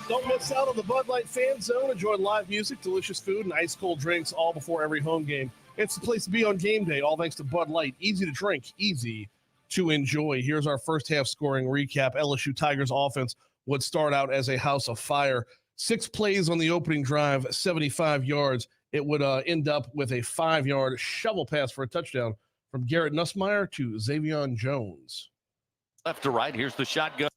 Don't miss out on the Bud Light Fan Zone. Enjoy live music, delicious food, and ice-cold drinks all before every home game. It's the place to be on game day, all thanks to Bud Light. Easy to drink, easy to enjoy. Here's our first half scoring recap. LSU Tigers offense would start out as a house of fire. 6 plays on the opening drive, 75 yards. It would end up with a 5-yard shovel pass for a touchdown from Garrett Nussmeier to Xavion Jones. Left to right, here's the shotgun.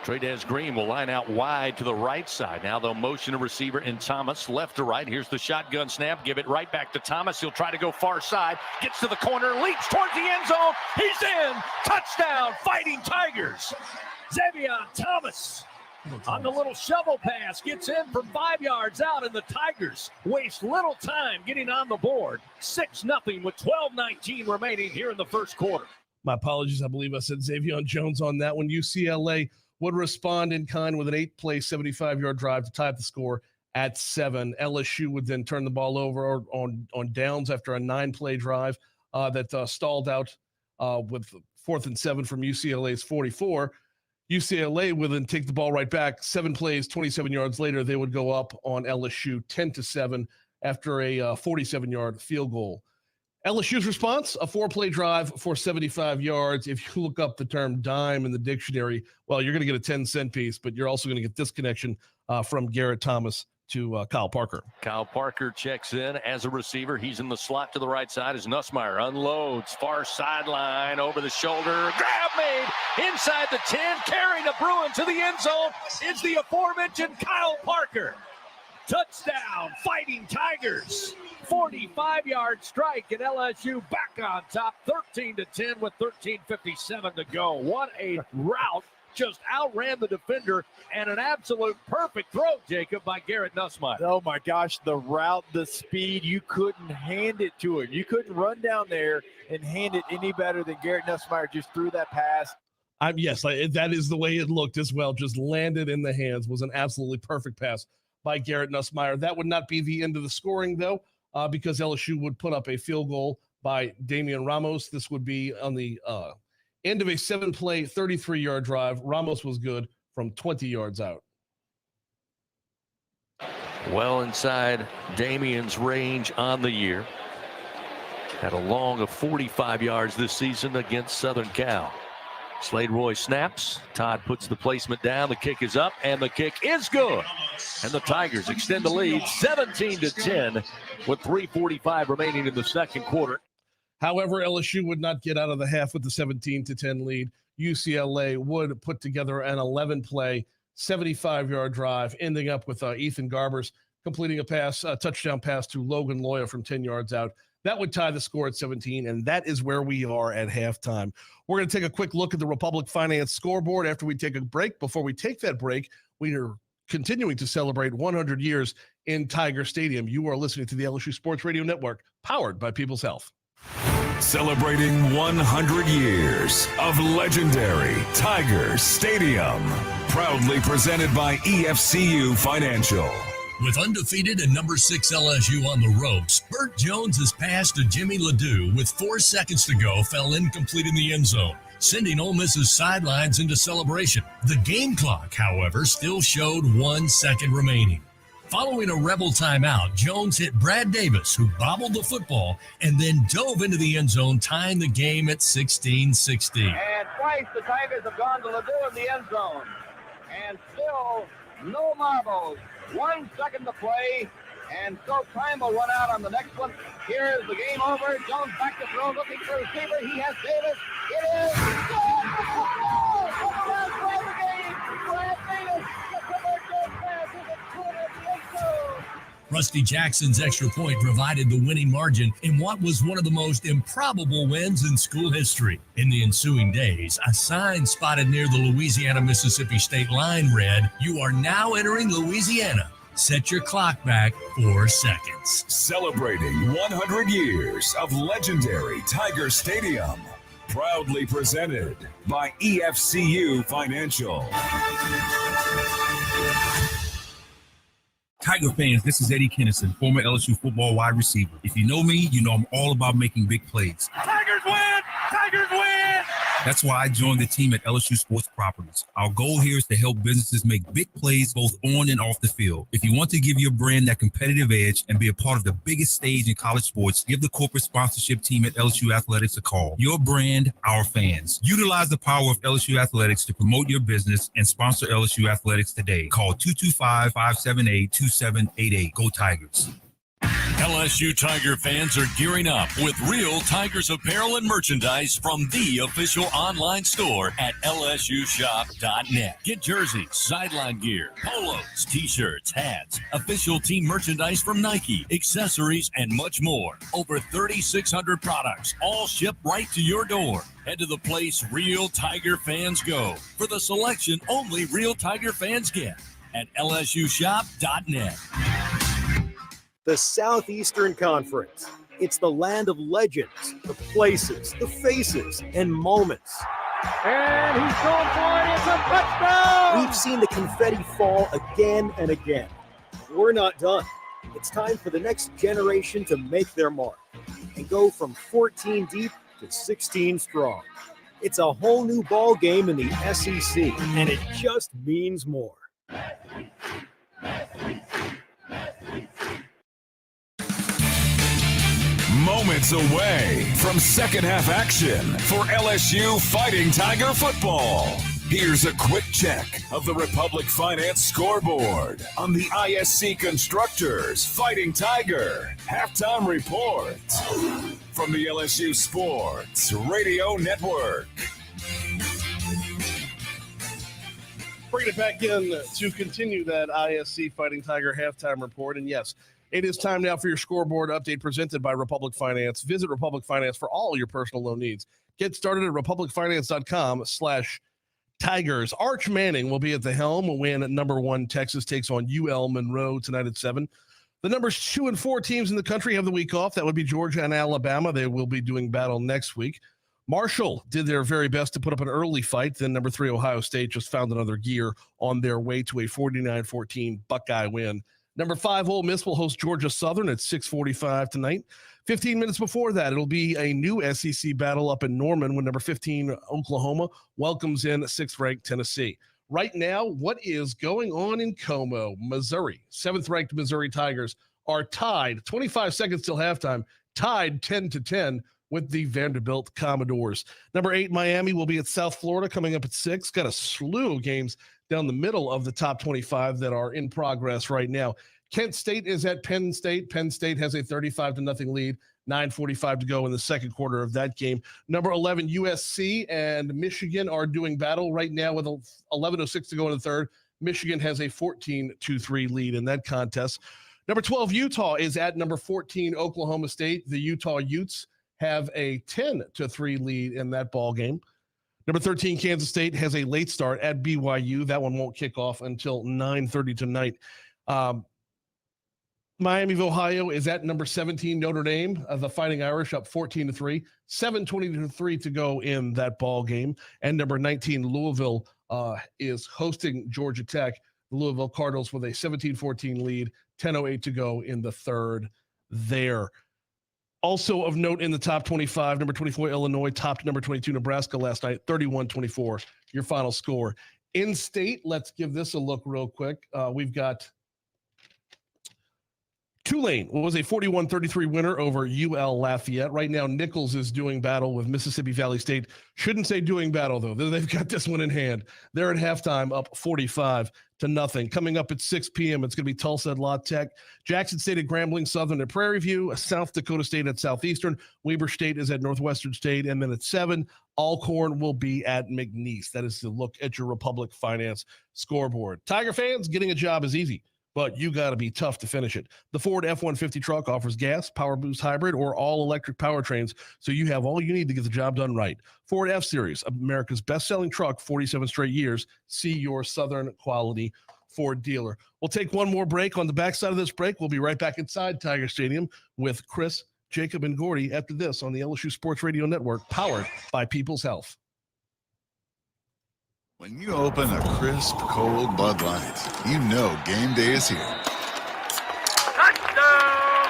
Trey'Dez Green will line out wide to the right side. Now they'll motion a receiver in Thomas. Left to right. Here's the shotgun snap. Give it right back to Thomas. He'll try to go far side. Gets to the corner. Leaps towards the end zone. He's in. Touchdown, Fighting Tigers. Xavion Thomas on the little shovel pass. Gets in from 5 yards out, and the Tigers waste little time getting on the board. 6-0 with 12:19 remaining here in the first quarter. My apologies. I believe I said Xavion Jones on that one. UCLA would respond in kind with an 8-play, 75-yard drive to tie up the score at 7. LSU would then turn the ball over on downs after a 9-play drive that stalled out with 4th and 7 from UCLA's 44. UCLA would then take the ball right back. 7 plays, 27 yards later, they would go up on LSU 10-7 after a 47-yard field goal. LSU's response, a 4-play drive for 75 yards. If you look up the term dime in the dictionary, well, you're going to get a 10-cent piece, but you're also going to get this connection from Garrett Thomas to Kyle Parker. Kyle Parker checks in as a receiver. He's in the slot to the right side as Nussmeier unloads. Far sideline, over the shoulder. Grab made inside the 10. Carrying the Bruin to the end zone is the aforementioned Kyle Parker. Touchdown, Fighting Tigers. 45-yard strike, and LSU back on top, 13-10 with 13:57 to go. What a route. Just outran the defender, and an absolute perfect throw, Jacob, by Garrett Nussmeier. Oh, my gosh, the route, the speed, you couldn't hand it to him. You couldn't run down there and hand it any better than Garrett Nussmeier just threw that pass. Yes, that is the way it looked as well. Just landed in the hands. Was an absolutely perfect pass by Garrett Nussmeier. That would not be the end of the scoring, though, because LSU would put up a field goal by Damian Ramos. This would be on the end of a 7-play, 33-yard drive. Ramos was good from 20 yards out. Well inside Damian's range on the year. Had a long of 45 yards this season against Southern Cal. Slade Roy snaps. Todd puts the placement down. The kick is up, and the kick is good. And the Tigers extend the lead 17-10 with 3:45 remaining in the second quarter. However, LSU would not get out of the half with the 17-10 lead. UCLA would put together an 11-play, 75-yard drive, ending up with Ethan Garbers completing a touchdown pass to Logan Loya from 10 yards out. That would tie the score at 17, and that is where we are at halftime. We're going to take a quick look at the Republic Finance scoreboard after we take a break. Before we take that break, we are continuing to celebrate 100 years in Tiger Stadium. You are listening to the LSU Sports Radio Network, powered by People's Health. Celebrating 100 years of legendary Tiger Stadium. Proudly presented by EFCU Financial. With undefeated and number 6 LSU on the ropes, Burt Jones's pass to Jimmy Ledoux with 4 seconds to go fell incomplete in the end zone, sending Ole Miss's sidelines into celebration. The game clock, however, still showed 1 second remaining. Following a Rebel timeout, Jones hit Brad Davis, who bobbled the football and then dove into the end zone, tying the game at 16-16. And twice the Tigers have gone to Ledoux in the end zone. And still no marbles. 1 second to play. And so time will run out on the next one. Here is the game over. Jones back to throw, looking for a receiver. He has Davis. It is. Brad Davis. Rusty Jackson's extra point provided the winning margin in what was one of the most improbable wins in school history. In the ensuing days, a sign spotted near the Louisiana-Mississippi state line read, "You are now entering Louisiana. Set your clock back 4 seconds." Celebrating 100 years of legendary Tiger Stadium. Proudly presented by EFCU Financial. Tiger fans, this is Eddie Kennison, former LSU football wide receiver. If you know me, you know I'm all about making big plays. Tigers win! Tigers win! That's why I joined the team at LSU Sports Properties. Our goal here is to help businesses make big plays both on and off the field. If you want to give your brand that competitive edge and be a part of the biggest stage in college sports, give the corporate sponsorship team at LSU Athletics a call. Your brand, our fans. Utilize the power of LSU Athletics to promote your business and sponsor LSU Athletics today. Call 225-578-2788. Go Tigers. LSU Tiger fans are gearing up with real Tigers apparel and merchandise from the official online store at lsushop.net. Get jerseys, sideline gear, polos, t-shirts, hats, official team merchandise from Nike, accessories, and much more. Over 3,600 products, all shipped right to your door. Head to the place real Tiger fans go for the selection only real Tiger fans get at lsushop.net. The Southeastern Conference. It's the land of legends, the places, the faces, and moments. And he's going for it. It's a touchdown! We've seen the confetti fall again and again. We're not done. It's time for the next generation to make their mark and go from 14 deep to 16 strong. It's a whole new ball game in the SEC, and it just means more. Moments away from second half action for LSU Fighting Tiger football. Here's a quick check of the Republic Finance scoreboard on the ISC Constructors Fighting Tiger halftime report from the LSU Sports Radio Network. Bringing it back in to continue that ISC Fighting Tiger halftime report. And yes, it is time now for your scoreboard update presented by Republic Finance. Visit Republic Finance for all your personal loan needs. Get started at republicfinance.com/Tigers. Arch Manning will be at the helm when number 1 Texas takes on UL Monroe tonight at 7. The numbers 2 and 4 teams in the country have the week off. That would be Georgia and Alabama. They will be doing battle next week. Marshall did their very best to put up an early fight. Then number 3 Ohio State just found another gear on their way to a 49-14 Buckeye win. Number 5 Ole Miss will host Georgia Southern at 6:45 tonight. 15 minutes before that, it'll be a new SEC battle up in Norman when number 15 Oklahoma welcomes in 6th-ranked Tennessee. Right now, what is going on in Como, Missouri? 7th-ranked Missouri Tigers are tied, 25 seconds till halftime, tied 10-10 with the Vanderbilt Commodores. Number 8, Miami will be at South Florida coming up at 6. Got a slew of games down the middle of the top 25 that are in progress right now. Kent State is at Penn State. Penn State has a 35-0 lead. 9:45 to go in the second quarter of that game. Number 11, USC and Michigan are doing battle right now with 11:06 to go in the third. Michigan has a 14-3 lead in that contest. Number 12, Utah is at number 14, Oklahoma State. The Utah Utes have a 10-3 lead in that ball game. Number 13, Kansas State has a late start at BYU. That one won't kick off until 9:30 tonight. Miami of Ohio is at number 17, Notre Dame. The Fighting Irish up 14-3, 7:23 to go in that ball game. And number 19, Louisville is hosting Georgia Tech. The Louisville Cardinals with a 17-14 lead, 10:08 to go in the third there. Also of note in the top 25, number 24, Illinois topped number 22, Nebraska last night, 31-24, your final score. In state, let's give this a look real quick. We've got Tulane was a 41-33 winner over UL Lafayette. Right now, Nichols is doing battle with Mississippi Valley State. Shouldn't say doing battle, though. They've got this one in hand. They're at halftime up 45-0. Coming up at 6 p.m., it's going to be Tulsa at La Tech. Jackson State at Grambling, Southern at Prairie View. South Dakota State at Southeastern. Weber State is at Northwestern State. And then at 7, Alcorn will be at McNeese. That is the look at your Republic Finance scoreboard. Tiger fans, getting a job is easy, but you got to be tough to finish it. The Ford F-150 truck offers gas, Power Boost hybrid, or all-electric powertrains, so you have all you need to get the job done right. Ford F-Series, America's best-selling truck, 47 straight years. See your Southern quality Ford dealer. We'll take one more break. On the backside of this break, we'll be right back inside Tiger Stadium with Chris, Jacob, and Gordy after this on the LSU Sports Radio Network, powered by People's Health. When you open a crisp, cold Bud Light, you know game day is here. Touchdown!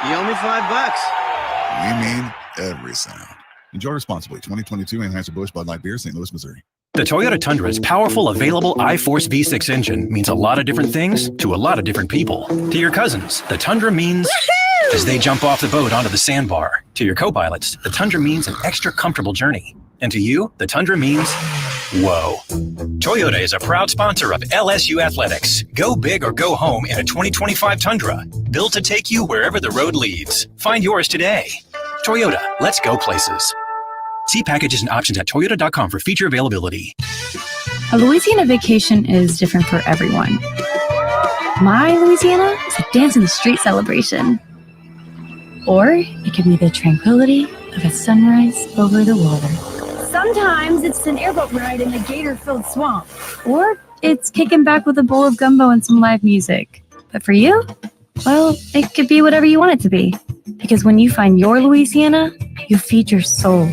You owe me $5. We mean every sound. Enjoy responsibly. 2022 Anheuser-Busch Bud Light Beer, St. Louis, Missouri. The Toyota Tundra's powerful, available iForce V6 engine means a lot of different things to a lot of different people. To your cousins, the Tundra means as they jump off the boat onto the sandbar. To your co-pilots, the Tundra means an extra comfortable journey. And to you, the Tundra means whoa. Toyota is a proud sponsor of LSU Athletics. Go big or go home in a 2025 Tundra. Built to take you wherever the road leads. Find yours today. Toyota, let's go places. See packages and options at toyota.com for feature availability. A Louisiana vacation is different for everyone. My Louisiana is a dance in the street celebration. Or it could be the tranquility of a sunrise over the water. Sometimes it's an airboat ride in a gator-filled swamp. Or it's kicking back with a bowl of gumbo and some live music. But for you, well, it could be whatever you want it to be. Because when you find your Louisiana, you feed your soul.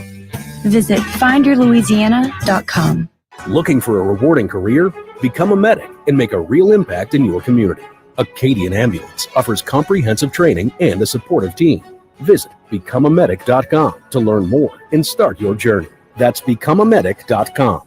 Visit findyourlouisiana.com. Looking for a rewarding career? Become a medic and make a real impact in your community. Acadian Ambulance offers comprehensive training and a supportive team. Visit becomeamedic.com to learn more and start your journey. That's becomeamedic.com.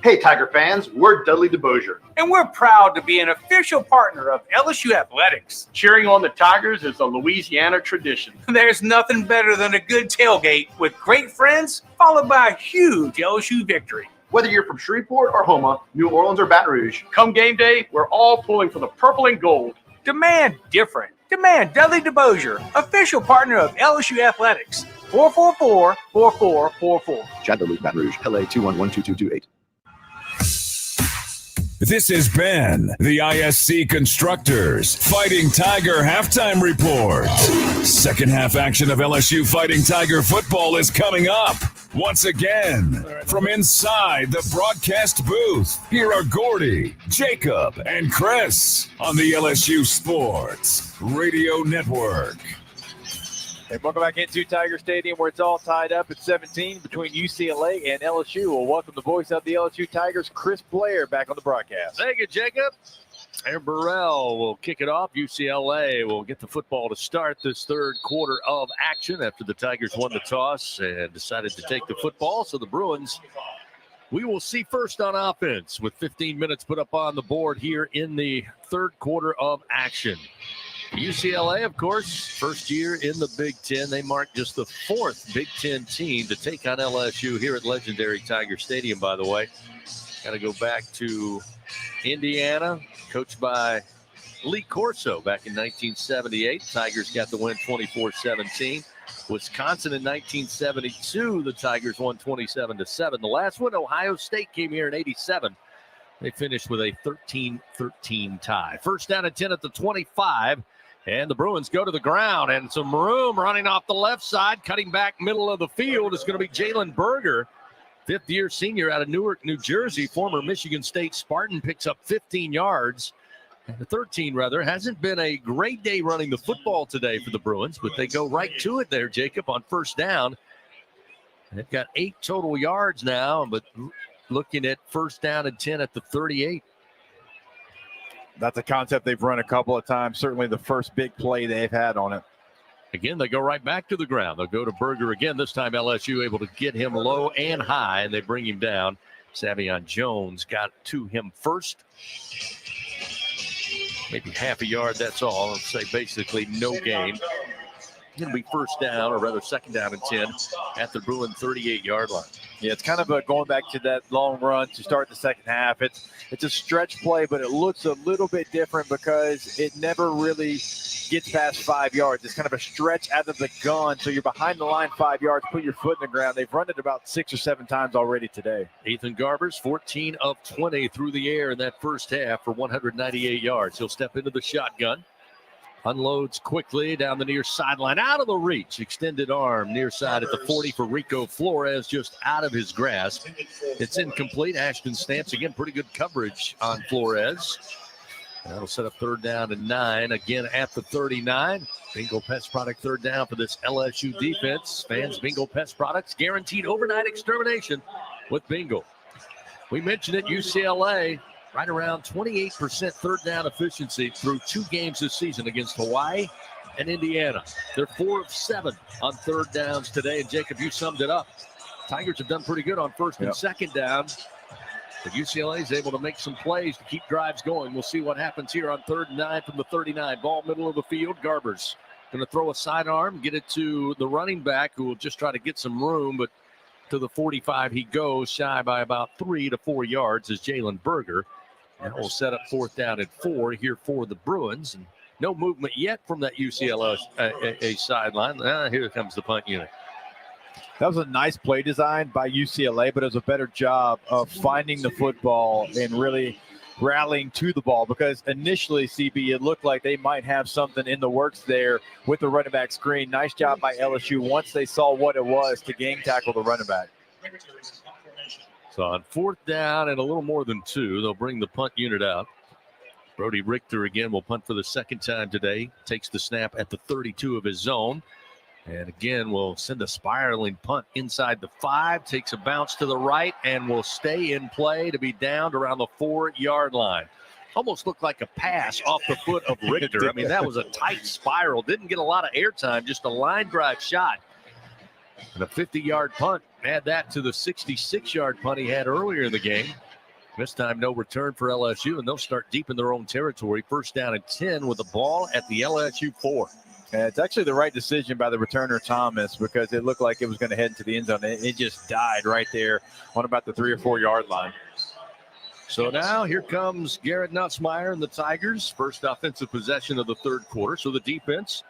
Hey, Tiger fans, we're Dudley DeBosier. And we're proud to be an official partner of LSU Athletics. Cheering on the Tigers is a Louisiana tradition. There's nothing better than a good tailgate with great friends, followed by a huge LSU victory. Whether you're from Shreveport or Houma, New Orleans or Baton Rouge, come game day, we're all pulling for the purple and gold. Demand different. Demand Dudley DeBosier, official partner of LSU Athletics. 444-4444. Chad Dudley, Baton Rouge, LA 2112228. This has been the ISC Constructors Fighting Tiger Halftime Report. Second half action of LSU Fighting Tiger football is coming up. Once again, from inside the broadcast booth, here are Gordy, Jacob, and Chris on the LSU Sports Radio Network. Hey, welcome back into Tiger Stadium, where it's all tied up at 17 between UCLA and LSU. We'll welcome the voice of the LSU Tigers, Chris Blair, back on the broadcast. Thank you, Jacob. Aaron Burrell will kick it off. UCLA will get the football to start this third quarter of action after the Tigers won the toss and decided to take the football. So the Bruins, we will see first on offense with 15 minutes put up on the board here in the third quarter of action. UCLA, of course, first year in the Big Ten. They marked just the 4th Big Ten team to take on LSU here at legendary Tiger Stadium, by the way. Got to go back to Indiana, coached by Lee Corso back in 1978. Tigers got the win 24-17. Wisconsin in 1972, the Tigers won 27-7. The last one, Ohio State, came here in 87. They finished with a 13-13 tie. First down and 10 at the 25. And the Bruins go to the ground, and some room running off the left side. Cutting back middle of the field is going to be Jalen Berger, fifth-year senior out of Newark, New Jersey. Former Michigan State Spartan, picks up 15 yards. And 13, rather. Hasn't been a great day running the football today for the Bruins, but they go right to it there, Jacob, on first down. They've got 8 total yards now, but looking at first down and 10 at the 38. That's a concept they've run a couple of times. Certainly the first big play they've had on it. Again, they go right back to the ground. They'll go to Berger again. This time LSU able to get him low and high, and they bring him down. Savion Jones got to him first. Maybe half a yard, that's all. I'll say basically no gain. Going to be first down, or rather second down and 10 at the Bruin 38-yard line. Yeah, it's kind of going back to that long run to start the second half. It's a stretch play, but it looks a little bit different because it never really gets past 5 yards. It's kind of a stretch out of the gun, so you're behind the line 5 yards, put your foot in the ground. They've run it about 6 or 7 times already today. Ethan Garbers, 14 of 20 through the air in that first half for 198 yards. He'll step into the shotgun. Unloads quickly down the near sideline, out of the reach. Extended arm near side at the 40 for Rico Flores, just out of his grasp. It's incomplete. Ashton Stamps, again, pretty good coverage on Flores. That'll set up third down and 9, again at the 39. Bingo Pest Product third down for this LSU defense. Fans, Bingo Pest Products, guaranteed overnight extermination with Bingo. We mentioned it, UCLA. Right around 28% third down efficiency through 2 games this season against Hawaii and Indiana. They're 4 of 7 on third downs today. And Jacob, you summed it up. Tigers have done pretty good on first and second down. But UCLA is able to make some plays to keep drives going. We'll see what happens here on third and 9 from the 39. Ball middle of the field. Garbers going to throw a sidearm, get it to the running back, who will just try to get some room, but to the 45 he goes, shy by about 3 to 4 yards as Jalen Berger. And we'll set up fourth down and 4 here for the Bruins. And no movement yet from that UCLA sideline. Here comes the punt unit. That was a nice play design by UCLA, but it was a better job of finding the football and really rallying to the ball, because initially, CB, it looked like they might have something in the works there with the running back screen. Nice job by LSU once they saw what it was to gang tackle the running back. So on fourth down and a little more than 2, they'll bring the punt unit out. Brody Richter again will punt for the second time today. Takes the snap at the 32 of his zone. And again, will send a spiraling punt inside the 5. Takes a bounce to the right and will stay in play to be downed around the 4-yard line. Almost looked like a pass off the foot of Richter. I mean, that was a tight spiral. Didn't get a lot of airtime, just a line drive shot. And a 50-yard punt. Add that to the 66-yard punt he had earlier in the game. This time, no return for LSU, and they'll start deep in their own territory. First down and 10 with the ball at the LSU 4. And it's actually the right decision by the returner, Thomas, because it looked like it was going to head into the end zone. It just died right there on about the 3 or 4 yard line. So now here comes Garrett Nussmeier and the Tigers. First offensive possession of the third quarter. So the defense,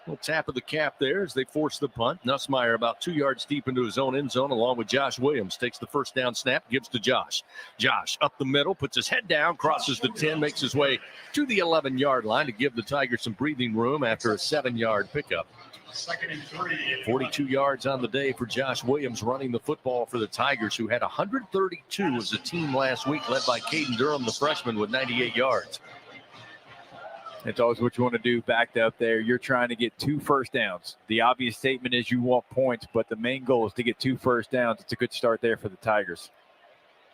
little tap of the cap there as they force the punt. Nussmeier about 2 yards deep into his own end zone, along with Josh Williams. Takes the first down snap, gives to Josh. Josh up the middle, puts his head down, crosses the 10, makes his way to the 11-yard line to give the Tigers some breathing room after a 7-yard pickup. 42 yards on the day for Josh Williams running the football for the Tigers, who had 132 as a team last week, led by Caden Durham, the freshman, with 98 yards. It's always what you want to do backed up there. You're trying to get 2 first downs. The obvious statement is you want points, but the main goal is to get 2 first downs. It's a good start there for the Tigers.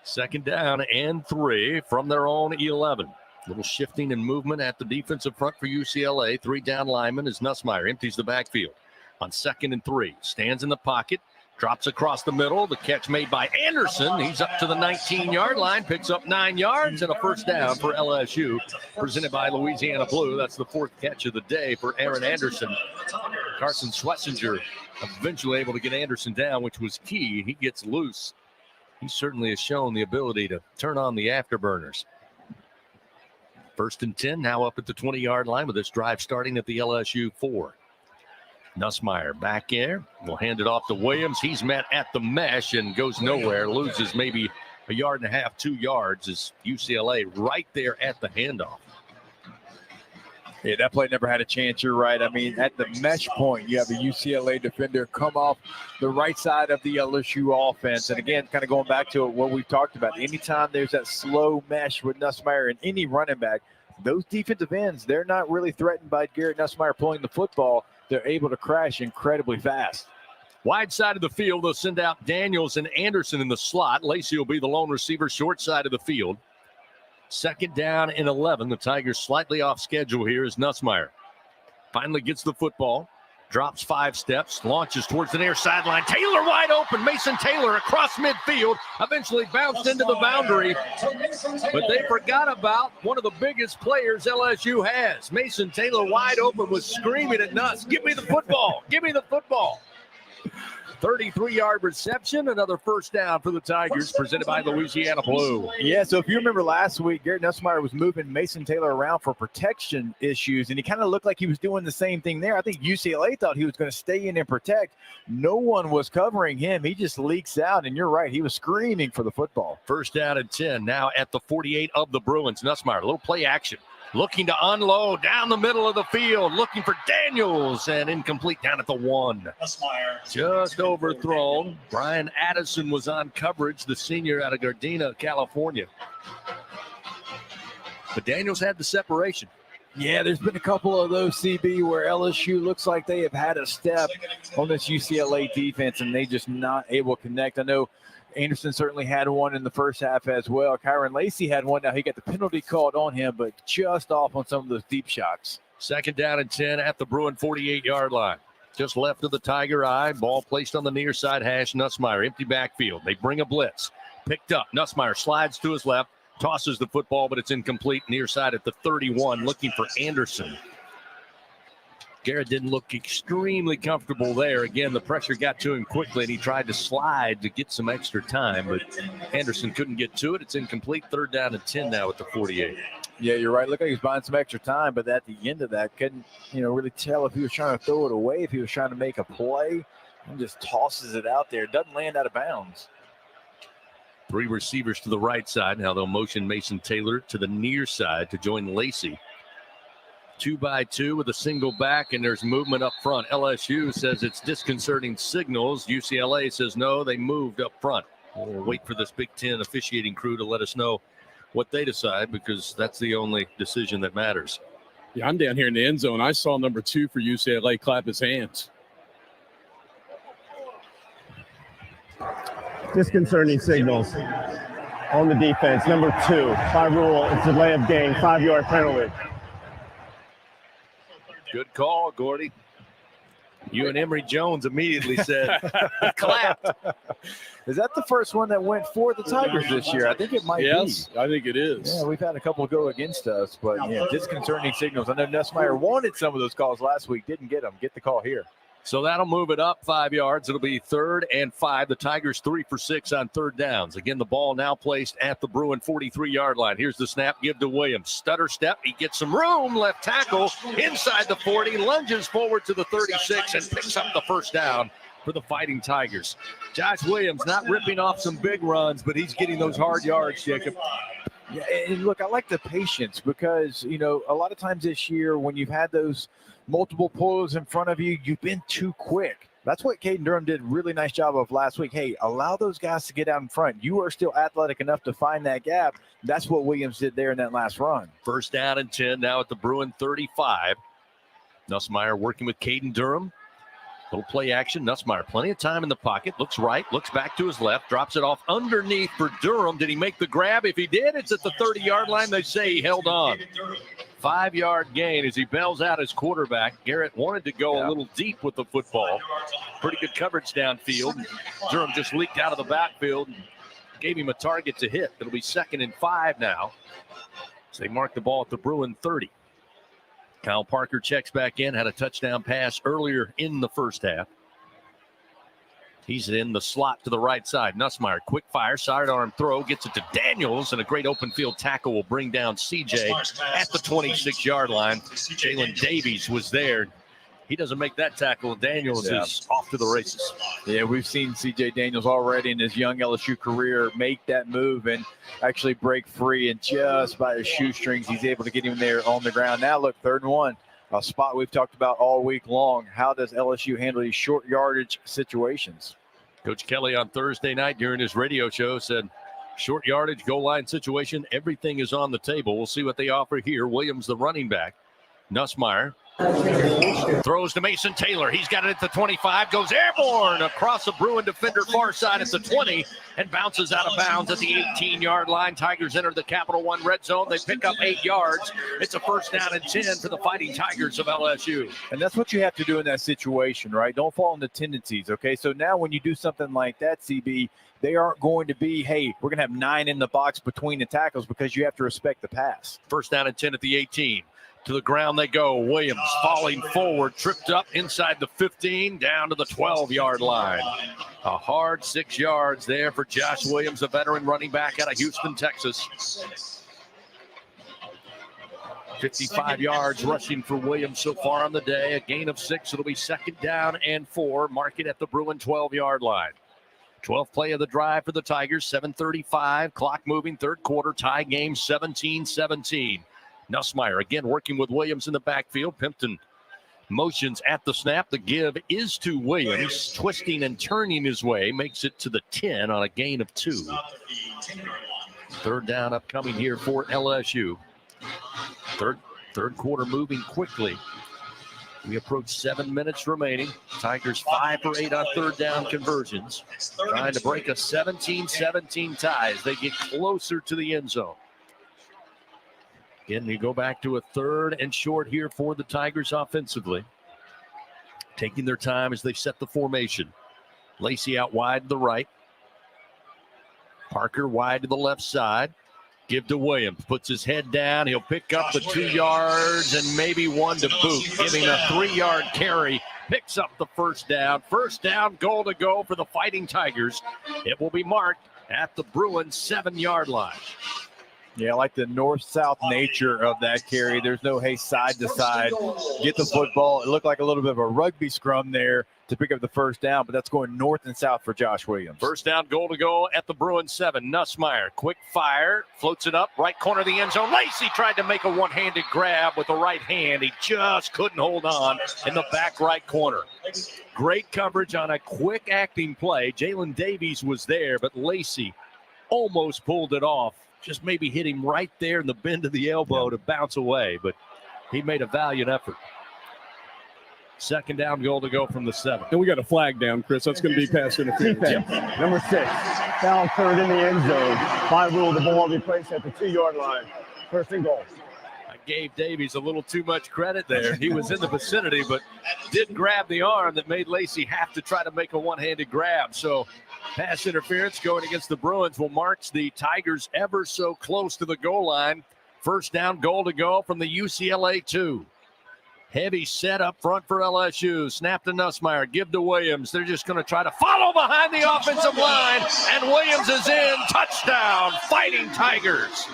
Second down and 3 from their own 11. Little shifting and movement at the defensive front for UCLA. 3 down linemen as Nussmeier empties the backfield. On second and 3, stands in the pocket, Drops across the middle. The catch made by Anderson. He's up to the 19-yard line, picks up 9 yards and a first down for LSU. Presented by Louisiana Blue. That's the 4th catch of the day for Aaron Anderson. Carson Schlesinger eventually able to get Anderson down, which was key. He gets loose. He certainly has shown the ability to turn on the afterburners. 1st and 10, now up at the 20-yard line with this drive starting at the LSU 4. Nussmeier back there. We'll hand it off to Williams. He's met at the mesh and goes nowhere. Loses maybe a yard and a half, 2 yards as UCLA right there at the handoff. Yeah, that play never had a chance. You're right. I mean, at the mesh point, you have a UCLA defender come off the right side of the LSU offense. And again, kind of going back to what we've talked about, anytime there's that slow mesh with Nussmeier and any running back, those defensive ends, they're not really threatened by Garrett Nussmeier pulling the football. They're able to crash incredibly fast. Wide side of the field, they'll send out Daniels and Anderson in the slot. Lacey will be the lone receiver, short side of the field. 2nd down and 11. The Tigers slightly off schedule here as Nussmeier finally gets the football, drops 5 steps, launches towards the near sideline. Taylor wide open. Mason Taylor across midfield, eventually bounced into the boundary. But they forgot about one of the biggest players LSU has. Mason Taylor wide open was screaming at Nuss, "Give me the football, give me the football." 33-yard reception, another first down for the Tigers, presented by Louisiana Blue. Yeah, so if you remember last week, Garrett Nussmeier was moving Mason Taylor around for protection issues, and he kind of looked like he was doing the same thing there. I think UCLA thought he was going to stay in and protect. No one was covering him. He just leaks out, and you're right, he was screaming for the football. 1st down and 10, now at the 48 of the Bruins. Nussmeier, a little play action. Looking to unload down the middle of the field, looking for Daniels, and incomplete down at the 1. Just overthrown. Brian Addison was on coverage, the senior out of Gardena, California. But Daniels had the separation. Yeah, there's been a couple of those, CB, where LSU looks like they have had a step on this UCLA defense, and they just not able to connect. I know Anderson certainly had one in the first half as well. Kyron Lacey had one. Now he got the penalty called on him, but just off on some of those deep shots. 2nd down and 10 at the Bruin 48-yard line. Just left of the Tiger eye. Ball placed on the near side hash. Nussmeier, empty backfield. They bring a blitz. Picked up. Nussmeier slides to his left, tosses the football, but it's incomplete near side at the 31, looking for Anderson. Garrett didn't look extremely comfortable there. Again, the pressure got to him quickly, and he tried to slide to get some extra time, but Anderson couldn't get to it. It's incomplete. 3rd down and 10 now at the 48. Yeah, you're right. Looked like he was buying some extra time, but at the end of that, couldn't really tell if he was trying to throw it away, if he was trying to make a play, and just tosses it out there. Doesn't land out of bounds. 3 receivers to the right side. Now they'll motion Mason Taylor to the near side to join Lacey. 2 by 2 with a single back, and there's movement up front. LSU says it's disconcerting signals. UCLA says no, they moved up front. We'll wait for this Big Ten officiating crew to let us know what they decide, because that's the only decision that matters. Yeah, I'm down here in the end zone. I saw number 2 for UCLA clap his hands. Disconcerting signals on the defense. Number 2, by rule, it's a delay of game, 5-yard penalty. Good call, Gordy. You and Emory Jones immediately said, clapped. Is that the first one that went for the Tigers this year? I think it might be. Yes, I think it is. Yeah, we've had a couple go against us, but yeah, disconcerting signals. I know Nussmeier wanted some of those calls last week, didn't get them. Get the call here. So that'll move it up 5 yards. It'll be 3rd and 5. The Tigers 3 for 6 on 3rd downs. Again, the ball now placed at the Bruin 43-yard line. Here's the snap. Give to Williams. Stutter step. He gets some room. Left tackle inside the 40. Lunges forward to the 36 and picks up the first down for the Fighting Tigers. Josh Williams not ripping off some big runs, but he's getting those hard yards, Jacob. Yeah, and look, I like the patience because, a lot of times this year when you've had those multiple pulls in front of you, you've been too quick. That's what Caden Durham did a really nice job of last week. Hey, allow those guys to get out in front. You are still athletic enough to find that gap. That's what Williams did there in that last run. 1st down and 10 now at the Bruin 35. Nussmeier working with Caden Durham. Little play action. Nussmeier, plenty of time in the pocket. Looks right, looks back to his left, drops it off underneath for Durham. Did he make the grab? If he did, it's at the 30-yard line. They say he held on. 5-yard gain as he bails out his quarterback. Garrett wanted to go a little deep with the football. Pretty good coverage downfield. Durham just leaked out of the backfield and gave him a target to hit. It'll be 2nd and 5 now. So they mark the ball at the Bruin 30. Kyle Parker checks back in, had a touchdown pass earlier in the first half. He's in the slot to the right side. Nussmeier, quick fire, sidearm throw, gets it to Daniels, and a great open field tackle will bring down CJ at the 26-yard line. Jalen Davies was there. He doesn't make that tackle. Daniels is off to the races. Yeah, we've seen CJ Daniels already in his young LSU career make that move and actually break free, and just by his shoestrings, he's able to get him there on the ground. Now, look, 3rd and 1. A spot we've talked about all week long. How does LSU handle these short yardage situations? Coach Kelly on Thursday night during his radio show said, short yardage, goal line situation, everything is on the table. We'll see what they offer here. Williams, the running back. Nussmeier throws to Mason Taylor. He's got it at the 25, goes airborne across the Bruin defender far side at the 20, and bounces out of bounds at the 18-yard line. Tigers enter the Capital One red zone. They pick up 8 yards. It's a 1st down and 10 for the Fighting Tigers of LSU. And that's what you have to do in that situation, right? Don't fall into tendencies, okay? So now when you do something like that, CB, they aren't going to be, hey, we're going to have 9 in the box between the tackles, because you have to respect the pass. 1st down and 10 at the 18. To the ground they go. Williams falling forward, tripped up inside the 15, down to the 12-yard line. A hard 6 yards there for Josh Williams, a veteran running back out of Houston, Texas. 55 yards rushing for Williams so far on the day. A gain of 6. It'll be 2nd down and 4. Mark it at the Bruin 12-yard line. 12th play of the drive for the Tigers. 7:35. Clock moving. 3rd quarter. Tie game 17-17. Nussmeier again working with Williams in the backfield. Pimpton motions at the snap. The give is to Williams. Twisting and turning his way. Makes it to the 10 on a gain of 2. 3rd down upcoming here for LSU. Third quarter moving quickly. We approach 7 minutes remaining. Tigers 5 for 8 on 3rd down conversions. Trying to break a 17-17 tie as they get closer to the end zone. Again, we go back to a 3rd and short here for the Tigers offensively. Taking their time as they set the formation. Lacey out wide to the right. Parker wide to the left side. Give to Williams. Puts his head down. He'll pick up the 2 yards and maybe 1 to boot. Giving a 3-yard carry. Picks up the 1st down. 1st down, goal to go for the Fighting Tigers. It will be marked at the Bruins 7-yard line. Yeah, I like the north-south nature of that carry. There's no, hey, side to side, get the football. It looked like a little bit of a rugby scrum there to pick up the 1st down, but that's going north and south for Josh Williams. 1st down, goal to go at the Bruins 7. Nussmeier, quick fire, floats it up, right corner of the end zone. Lacey tried to make a one-handed grab with the right hand. He just couldn't hold on in the back right corner. Great coverage on a quick acting play. Jalen Davies was there, but Lacey almost pulled it off. Just maybe hit him right there in the bend of the elbow to bounce away, but he made a valiant effort. 2nd down, goal to go from the 7. And we got a flag down, Chris. That's going to be pass interference. Defense, number 6, foul 3rd in the end zone. By rule, the ball will be placed at the 2-yard line. 1st and goal. I gave Davies a little too much credit there. He was in the vicinity, but did grab the arm that made Lacey have to try to make a one-handed grab. So pass interference going against the Bruins will mark the Tigers ever so close to the goal line. 1st down, goal to go from the UCLA 2. Heavy set up front for LSU. Snap to Nussmeier. Give to Williams. They're just going to try to follow behind the offensive line. And Williams is in. Touchdown, Fighting Tigers.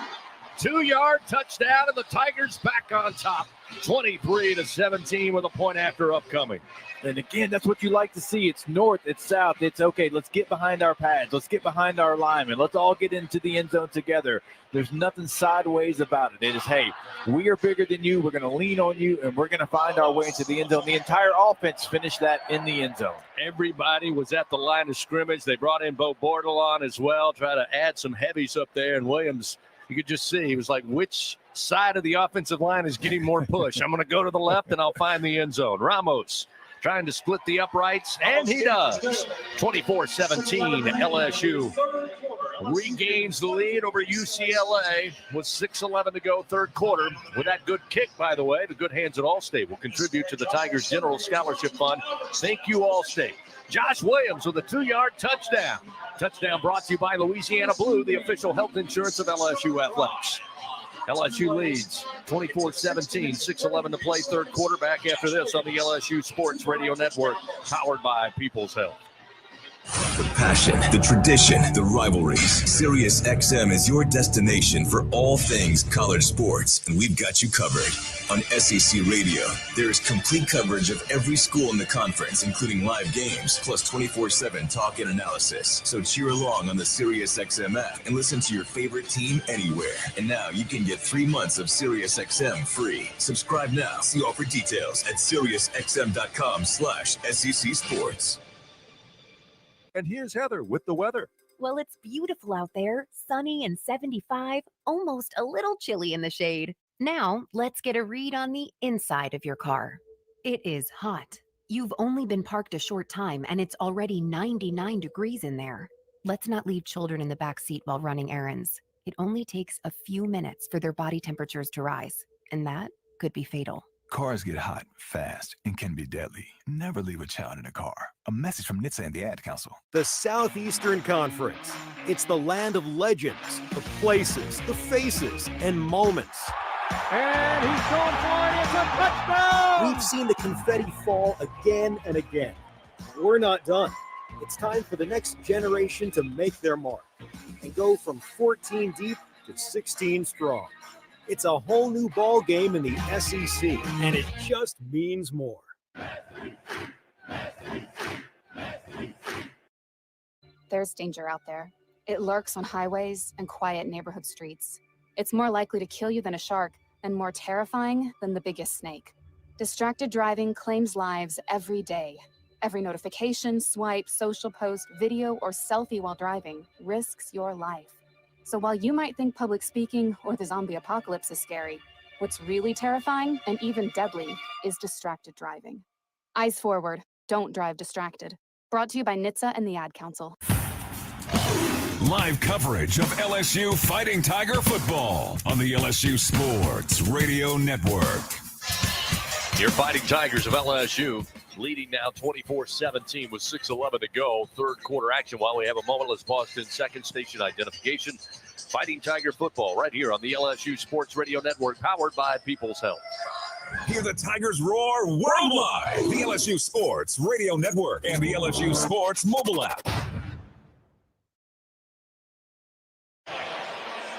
2-yard touchdown, and the Tigers back on top. 23-17 with a point after upcoming. And again, that's what you like to see. It's north, it's south. It's okay, let's get behind our pads. Let's get behind our linemen. Let's all get into the end zone together. There's nothing sideways about it. It is, hey, we are bigger than you. We're going to lean on you, and we're going to find our way into the end zone. The entire offense finished that in the end zone. Everybody was at the line of scrimmage. They brought in Bo Bordelon as well, try to add some heavies up there. And Williams, you could just see, he was like, which side of the offensive line is getting more push? I'm going to go to the left, and I'll find the end zone. Ramos trying to split the uprights, and he does. 24-17, LSU regains the lead over UCLA with 6:11 to go, third quarter. With that good kick, by the way, the good hands at Allstate will contribute to the Tigers General Scholarship Fund. Thank you, Allstate. Josh Williams with a 2-yard touchdown. Touchdown brought to you by Louisiana Blue, the official health insurance of LSU Athletics. LSU leads 24-17, 6:11 to play, third quarter. Back after this on the LSU Sports Radio Network, powered by People's Health. The passion, the tradition, the rivalries. Sirius XM is your destination for all things college sports, and we've got you covered. On SEC Radio, there is complete coverage of every school in the conference, including live games, plus 24/7 talk and analysis. So cheer along on the Sirius XM app and listen to your favorite team anywhere. And now you can get 3 months of Sirius XM free. Subscribe now. See all for details at SiriusXM.com/SEC Sports. And here's Heather with the weather. Well, it's beautiful out there, sunny and 75, almost a little chilly in the shade. Now, let's get a read on the inside of your car. It is hot. You've only been parked a short time and it's already 99 degrees in there. Let's not leave children in the back seat while running errands. It only takes a few minutes for their body temperatures to rise, and that could be fatal. Cars get hot fast and can be deadly. Never leave a child in a car. A message from NHTSA and the Ad Council. The Southeastern Conference. It's the land of legends, the places, the faces, and moments. And he's going for it. It's a touchdown! We've seen the confetti fall again and again. We're not done. It's time for the next generation to make their mark and go from 14 deep to 16 strong. It's a whole new ball game in the SEC, and it just means more. There's danger out there. It lurks on highways and quiet neighborhood streets. It's more likely to kill you than a shark and more terrifying than the biggest snake. Distracted driving claims lives every day. Every notification, swipe, social post, video, or selfie while driving risks your life. So while you might think public speaking or the zombie apocalypse is scary, what's really terrifying and even deadly is distracted driving. Eyes forward, don't drive distracted. Brought to you by NHTSA and the Ad Council. Live coverage of LSU Fighting Tiger football on the LSU Sports Radio Network. Your Fighting Tigers of LSU leading now 24-17 with 6:11 to go. Third quarter action. While we have a moment, let's pause in second station identification. Fighting Tiger football right here on the LSU Sports Radio Network, powered by People's Health. Hear the Tigers roar worldwide. The LSU Sports Radio Network and the LSU Sports mobile app.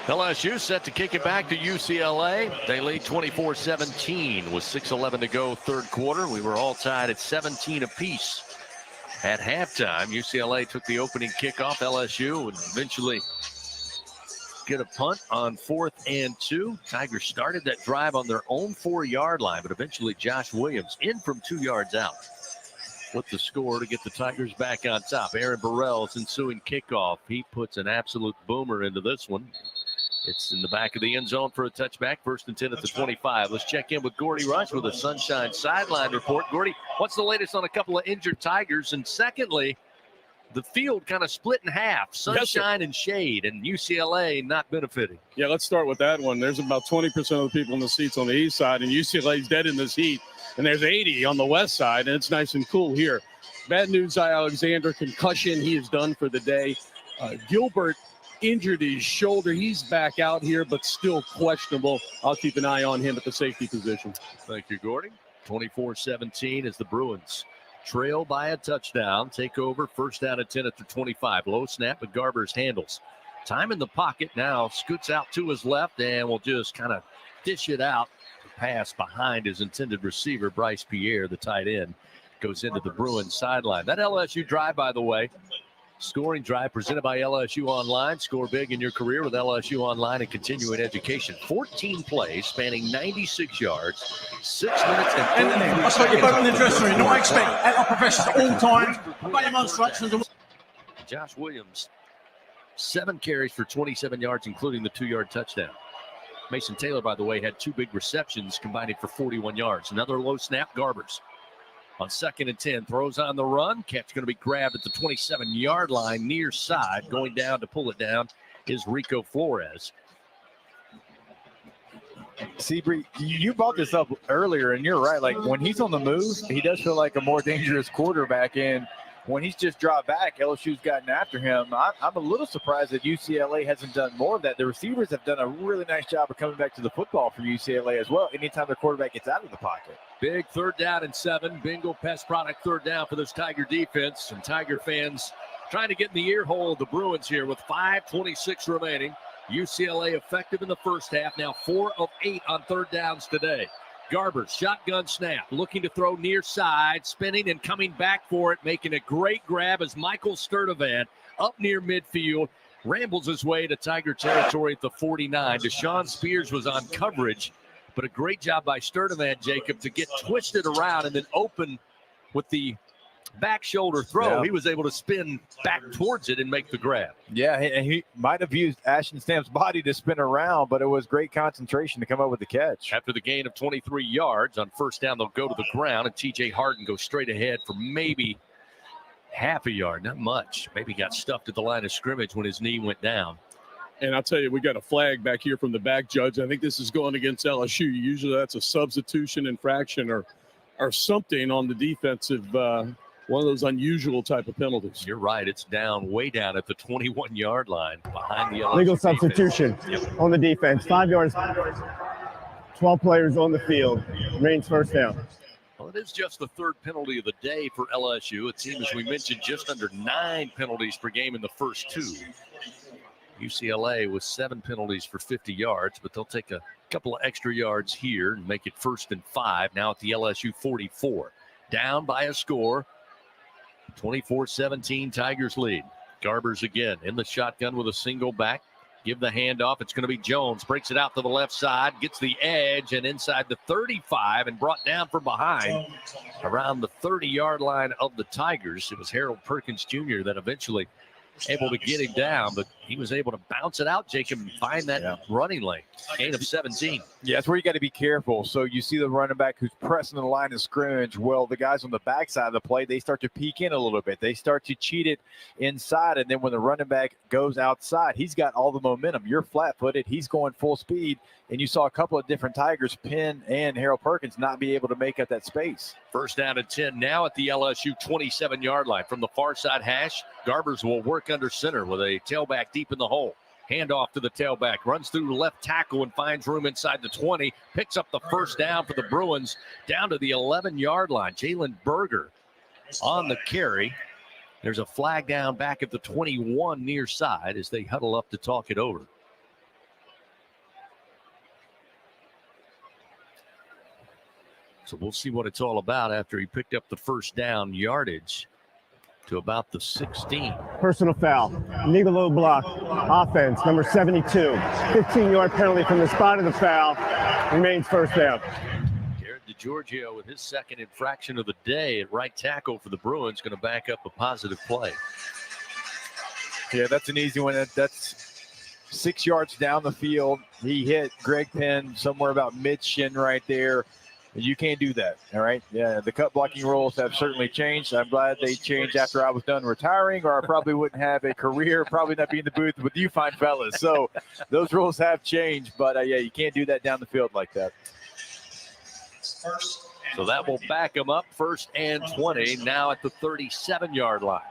LSU set to kick it back to UCLA. They lead 24-17 with 6:11 to go, third quarter. We were all tied at 17 apiece at halftime. UCLA took the opening kickoff. LSU would eventually get a punt on 4th and 2. Tigers started that drive on their own 4-yard line, but eventually Josh Williams in from 2 yards out with the score to get the Tigers back on top. Aaron Burrell's ensuing kickoff. He puts an absolute boomer into this one. It's in the back of the end zone for a touchback. 1st and 10 at the 25. Let's check in with Gordy Rush with a Sunshine Sideline report. Gordy, what's the latest on a couple of injured Tigers? And secondly, the field kind of split in half, sunshine and shade, and UCLA not benefiting. Yeah, let's start with that one. There's about 20% of the people in the seats on the east side, and UCLA's dead in this heat. And there's 80 on the west side, and it's nice and cool here. Bad news, Alexander, concussion. He is done for the day. Gilbert injured his shoulder. He's back out here, but still questionable. I'll keep an eye on him at the safety position. Thank you, Gordy. 24-17 as the Bruins trail by a touchdown. Take over, 1st down and 10 at the 25. Low snap, but Garber's handles. Time in the pocket now. Scoots out to his left and will just kind of dish it out. Pass behind his intended receiver, Bryce Pierre, the tight end, goes into the Bruins sideline. That LSU drive, by the way, scoring drive presented by LSU Online. Score big in your career with LSU Online and continuing education. 14 plays spanning 96 yards, 6 minutes and 33 seconds. I spoke you both in the dressing room. I expect at our professions at all times. Obey my instructions. Josh Williams, 7 carries for 27 yards, including the 2-yard touchdown. Mason Taylor, by the way, had 2 big receptions combining for 41 yards. Another low snap, Garbers. On 2nd and 10, throws on the run. Catch going to be grabbed at the 27-yard line near side. Going down to pull it down is Rico Flores. Seabree, you brought this up earlier, and you're right. Like, when he's on the move, he does feel like a more dangerous quarterback. And when he's just dropped back, LSU's gotten after him. I'm a little surprised that UCLA hasn't done more of that. The receivers have done a really nice job of coming back to the football for UCLA as well, anytime the quarterback gets out of the pocket. Big 3rd down and 7. Bingo Pest product 3rd down for this Tiger defense. And Tiger fans trying to get in the ear hole of the Bruins here with 5:26 remaining. UCLA effective in the first half. Now 4 of 8 on 3rd downs today. Garber, shotgun snap, looking to throw near side, spinning and coming back for it, making a great grab as Michael Sturdivant up near midfield, rambles his way to Tiger territory at the 49. Deshaun Spears was on coverage, but a great job by Sturdivant, Jacob, to get twisted around and then open with the back shoulder throw. Yeah. He was able to spin back towards it and make the grab. Yeah, and he might have used Ashton Stamp's body to spin around, but it was great concentration to come up with the catch. After the gain of 23 yards on 1st down, they'll go to the ground, and TJ Harden goes straight ahead for maybe half a yard, not much. Maybe got stuffed at the line of scrimmage when his knee went down. And I'll tell you, we got a flag back here from the back judge. I think this is going against LSU. Usually that's a substitution infraction or something on the defensive one of those unusual type of penalties. You're right. It's down, way down at the 21-yard line behind the LSU Legal defense. Substitution on the defense. 5 yards. 12 players on the field. Remains 1st down. Well, it is just the 3rd penalty of the day for LSU. A team, as we mentioned, just under 9 penalties per game in the first 2. UCLA with 7 penalties for 50 yards, but they'll take a couple of extra yards here and make it 1st and 5. Now at the LSU 44. Down by a score. 24-17 Tigers lead. Garbers again in the shotgun with a single back. Give the handoff. It's going to be Jones. Breaks it out to the left side. Gets the edge and inside the 35 and brought down from behind around the 30-yard line of the Tigers. It was Harold Perkins Jr. that eventually able to get him down, but he was able to bounce it out, Jacob, and find that running lane. Gain of 17. Yeah, that's where you got to be careful. So you see the running back who's pressing the line of scrimmage. Well, the guys on the backside of the play, they start to peek in a little bit. They start to cheat it inside, and then when the running back goes outside, he's got all the momentum. You're flat-footed. He's going full speed, and you saw a couple of different Tigers, Penn and Harold Perkins, not be able to make up that space. 1st down and 10 now at the LSU 27-yard line. From the far side hash, Garbers will work under center with a tailback deep in the hole. Handoff to the tailback, runs through left tackle and finds room inside the 20. Picks up the 1st down for the Bruins down to the 11-yard line. Jalen Berger on the carry. There's a flag down back at the 21 near side as they huddle up to talk it over. So we'll see what it's all about after he picked up the 1st down yardage to about the 16. Personal foul. Legal block. Offense, number 72. 15-yard penalty from the spot of the foul. Remains 1st down. Jared DeGiorgio with his 2nd infraction of the day at right tackle for the Bruins, going to back up a positive play. Yeah, that's an easy one. That's 6 yards down the field. He hit Greg Penn somewhere about mid-shin right there. You can't do that, all right? Yeah, the cut blocking rules have certainly changed. I'm glad they changed after I was done retiring, or I probably wouldn't have a career, probably not be in the booth with you fine fellas. So those rules have changed, but yeah, you can't do that down the field like that. So that will back him up 1st and 20 now at the 37-yard line.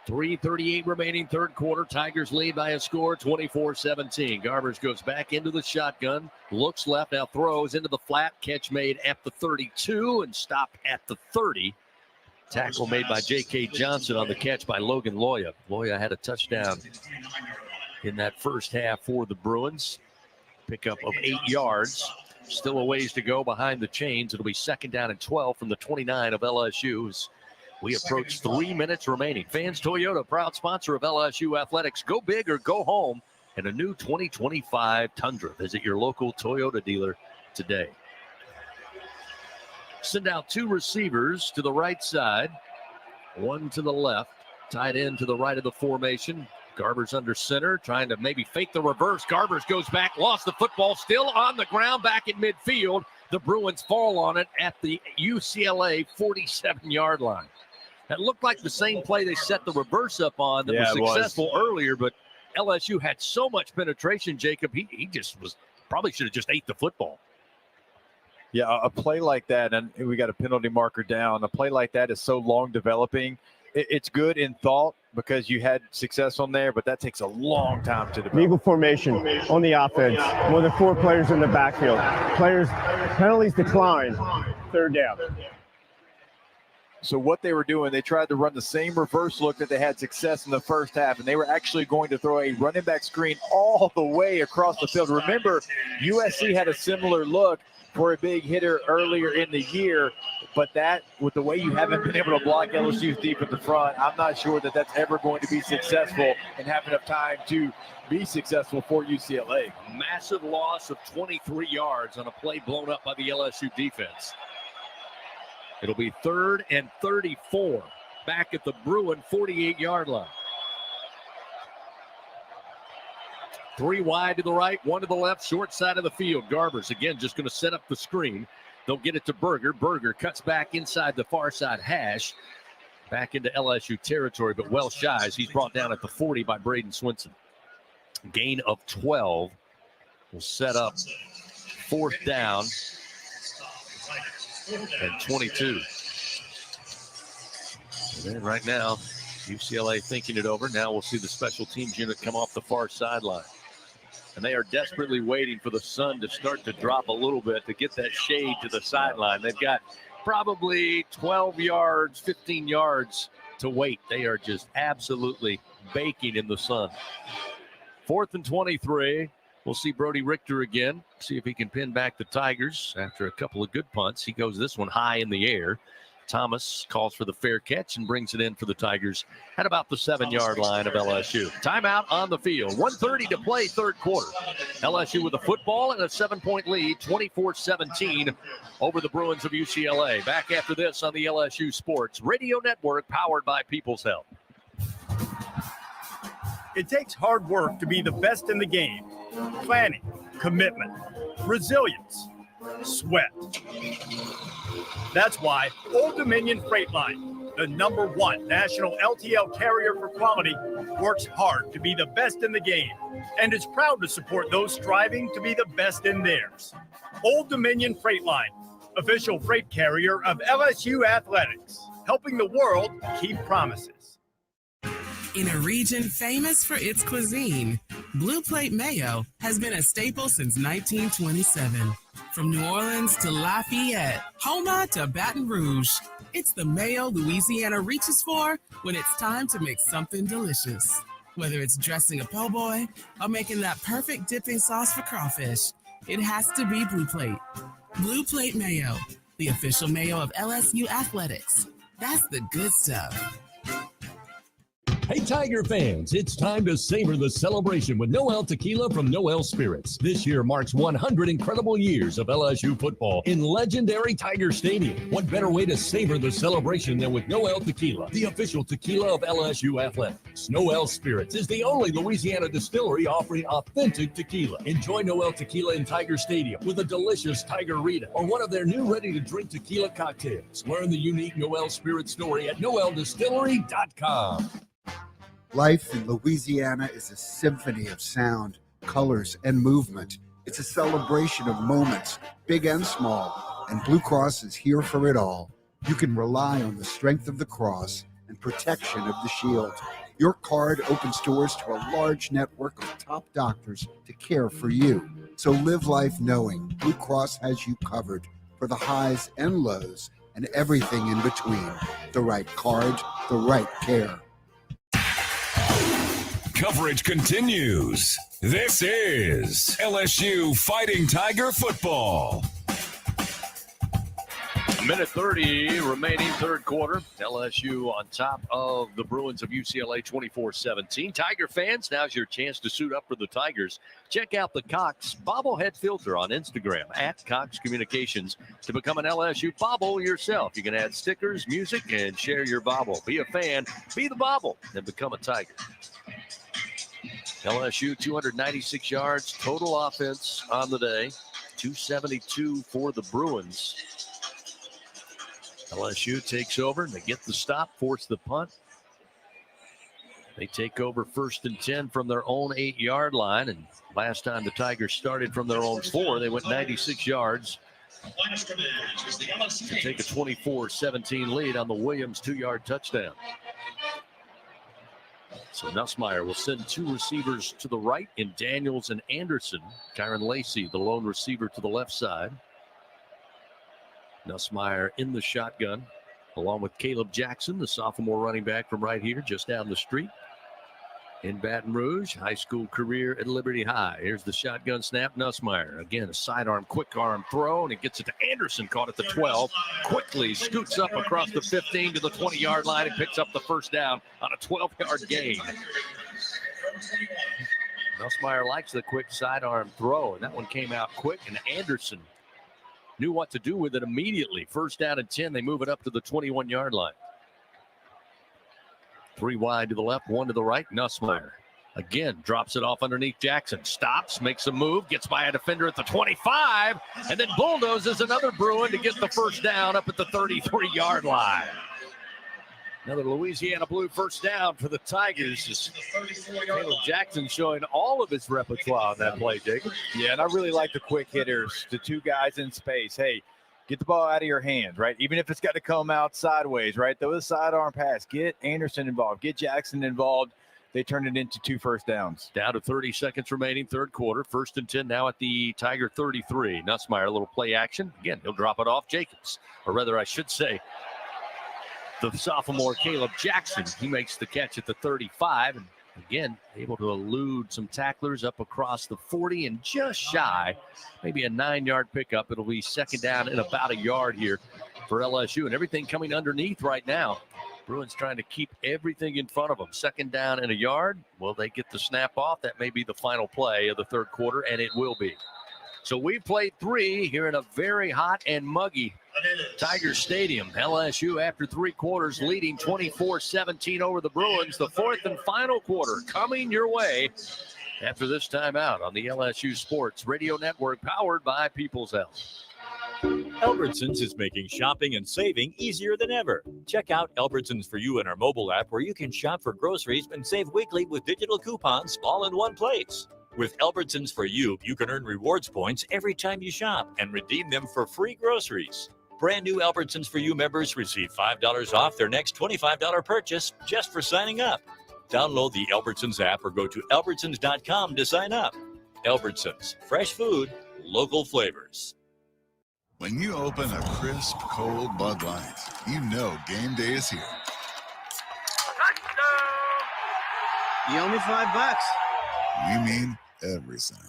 3:38 remaining 3rd quarter. Tigers lead by a score 24-17. Garbers goes back into the shotgun, looks left, now throws into the flat. Catch made at the 32 and stopped at the 30. Tackle made by J.K. Johnson on the catch by Logan Loya. Loya had a touchdown in that first half for the Bruins. Pickup of 8 yards. Still a ways to go behind the chains. It'll be 2nd down and 12 from the 29 of LSU's. We approach 3 minutes remaining. Fans Toyota, proud sponsor of LSU Athletics. Go big or go home in a new 2025 Tundra. Visit your local Toyota dealer today. Send out 2 receivers to the right side, 1 to the left. Tight end to the right of the formation. Garbers under center, trying to maybe fake the reverse. Garbers goes back, lost the football, still on the ground, back in midfield. The Bruins fall on it at the UCLA 47-yard line. That looked like the same play they set the reverse up on that was successful earlier, but LSU had so much penetration, Jacob, he just probably should have just ate the football. Yeah, a play like that, and we got a penalty marker down. A play like that is so long developing. It's good in thought because you had success on there, but that takes a long time to develop. Eagle formation on the offense. More than 4 players in the backfield. Penalties decline. 3rd down. So what they were doing, they tried to run the same reverse look that they had success in the first half, and they were actually going to throw a running back screen all the way across the field. Remember, USC had a similar look for a big hitter earlier in the year, but that, with the way you haven't been able to block LSU's deep in the front, I'm not sure that that's ever going to be successful and have enough time to be successful for UCLA. Massive loss of 23 yards on a play blown up by the LSU defense. It'll be 3rd and 34 back at the Bruin 48-yard line. 3 wide to the right, 1 to the left, short side of the field. Garbers, again, just going to set up the screen. They'll get it to Berger. Berger cuts back inside the far side hash. Back into LSU territory, but well shy as he's brought down at the 40 by Braden Swinson. Gain of 12 will set up 4th down and 22. And then right now, UCLA thinking it over. Now we'll see the special teams unit come off the far sideline. And they are desperately waiting for the sun to start to drop a little bit to get that shade to the sideline. They've got probably 12 yards, 15 yards to wait. They are just absolutely baking in the sun. 4th and 23. We'll see Brody Richter again, see if he can pin back the Tigers after a couple of good punts. He goes this one high in the air. Thomas calls for the fair catch and brings it in for the Tigers at about the 7-yard line of LSU. Timeout on the field. 1:30 to play, 3rd quarter. LSU with a football and a 7-point lead, 24-17 over the Bruins of UCLA. Back after this on the LSU Sports Radio Network, powered by People's Health. It takes hard work to be the best in the game. Planning, commitment, resilience, sweat. That's why Old Dominion Freight Line, the #1 national LTL carrier for quality, works hard to be the best in the game and is proud to support those striving to be the best in theirs. Old Dominion Freight Line, official freight carrier of LSU Athletics, helping the world keep promises. In a region famous for its cuisine, Blue Plate Mayo has been a staple since 1927. From New Orleans to Lafayette, Houma to Baton Rouge, it's the mayo Louisiana reaches for when it's time to make something delicious. Whether it's dressing a po' boy or making that perfect dipping sauce for crawfish, it has to be Blue Plate. Blue Plate Mayo, the official mayo of LSU Athletics. That's the good stuff. Hey, Tiger fans, it's time to savor the celebration with Noel Tequila from Noel Spirits. This year marks 100 incredible years of LSU football in legendary Tiger Stadium. What better way to savor the celebration than with Noel Tequila, the official tequila of LSU Athletics. Noel Spirits is the only Louisiana distillery offering authentic tequila. Enjoy Noel Tequila in Tiger Stadium with a delicious Tiger Rita or one of their new ready-to-drink tequila cocktails. Learn the unique Noel Spirit story at noeldistillery.com. Life in Louisiana is a symphony of sound, colors, and movement. It's a celebration of moments, big and small, and Blue Cross is here for it all. You can rely on the strength of the cross and protection of the shield. Your card opens doors to a large network of top doctors to care for you. So live life knowing Blue Cross has you covered for the highs and lows and everything in between. The right card, the right care. Coverage continues. This is LSU Fighting Tiger Football. Minute 30 remaining, 3rd quarter. LSU on top of the Bruins of UCLA 24-17. Tiger fans, now's your chance to suit up for the Tigers. Check out the Cox bobblehead filter on Instagram at Cox Communications to become an LSU bobble yourself. You can add stickers, music, and share your bobble. Be a fan, be the bobble, and become a Tiger. LSU 296 yards total offense on the day. 272 for the Bruins. LSU takes over, and they get the stop, force the punt. They take over 1st and 10 from their own 8-yard line. And last time the Tigers started from their own 4, they went 96 yards to take a 24-17 lead on the Williams 2-yard touchdown. So Nussmeier will send 2 receivers to the right in Daniels and Anderson. Tyron Lacey, the lone receiver, to the left side. Nussmeier in the shotgun, along with Caleb Jackson, the sophomore running back from right here, just down the street. In Baton Rouge, high school career at Liberty High. Here's the shotgun snap. Nussmeier, again, a sidearm, quick arm throw, and it gets it to Anderson, caught at the 12. Quickly scoots up across the 15 to the 20-yard line and picks up the first down on a 12-yard gain. Nussmeier likes the quick sidearm throw, and that one came out quick, and Anderson knew what to do with it immediately. First down and 10, they move it up to the 21-yard line. 3 wide to the left, 1 to the right. Nussmeier again drops it off underneath Jackson. Stops, makes a move, gets by a defender at the 25, and then bulldozes another Bruin to get the first down up at the 33-yard line. Another Louisiana Blue first down for the Tigers. Caleb Jackson showing all of his repertoire on that play, Jacob. Yeah, and I really like the quick hitters, the 2 guys in space. Hey, get the ball out of your hands, right? Even if it's got to come out sideways, right? Throw a sidearm pass. Get Anderson involved. Get Jackson involved. They turn it into 2 first downs. Down to 30 seconds remaining, third quarter. 1st and 10 now at the Tiger 33. Nussmeier, a little play action. Again, he'll drop it off Jacobs. Or rather, I should say, the sophomore Caleb Jackson. He makes the catch at the 35. And again, able to elude some tacklers up across the 40 and just shy, maybe a 9-yard pickup. It'll be second down and about a yard here for LSU, and everything coming underneath right now. Bruins trying to keep everything in front of them. Second down and a yard. Will they get the snap off? That may be the final play of the third quarter, and it will be. So we played 3 here in a very hot and muggy Tiger Stadium. LSU, after 3 quarters, leading 24-17 over the Bruins. The 4th and final quarter coming your way after this timeout on the LSU Sports Radio Network, powered by People's Health. Albertsons is making shopping and saving easier than ever. Check out Albertsons For You in our mobile app, where you can shop for groceries and save weekly with digital coupons all in one place. With Albertsons For You, you can earn rewards points every time you shop and redeem them for free groceries. Brand new Albertsons For You members receive $5 off their next $25 purchase just for signing up. Download the Albertsons app or go to albertsons.com to sign up. Albertsons, fresh food, local flavors. When you open a crisp, cold Bud Light, you know game day is here. You owe me $5. You mean every sound.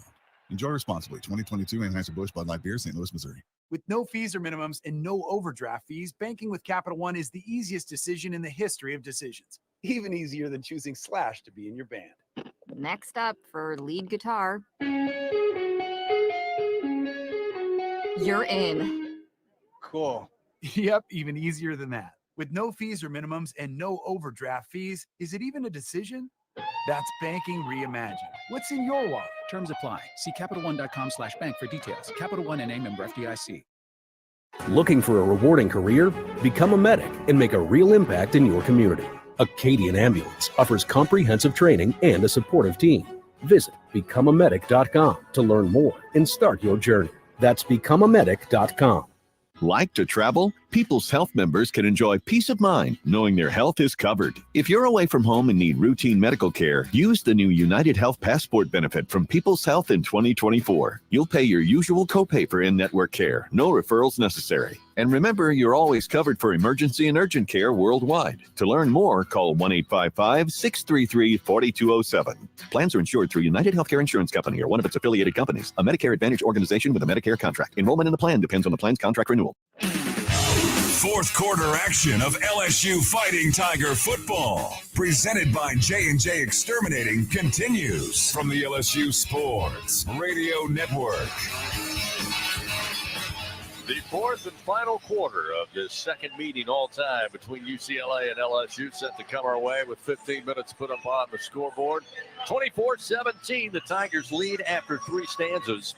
Enjoy responsibly. 2022 Anheuser-Busch Bud Light Beer, St. Louis, Missouri. With no fees or minimums and no overdraft fees, banking with Capital One is the easiest decision in the history of decisions. Even easier than choosing Slash to be in your band. Next up for lead guitar. You're in. Cool. Yep, even easier than that. With no fees or minimums and no overdraft fees, is it even a decision? That's banking reimagined. What's in your wallet? Terms apply. See CapitalOne.com/bank for details. Capital One NA member FDIC. Looking for a rewarding career? Become a medic and make a real impact in your community. Acadian Ambulance offers comprehensive training and a supportive team. Visit becomeamedic.com to learn more and start your journey. That's becomeamedic.com. Like to travel? People's Health members can enjoy peace of mind knowing their health is covered. If you're away from home and need routine medical care, use the new United Health Passport benefit from People's Health in 2024. You'll pay your usual copay for in-network care. No referrals necessary. And remember, you're always covered for emergency and urgent care worldwide. To learn more, call 1-855-633-4207. Plans are insured through United Healthcare Insurance Company or one of its affiliated companies, a Medicare Advantage organization with a Medicare contract. Enrollment in the plan depends on the plan's contract renewal. Fourth quarter action of LSU Fighting Tiger football, presented by J&J Exterminating, continues from the LSU Sports Radio Network. The 4th and final quarter of this second meeting all time between UCLA and LSU set to come our way with 15 minutes put up on the scoreboard. 24-17, the Tigers lead after 3 stanzas.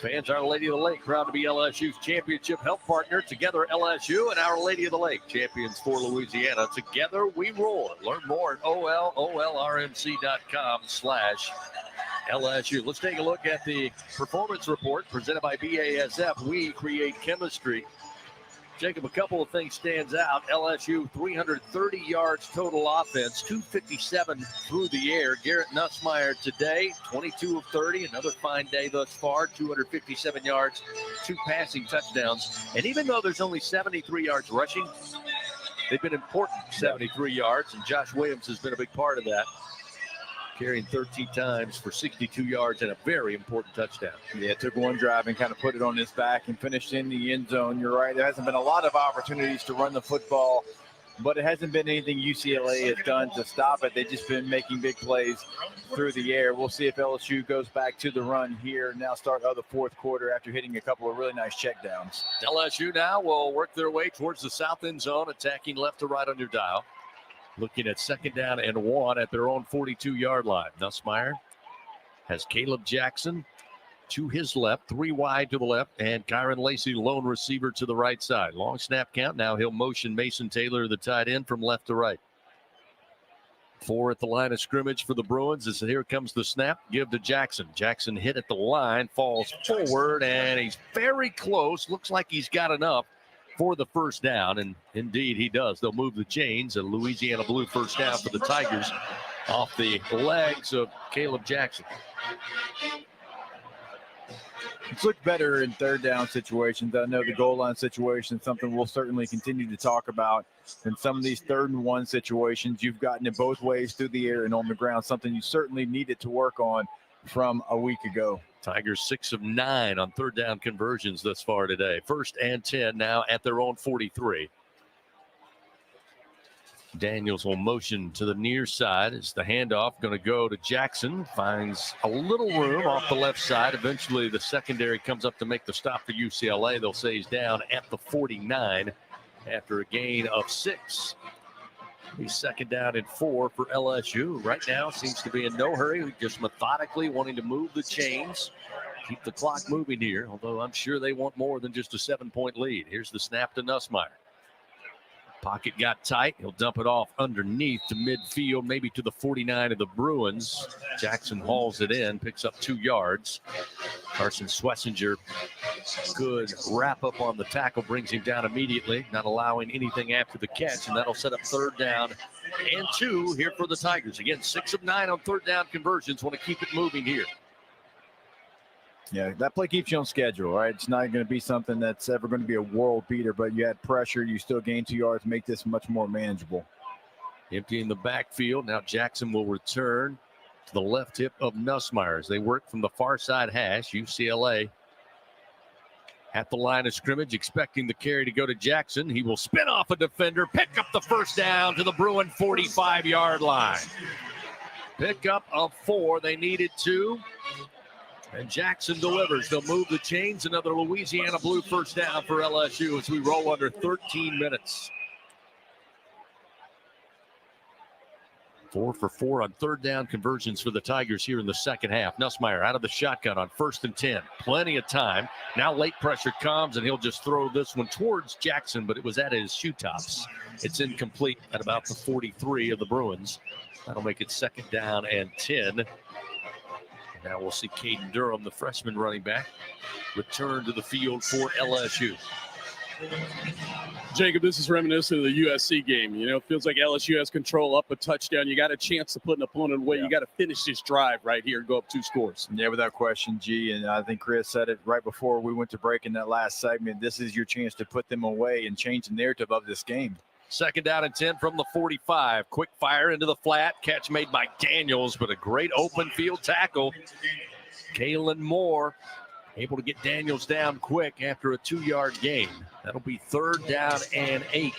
Fans, Our Lady of the Lake, proud to be LSU's championship health partner. Together, LSU and Our Lady of the Lake, champions for Louisiana. Together, we roar. Learn more at olrmc.com/LSU. Let's take a look at the performance report presented by BASF. We create chemistry. Jacob, a couple of things stands out. LSU, 330 yards total offense, 257 through the air. Garrett Nussmeier today, 22 of 30, another fine day thus far, 257 yards, 2 passing touchdowns. And even though there's only 73 yards rushing, they've been important 73 yards, and Josh Williams has been a big part of that, carrying 13 times for 62 yards and a very important touchdown. Yeah, took one drive and kind of put it on his back and finished in the end zone. You're right. There hasn't been a lot of opportunities to run the football, but it hasn't been anything UCLA has done to stop it. They've just been making big plays through the air. We'll see if LSU goes back to the run here. Now start of the fourth quarter after hitting a couple of really nice checkdowns. LSU now will work their way towards the south end zone, attacking left to right on your dial. Looking at second down and 1 at their own 42-yard line. Nussmeier has Caleb Jackson to his left, 3 wide to the left, and Kyron Lacey, lone receiver, to the right side. Long snap count. Now he'll motion Mason Taylor, the tight end, from left to right. 4 at the line of scrimmage for the Bruins. As here comes the snap. Give to Jackson. Jackson hit at the line, falls forward, and he's very close. Looks like he's got enough for the first down, and indeed he does. They'll move the chains. A Louisiana Blue first down for the Tigers off the legs of Caleb Jackson. It's looked better in third down situations. I know the goal line situation is something we'll certainly continue to talk about. In some of these 3rd and 1 situations, you've gotten it both ways through the air and on the ground, something you certainly needed to work on from a week ago. Tigers 6 of 9 on third down conversions thus far today. 1st and 10 now at their own 43. Daniels will motion to the near side as the handoff going to go to Jackson. Finds a little room off the left side. Eventually the secondary comes up to make the stop for UCLA. They'll say he's down at the 49 after a gain of 6. He's second down and 4 for LSU. Right now seems to be in no hurry, just methodically wanting to move the chains, keep the clock moving here, although I'm sure they want more than just a 7-point lead. Here's the snap to Nussmeier. Pocket got tight. He'll dump it off underneath to midfield, maybe to the 49 of the Bruins. Jackson hauls it in, picks up 2 yards. Carson Schlesinger, good wrap up on the tackle, brings him down immediately, not allowing anything after the catch, and that'll set up 3rd down and 2 here for the Tigers. Again, 6 of 9 on third down conversions. Want to keep it moving here. Yeah, that play keeps you on schedule, right? It's not going to be something that's ever going to be a world beater, but you had pressure. You still gain 2 yards, make this much more manageable. Emptying the backfield. Now Jackson will return to the left hip of Nussmeier as they work from the far side hash. UCLA at the line of scrimmage, expecting the carry to go to Jackson. He will spin off a defender, pick up the first down to the Bruin 45-yard line. Pick up of 4. They needed 2. And Jackson delivers. They'll move the chains. Another Louisiana Blue first down for LSU as we roll under 13 minutes. 4 for 4 on third down conversions for the Tigers here in the second half. Nussmeier out of the shotgun on 1st and 10. Plenty of time. Now late pressure comes, and he'll just throw this one towards Jackson, but it was at his shoe tops. It's incomplete at about the 43 of the Bruins. That'll make it 2nd down and 10. Now we'll see Caden Durham, the freshman running back, return to the field for LSU. Jacob, this is reminiscent of the USC game. You know, it feels like LSU has control up a touchdown. You got a chance to put an opponent away. Yeah. You got to finish this drive right here and go up 2 scores. Yeah, without question, G. And I think Chris said it right before we went to break in that last segment. This is your chance to put them away and change the narrative of this game. 2nd down and 10 from the 45. Quick fire into the flat. Catch made by Daniels, but a great open field tackle. Kalen Moore able to get Daniels down quick after a 2-yard gain. That'll be 3rd down and 8.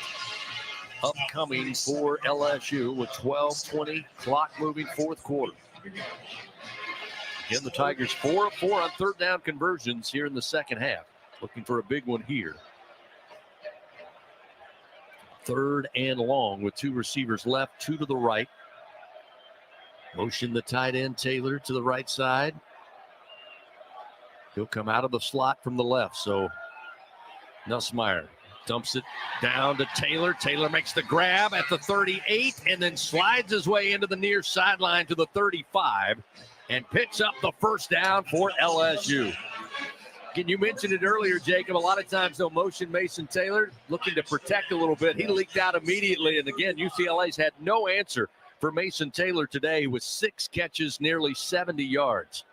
Upcoming for LSU with 12:20 clock moving 4th quarter. Again, the Tigers 4 of 4 on third down conversions here in the second half. Looking for a big one here. 3rd and long with 2 receivers left, 2 to the right. Motion the tight end Taylor to the right side. He'll come out of the slot from the left. So Nussmeier dumps it down to Taylor. Taylor makes the grab at the 38 and then slides his way into the near sideline to the 35 and picks up the first down for LSU. Again, you mentioned it earlier, Jacob. A lot of times they'll motion Mason Taylor, looking to protect a little bit. He leaked out immediately. And again, UCLA's had no answer for Mason Taylor today with 6 catches, nearly 70 yards.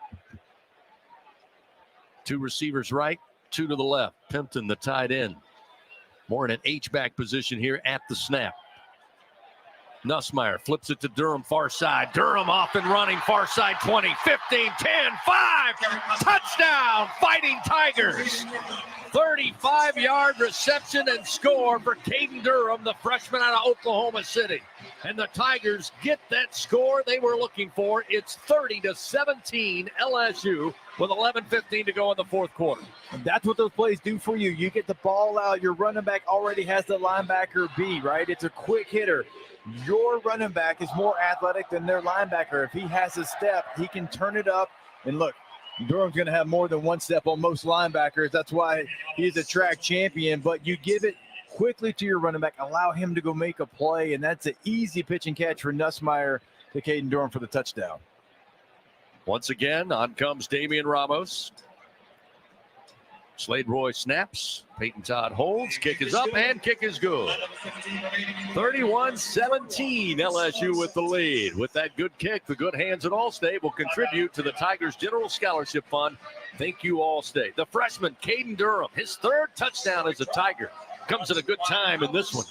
2 receivers right, 2 to the left. Pimpton, the tight end. More in an H-back position here at the snap. Nussmeier flips it to Durham, far side. Durham off and running, far side 20, 15, 10, 5. Touchdown, Fighting Tigers. 35-yard reception and score for Caden Durham, the freshman out of Oklahoma City. And the Tigers get that score they were looking for. It's 30-17 LSU with 11:15 to go in the fourth quarter. And that's what those plays do for you. You get the ball out. Your running back already has the linebacker beat, right? It's a quick hitter. Your running back is more athletic than their linebacker. If he has a step, he can turn it up. And look, Durham's going to have more than one step on most linebackers. That's why he's a track champion. But you give it quickly to your running back, allow him to go make a play, and that's an easy pitch and catch for Nussmeier to Caden Durham for the touchdown. Once again, on comes Damian Ramos. Slade Roy snaps. Peyton Todd holds. Kick is up and kick is good. 31-17 LSU with the lead. With that good kick, the good hands at Allstate will contribute to the Tigers General Scholarship Fund. Thank you, Allstate. The freshman, Caden Durham, his 3rd touchdown as a Tiger. Comes at a good time in this one.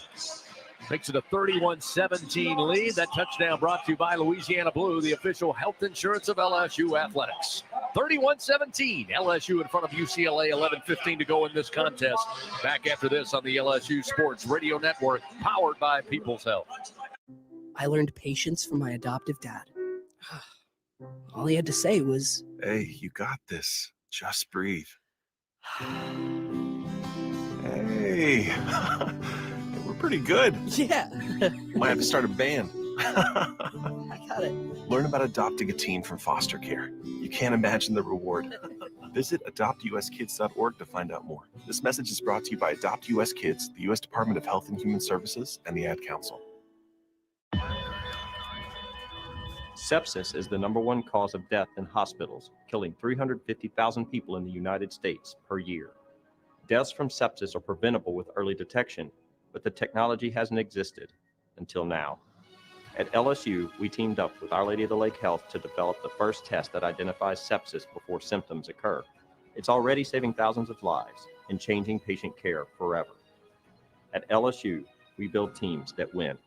Makes it a 31-17 lead. That touchdown brought to you by Louisiana Blue, the official health insurance of LSU athletics. 31-17, LSU in front of UCLA, 11:15 to go in this contest. Back after this on the LSU Sports Radio Network, powered by People's Health. I learned patience from my adoptive dad. All he had to say was, "Hey, you got this. Just breathe." Hey, we're pretty good. Yeah. Might have to start a band. I got it. Learn about adopting a teen from foster care. You can't imagine the reward. Visit adoptuskids.org to find out more. This message is brought to you by Adopt US Kids, the U.S. Department of Health and Human Services, and the Ad Council. Sepsis is the #1 cause of death in hospitals, killing 350,000 people in the United States per year. Deaths from sepsis are preventable with early detection, but the technology hasn't existed until now. At LSU, we teamed up with Our Lady of the Lake Health to develop the first test that identifies sepsis before symptoms occur. It's already saving thousands of lives and changing patient care forever. At LSU, we build teams that win.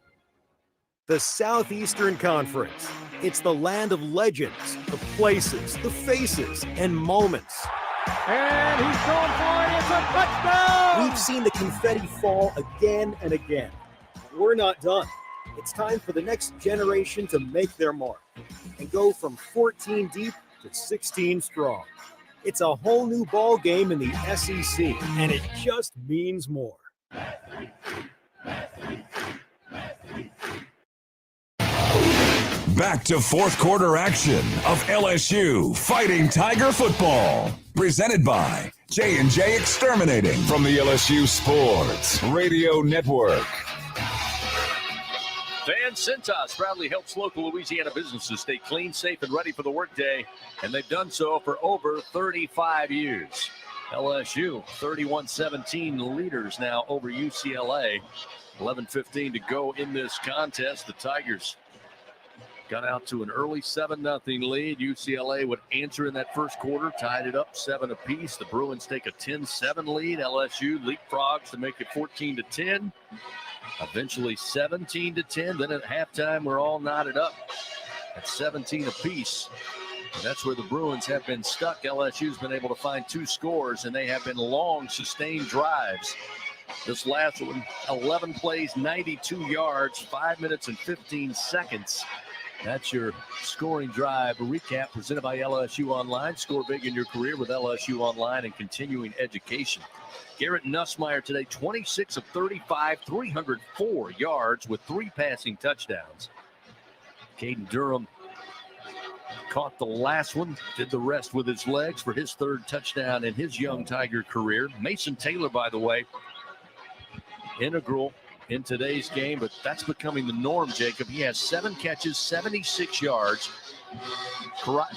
The Southeastern Conference. It's the land of legends, the places, the faces, and moments. And he's going for it. It's a touchdown! We've seen the confetti fall again and again. We're not done. It's time for the next generation to make their mark and go from 14 deep to 16 strong. It's a whole new ball game in the SEC, and it just means more. Back to fourth quarter action of LSU Fighting Tiger football. Presented by J&J Exterminating from the LSU Sports Radio Network. Van Cintas proudly helps local Louisiana businesses stay clean, safe, and ready for the workday, and they've done so for over 35 years. LSU 31-17 leaders now over UCLA. 11:15 to go in this contest. The Tigers got out to an early 7-0 lead. UCLA would answer in that first quarter, tied it up 7 apiece. The Bruins take a 10-7 lead. LSU leapfrogs to make it 14-10. Eventually 17-10. Then at halftime, we're all knotted up at 17 apiece. And that's where the Bruins have been stuck. LSU's been able to find 2 scores, and they have been long, sustained drives. This last one, 11 plays, 92 yards, 5 minutes and 15 seconds. That's your scoring drive recap presented by LSU Online. Score big in your career with LSU Online and continuing education. Garrett Nussmeier today, 26 of 35, 304 yards with 3 passing touchdowns. Caden Durham Caught the last one, did the rest with his legs for his third touchdown in his young Tiger career. Mason Taylor, by the way, integral in today's game, but that's becoming the norm, Jacob. He has 7 catches, 76 yards.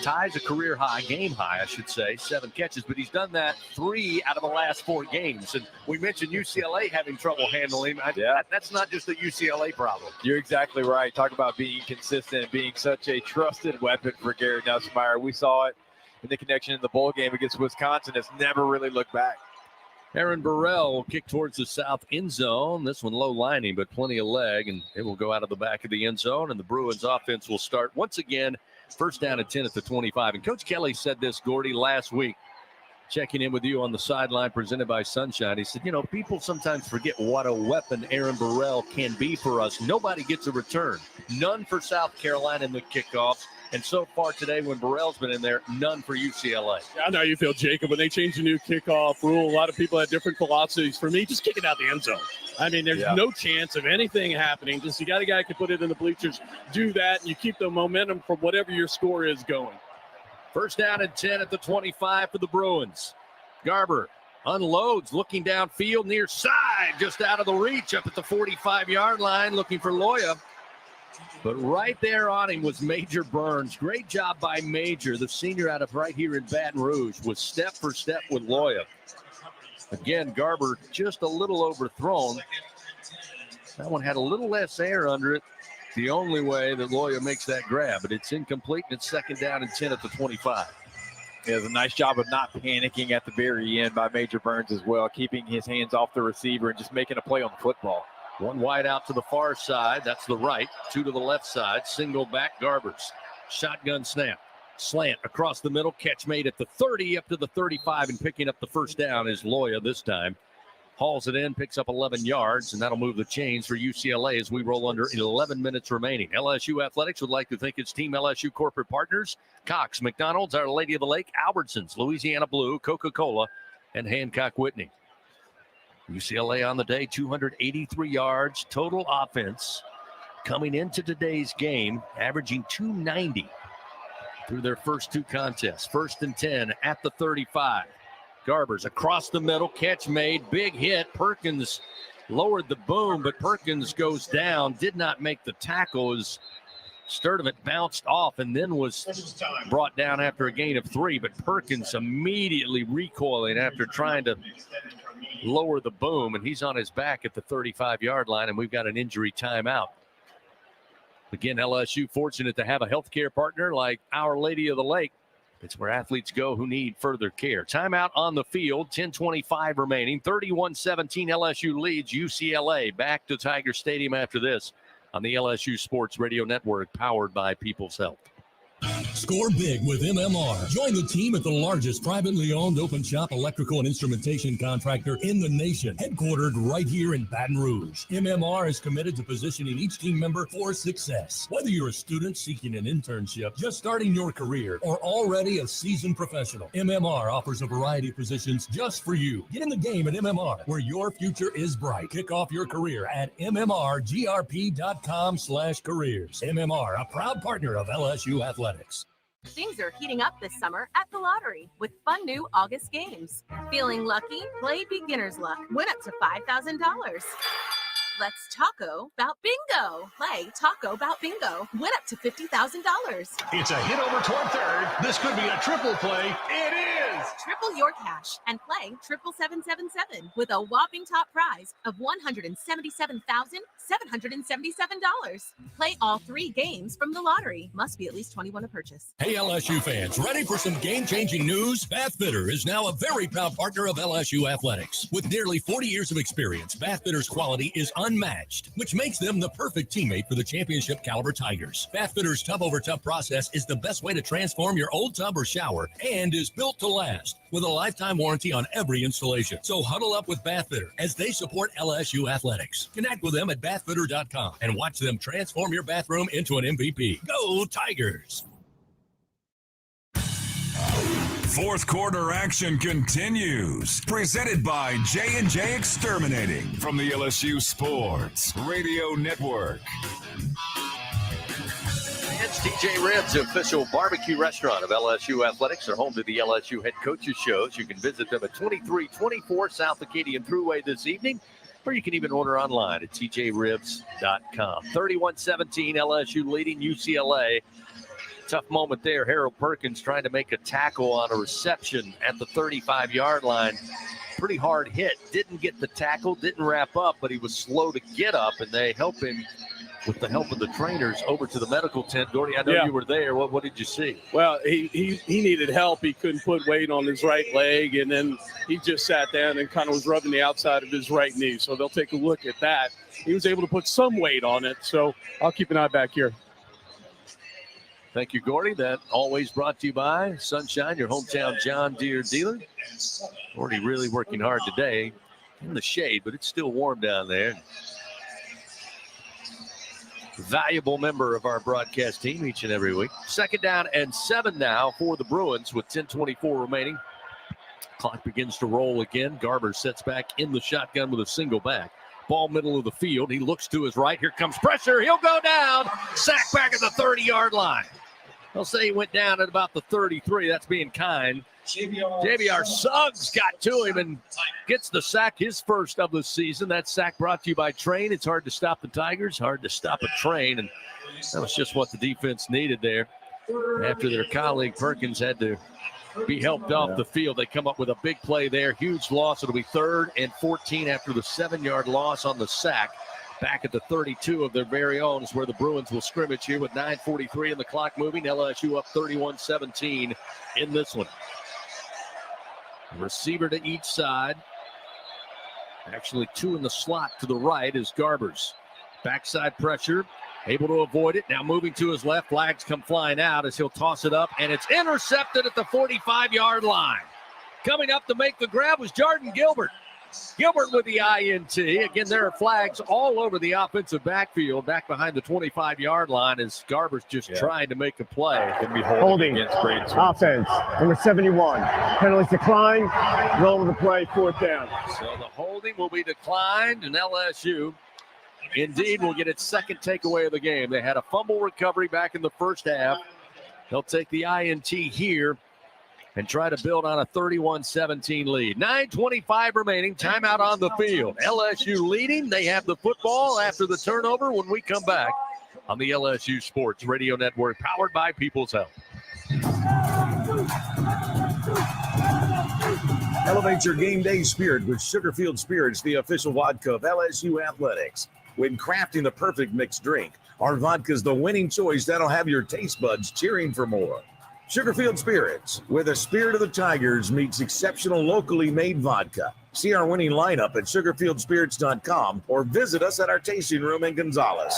Ties a career high, game high, I should say, 7 catches, but he's done that 3 out of the last 4 games. And we mentioned UCLA having trouble handling him. That's not just a UCLA problem. You're exactly right. Talk about being consistent, being such a trusted weapon for Garrett Nussmeier. We saw it in the connection in the bowl game against Wisconsin. It's never really looked back. Aaron Burrell will kick towards the south end zone. This one low lining, but plenty of leg, and it will go out of the back of the end zone, and the Bruins offense will start once again. First down and 10 at the 25. And Coach Kelly said this, Gordy, last week, checking in with you on the sideline presented by Sunshine. He said, people sometimes forget what a weapon Aaron Burrell can be for us. Nobody gets a return. None for South Carolina in the kickoffs. And so far today, when Burrell's been in there, none for UCLA. I know you feel, Jacob. When they changed the new kickoff rule, a lot of people had different philosophies. For me, just kick it out the end zone. I mean, there's no chance of anything happening. Just you got a guy who can put it in the bleachers, do that, and you keep the momentum from whatever your score is going. First down and 10 at the 25 for the Bruins. Garber unloads, looking downfield, near side, just out of the reach, up at the 45-yard line, looking for Loya. But right there on him was Major Burns. Great job by Major, the senior out of right here in Baton Rouge, was step for step with Loya. Again, Garber just a little overthrown. That one had a little less air under it. The only way that Loya makes that grab, but it's incomplete, and it's second down and 10 at the 25. He does a nice job of not panicking at the very end by Major Burns as well, keeping his hands off the receiver and just making a play on the football. One wide out to the far side. That's the right. 2 to the left side. Single back, Garbers. Shotgun snap. Slant across the middle. Catch made at the 30 up to the 35, and picking up the first down is Loya this time. Hauls it in, picks up 11 yards, and that'll move the chains for UCLA as we roll under 11 minutes remaining. LSU Athletics would like to thank its Team LSU corporate partners: Cox, McDonald's, Our Lady of the Lake, Albertsons, Louisiana Blue, Coca-Cola, and Hancock Whitney. UCLA on the day, 283 yards total offense. Coming into today's game, averaging 290 through their first 2 contests. First and 10 at the 35. Garbers across the middle, catch made, big hit. Perkins lowered the boom, but Perkins goes down, did not make the tackle as Sturdivant bounced off and then was brought down after a gain of 3, but Perkins immediately recoiling after trying to lower the boom, and he's on his back at the 35-yard line, and we've got an injury timeout. Again, LSU fortunate to have a healthcare partner like Our Lady of the Lake. It's where athletes go who need further care. Timeout on the field, 10:25 remaining. 31-17 LSU leads UCLA. Back to Tiger Stadium after this on the LSU Sports Radio Network, powered by People's Health. Score big with MMR. Join the team at the largest privately owned open shop electrical and instrumentation contractor in the nation, headquartered right here in Baton Rouge. MMR is committed to positioning each team member for success. Whether you're a student seeking an internship, just starting your career, or already a seasoned professional, MMR offers a variety of positions just for you. Get in the game at MMR, where your future is bright. Kick off your career at mmrgrp.com/careers. MMR, a proud partner of LSU Athletics. Things are heating up this summer at the lottery with fun new August games. Feeling lucky? Play beginner's luck. Win up to $5,000. Let's taco about bingo. Play taco about bingo. Win up to $50,000. It's a hit over toward third. This could be a triple play. It is! Triple your cash and play 77777 with a whopping top prize of $177,777. Play all 3 games from the lottery. Must be at least 21 to purchase. Hey, LSU fans, ready for some game-changing news? Bathfitter is now a very proud partner of LSU Athletics. With nearly 40 years of experience, Bathfitter's quality is unmatched, which makes them the perfect teammate for the championship caliber Tigers. Bathfitter's tub-over-tub process is the best way to transform your old tub or shower and is built to last with a lifetime warranty on every installation. So huddle up with Bathfitter as they support LSU Athletics. Connect with them at bathfitter.com and watch them transform your bathroom into an MVP. Go Tigers! Fourth quarter action continues. Presented by J&J Exterminating from the LSU Sports Radio Network. And Ribs. TJ Ribs, official barbecue restaurant of LSU Athletics. They're home to the LSU head coaches shows. You can visit them at 2324 South Acadian Thruway this evening, or you can even order online at tjribs.com. 31-17, LSU leading UCLA. Tough moment there. Harold Perkins trying to make a tackle on a reception at the 35-yard line. Pretty hard hit. Didn't get the tackle, didn't wrap up, but he was slow to get up, and they help him with the help of the trainers over to the medical tent. Gordy, I know you were there. What did you see? Well, he needed help. He couldn't put weight on his right leg, and then he just sat down and kind of was rubbing the outside of his right knee. So they'll take a look at that. He was able to put some weight on it, so I'll keep an eye back here. Thank you, Gordy. That always brought to you by Sunshine, your hometown John Deere dealer. Gordy really working hard today in the shade, but it's still warm down there. Valuable member of our broadcast team each and every week. 2nd down and 7 now for the Bruins with 10:24 remaining. Clock begins to roll again. Garber sets back in the shotgun with a single back. Ball middle of the field. He looks to his right. Here comes pressure. He'll go down. Sack back at the 30-yard line. They'll say he went down at about the 33. That's being kind. JVR Suggs got to him and gets the sack, his first of the season. That sack brought to you by Train. It's hard to stop the Tigers, hard to stop a train, and that was just what the defense needed there. After their colleague Perkins had to be helped off the field, they come up with a big play there. Huge loss. It'll be 3rd and 14 after the 7-yard loss on the sack. Back at the 32 of their very own is where the Bruins will scrimmage here with 9:43 and the clock moving. LSU up 31-17 in this one. Receiver to each side. Actually, 2 in the slot to the right is Garbers. Backside pressure, able to avoid it. Now moving to his left, flags come flying out as he'll toss it up, and it's intercepted at the 45-yard line. Coming up to make the grab was Jordan Gilbert. Gilbert with the INT. Again, there are flags all over the offensive backfield, back behind the 25-yard line as Garber's just trying to make a play. Holding offense, number 71. Penalties declined. Roll of the play, 4th down. So the holding will be declined, and LSU indeed will get its 2nd takeaway of the game. They had a fumble recovery back in the first half. They'll take the INT here and try to build on a 31-17 lead. 9:25 remaining, timeout on the field. LSU leading. They have the football after the turnover when we come back on the LSU Sports Radio Network, powered by People's Health. Elevate your game day spirit with Sugarfield Spirits, the official vodka of LSU Athletics. When crafting the perfect mixed drink, our vodka is the winning choice that'll have your taste buds cheering for more. Sugarfield Spirits, where the spirit of the Tigers meets exceptional locally made vodka. See our winning lineup at sugarfieldspirits.com or visit us at our tasting room in Gonzales.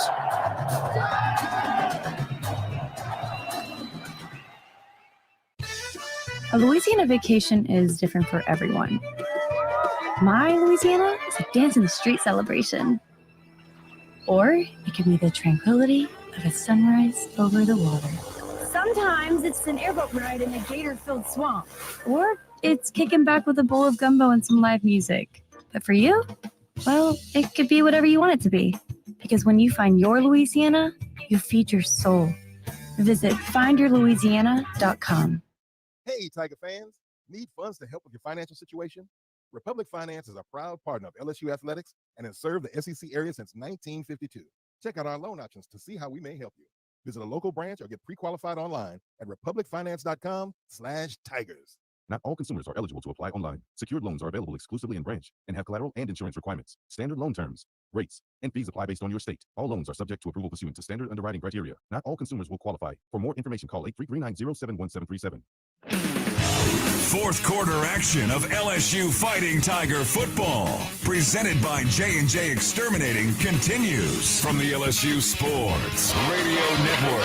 A Louisiana vacation is different for everyone. My Louisiana is a dance in the street celebration. Or it can be the tranquility of a sunrise over the water. Sometimes it's an airboat ride in a gator-filled swamp. Or it's kicking back with a bowl of gumbo and some live music. But for you, well, it could be whatever you want it to be. Because when you find your Louisiana, you feed your soul. Visit findyourlouisiana.com. Hey, Tiger fans. Need funds to help with your financial situation? Republic Finance is a proud partner of LSU Athletics and has served the SEC area since 1952. Check out our loan options to see how we may help you. Visit a local branch or get pre-qualified online at republicfinance.com/tigers. Not all consumers are eligible to apply online. Secured loans are available exclusively in branch and have collateral and insurance requirements. Standard loan terms, rates, and fees apply based on your state. All loans are subject to approval pursuant to standard underwriting criteria. Not all consumers will qualify. For more information, call 833-907-1737. Fourth quarter action of LSU Fighting Tiger football, presented by J&J Exterminating, continues from the LSU Sports Radio Network.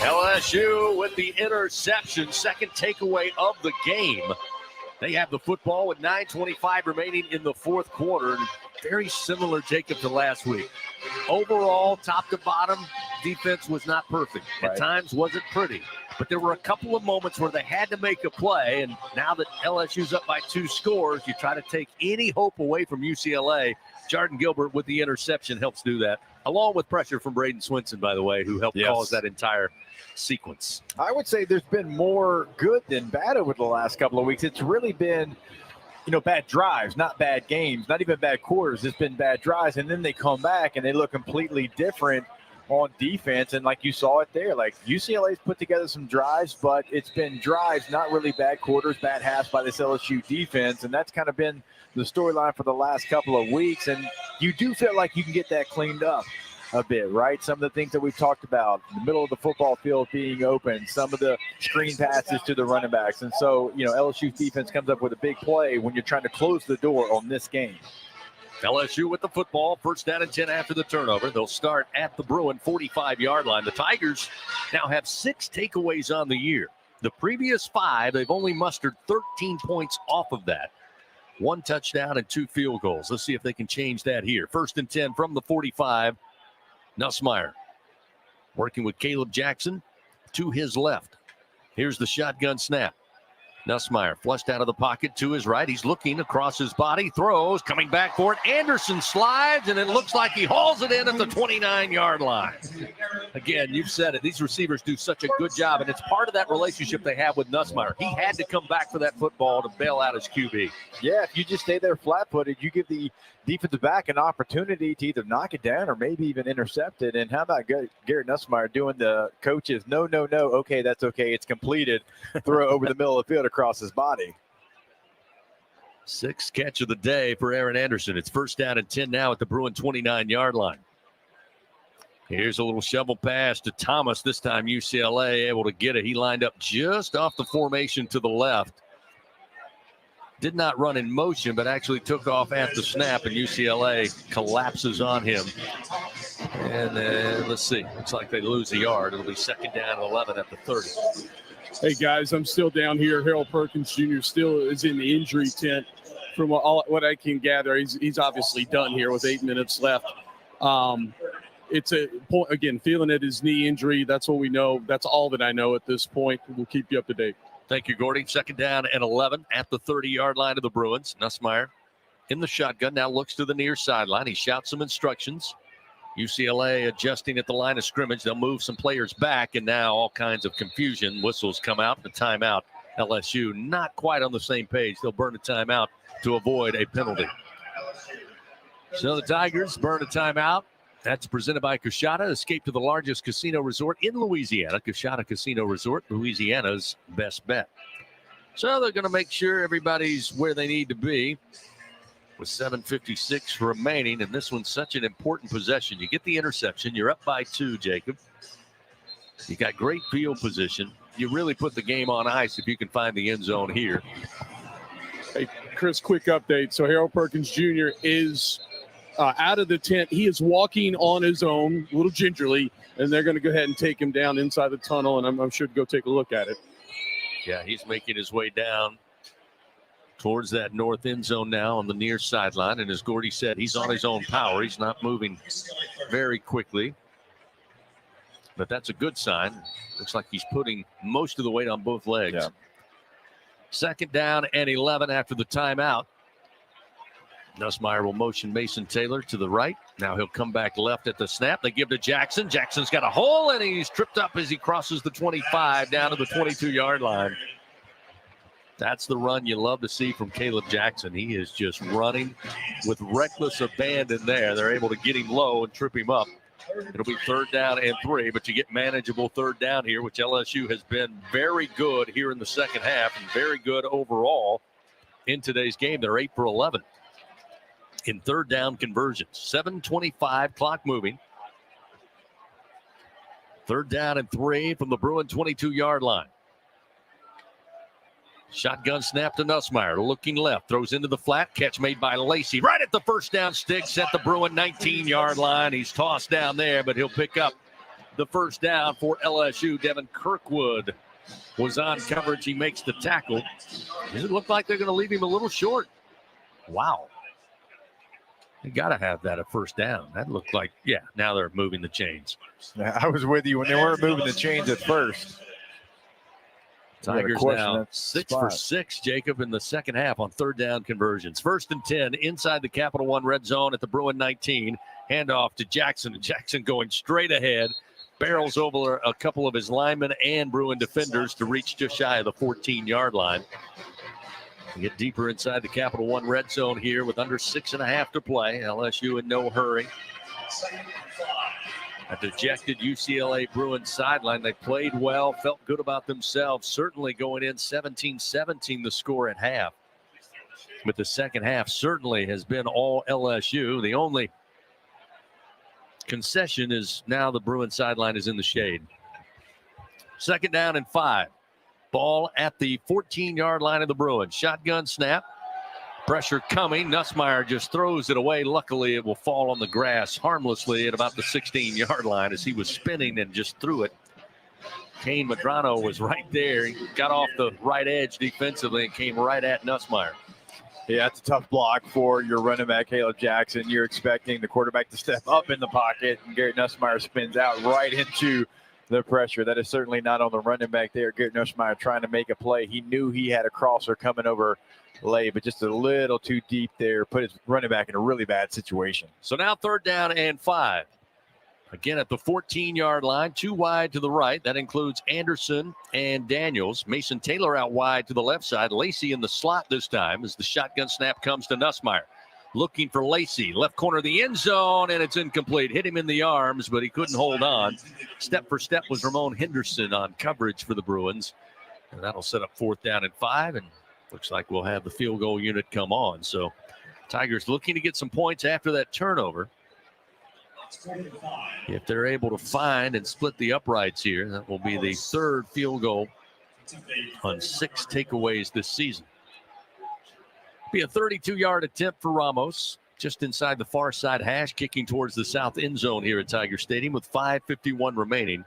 LSU with the interception, 2nd takeaway of the game. They have the football with 9:25 remaining in the 4th quarter. Very similar, Jacob, to last week. Overall, top to bottom, defense was not perfect. At times, wasn't pretty. But there were a couple of moments where they had to make a play, and now that LSU's up by 2 scores, you try to take any hope away from UCLA. Jordan Gilbert with the interception helps do that, along with pressure from Braden Swinson, by the way, who helped cause that entire sequence. I would say there's been more good than bad over the last couple of weeks. It's really been, bad drives, not bad games, not even bad quarters. It's been bad drives, and then they come back and they look completely different on defense. And like you saw it there, like UCLA's put together some drives, but it's been drives, not really bad quarters, bad halves by this LSU defense. And that's kind of been the storyline for the last couple of weeks. And you do feel like you can get that cleaned up a bit, right? Some of the things that we've talked about, the middle of the football field being open, some of the screen passes to the running backs. And so, LSU's defense comes up with a big play when you're trying to close the door on this game. LSU with the football, 1st down and 10 after the turnover. They'll start at the Bruin 45-yard line. The Tigers now have 6 takeaways on the year. The previous 5, they've only mustered 13 points off of that. 1 touchdown and 2 field goals. Let's see if they can change that here. 1st and 10 from the 45. Nussmeier working with Caleb Jackson to his left. Here's the shotgun snap. Nussmeier flushed out of the pocket to his right. He's looking across his body, throws, coming back for it. Anderson slides, and it looks like he hauls it in at the 29-yard line. Again, you've said it. These receivers do such a good job, and it's part of that relationship they have with Nussmeier. He had to come back for that football to bail out his QB. Yeah, if you just stay there flat-footed, you give the defensive back an opportunity to either knock it down or maybe even intercept it. And how about Garrett Nussmeier doing the coaches, no, okay, that's okay, it's completed, throw over the middle of the field across his body. 6th catch of the day for Aaron Anderson. It's 1st down and 10 now at the Bruin 29-yard line. Here's a little shovel pass to Thomas. This time UCLA able to get it. He lined up just off the formation to the left. Did not run in motion, but actually took off at the snap, and UCLA collapses on him. And let's see. Looks like they lose a yard. It'll be 2nd down and 11 at the 30. Hey, guys, I'm still down here. Harold Perkins Jr. still is in the injury tent. From what I can gather, he's obviously done here with 8 minutes left. It's a point, again, feeling at his knee injury. That's what we know. That's all that I know at this point. We'll keep you up to date. Thank you, Gordy. 2nd down and 11 at the 30-yard line of the Bruins. Nussmeier in the shotgun now looks to the near sideline. He shouts some instructions. UCLA adjusting at the line of scrimmage. They'll move some players back, and now all kinds of confusion. Whistles come out, the timeout. LSU not quite on the same page. They'll burn a timeout to avoid a penalty. So the Tigers burn a timeout. That's presented by Coshada. Escape to the largest casino resort in Louisiana. Coshada Casino Resort, Louisiana's best bet. So they're going to make sure everybody's where they need to be with 7:56 remaining. And this one's such an important possession. You get the interception. You're up by 2, Jacob. You got great field position. You really put the game on ice if you can find the end zone here. Hey, Chris, quick update. So Harold Perkins Jr. is out of the tent. He is walking on his own, a little gingerly, and they're going to go ahead and take him down inside the tunnel, and I'm sure to go take a look at it. Yeah, he's making his way down towards that north end zone now on the near sideline. And as Gordy said, he's on his own power. He's not moving very quickly. But that's a good sign. Looks like he's putting most of the weight on both legs. Yeah. 2nd down and 11 after the timeout. Nussmeier will motion Mason Taylor to the right. Now he'll come back left at the snap. They give to Jackson. Jackson's got a hole, and he's tripped up as he crosses the 25 down to the 22-yard line. That's the run you love to see from Caleb Jackson. He is just running with reckless abandon there. They're able to get him low and trip him up. It'll be 3rd down and 3, but you get manageable 3rd down here, which LSU has been very good here in the second half and very good overall in today's game. They're 8 for 11 in 3rd down conversions. 7:25, clock moving. 3rd down and 3 from the Bruin 22-yard line. Shotgun snap to Nussmeier, looking left, throws into the flat, catch made by Lacey. Right at the 1st down stick, set the Bruin 19-yard line. He's tossed down there, but he'll pick up the 1st down for LSU. Devin Kirkwood was on coverage. He makes the tackle. Does it look like they're going to leave him a little short? Wow. You got to have that at 1st down. That looked like, now they're moving the chains. I was with you when they weren't moving the chains at first. Tigers now 6 for 6, Jacob, in the second half on third down conversions. 1st and 10 inside the Capital One red zone at the Bruin 19. Handoff to Jackson. Jackson going straight ahead. Barrels over a couple of his linemen and Bruin defenders to reach just shy of the 14-yard line. We get deeper inside the Capital One red zone here with under 6.5 to play. LSU in no hurry. A dejected UCLA Bruins sideline. They played well, felt good about themselves, certainly going in 17-17 the score at half. But the second half certainly has been all LSU. The only concession is now the Bruins sideline is in the shade. 2nd down and 5. Ball at the 14-yard line of the Bruins. Shotgun snap. Pressure coming. Nussmeier just throws it away. Luckily, it will fall on the grass harmlessly at about the 16-yard line as he was spinning and just threw it. Kane Medrano was right there. He got off the right edge defensively and came right at Nussmeier. Yeah, it's a tough block for your running back, Caleb Jackson. You're expecting the quarterback to step up in the pocket, and Garrett Nussmeier spins out right into the pressure. That is certainly not on the running back there. Garrett Nussmeier trying to make a play. He knew he had a crosser coming over late, but just a little too deep there. Put his running back in a really bad situation. So now 3rd down and 5. Again at the 14-yard line, 2 wide to the right. That includes Anderson and Daniels. Mason Taylor out wide to the left side. Lacey in the slot this time as the shotgun snap comes to Nussmeier. Looking for Lacey. Left corner of the end zone, and it's incomplete. Hit him in the arms, but he couldn't hold on. Step for step was Ramon Henderson on coverage for the Bruins. And that'll set up 4th down and 5, and looks like we'll have the field goal unit come on. So Tigers looking to get some points after that turnover. If they're able to find and split the uprights here, that will be the 3rd field goal on 6 takeaways this season. Be a 32-yard attempt for Ramos, just inside the far side hash, kicking towards the south end zone here at Tiger Stadium with 5:51 remaining.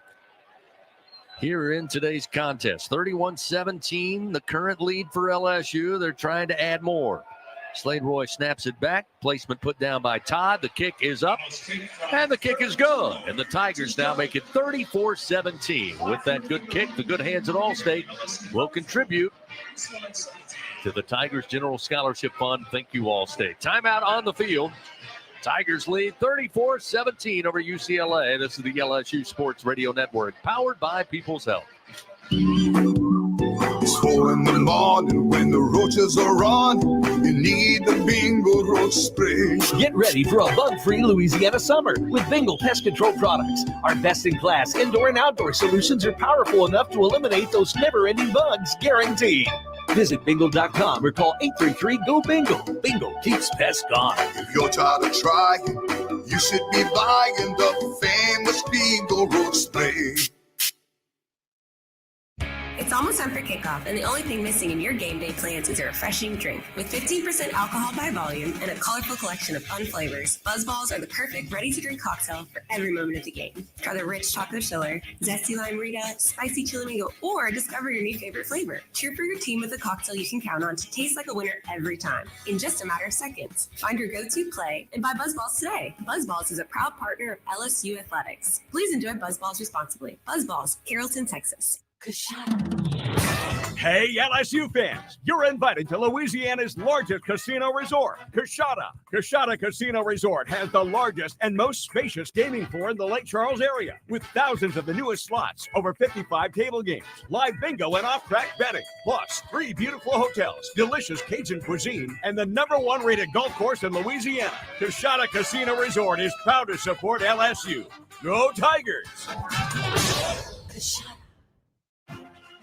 Here in today's contest, 31-17, the current lead for LSU. They're trying to add more. Slade Roy snaps it back. Placement put down by Todd. The kick is up, and the kick is good. And the Tigers now make it 34-17. With that good kick, the good hands at Allstate will contribute to the Tigers General Scholarship Fund. Thank you, Allstate. Timeout on the field. Tigers lead 34-17 over UCLA. This is the LSU Sports Radio Network, powered by People's Health. It's 4 in the morning when the roaches are on. You need the Bingo Roach Spray. Get ready for a bug-free Louisiana summer with Bingo Pest Control products. Our best-in-class indoor and outdoor solutions are powerful enough to eliminate those never-ending bugs, guaranteed. Visit bingo.com or call 833-GO-BINGO. Bingo keeps pests gone. If you're tired of trying, you should be buying the famous Bingo Roach Spray. It's almost time for kickoff, and the only thing missing in your game day plans is a refreshing drink. With 15% alcohol by volume and a colorful collection of fun flavors, BuzzBalls are the perfect ready-to-drink cocktail for every moment of the game. Try the rich chocolate chiller, zesty lime Rita, spicy chili mango, or discover your new favorite flavor. Cheer for your team with a cocktail you can count on to taste like a winner every time, in just a matter of seconds. Find your go-to play and buy BuzzBalls today. BuzzBalls is a proud partner of LSU Athletics. Please enjoy BuzzBalls responsibly. BuzzBalls, Carrollton, Texas. Hey, LSU fans, you're invited to Louisiana's largest casino resort, Coshada. Coshada Casino Resort has the largest and most spacious gaming floor in the Lake Charles area, with thousands of the newest slots, over 55 table games, live bingo and off-track betting, plus 3 beautiful hotels, delicious Cajun cuisine, and the #1 rated golf course in Louisiana. Coshada Casino Resort is proud to support LSU. Go Tigers!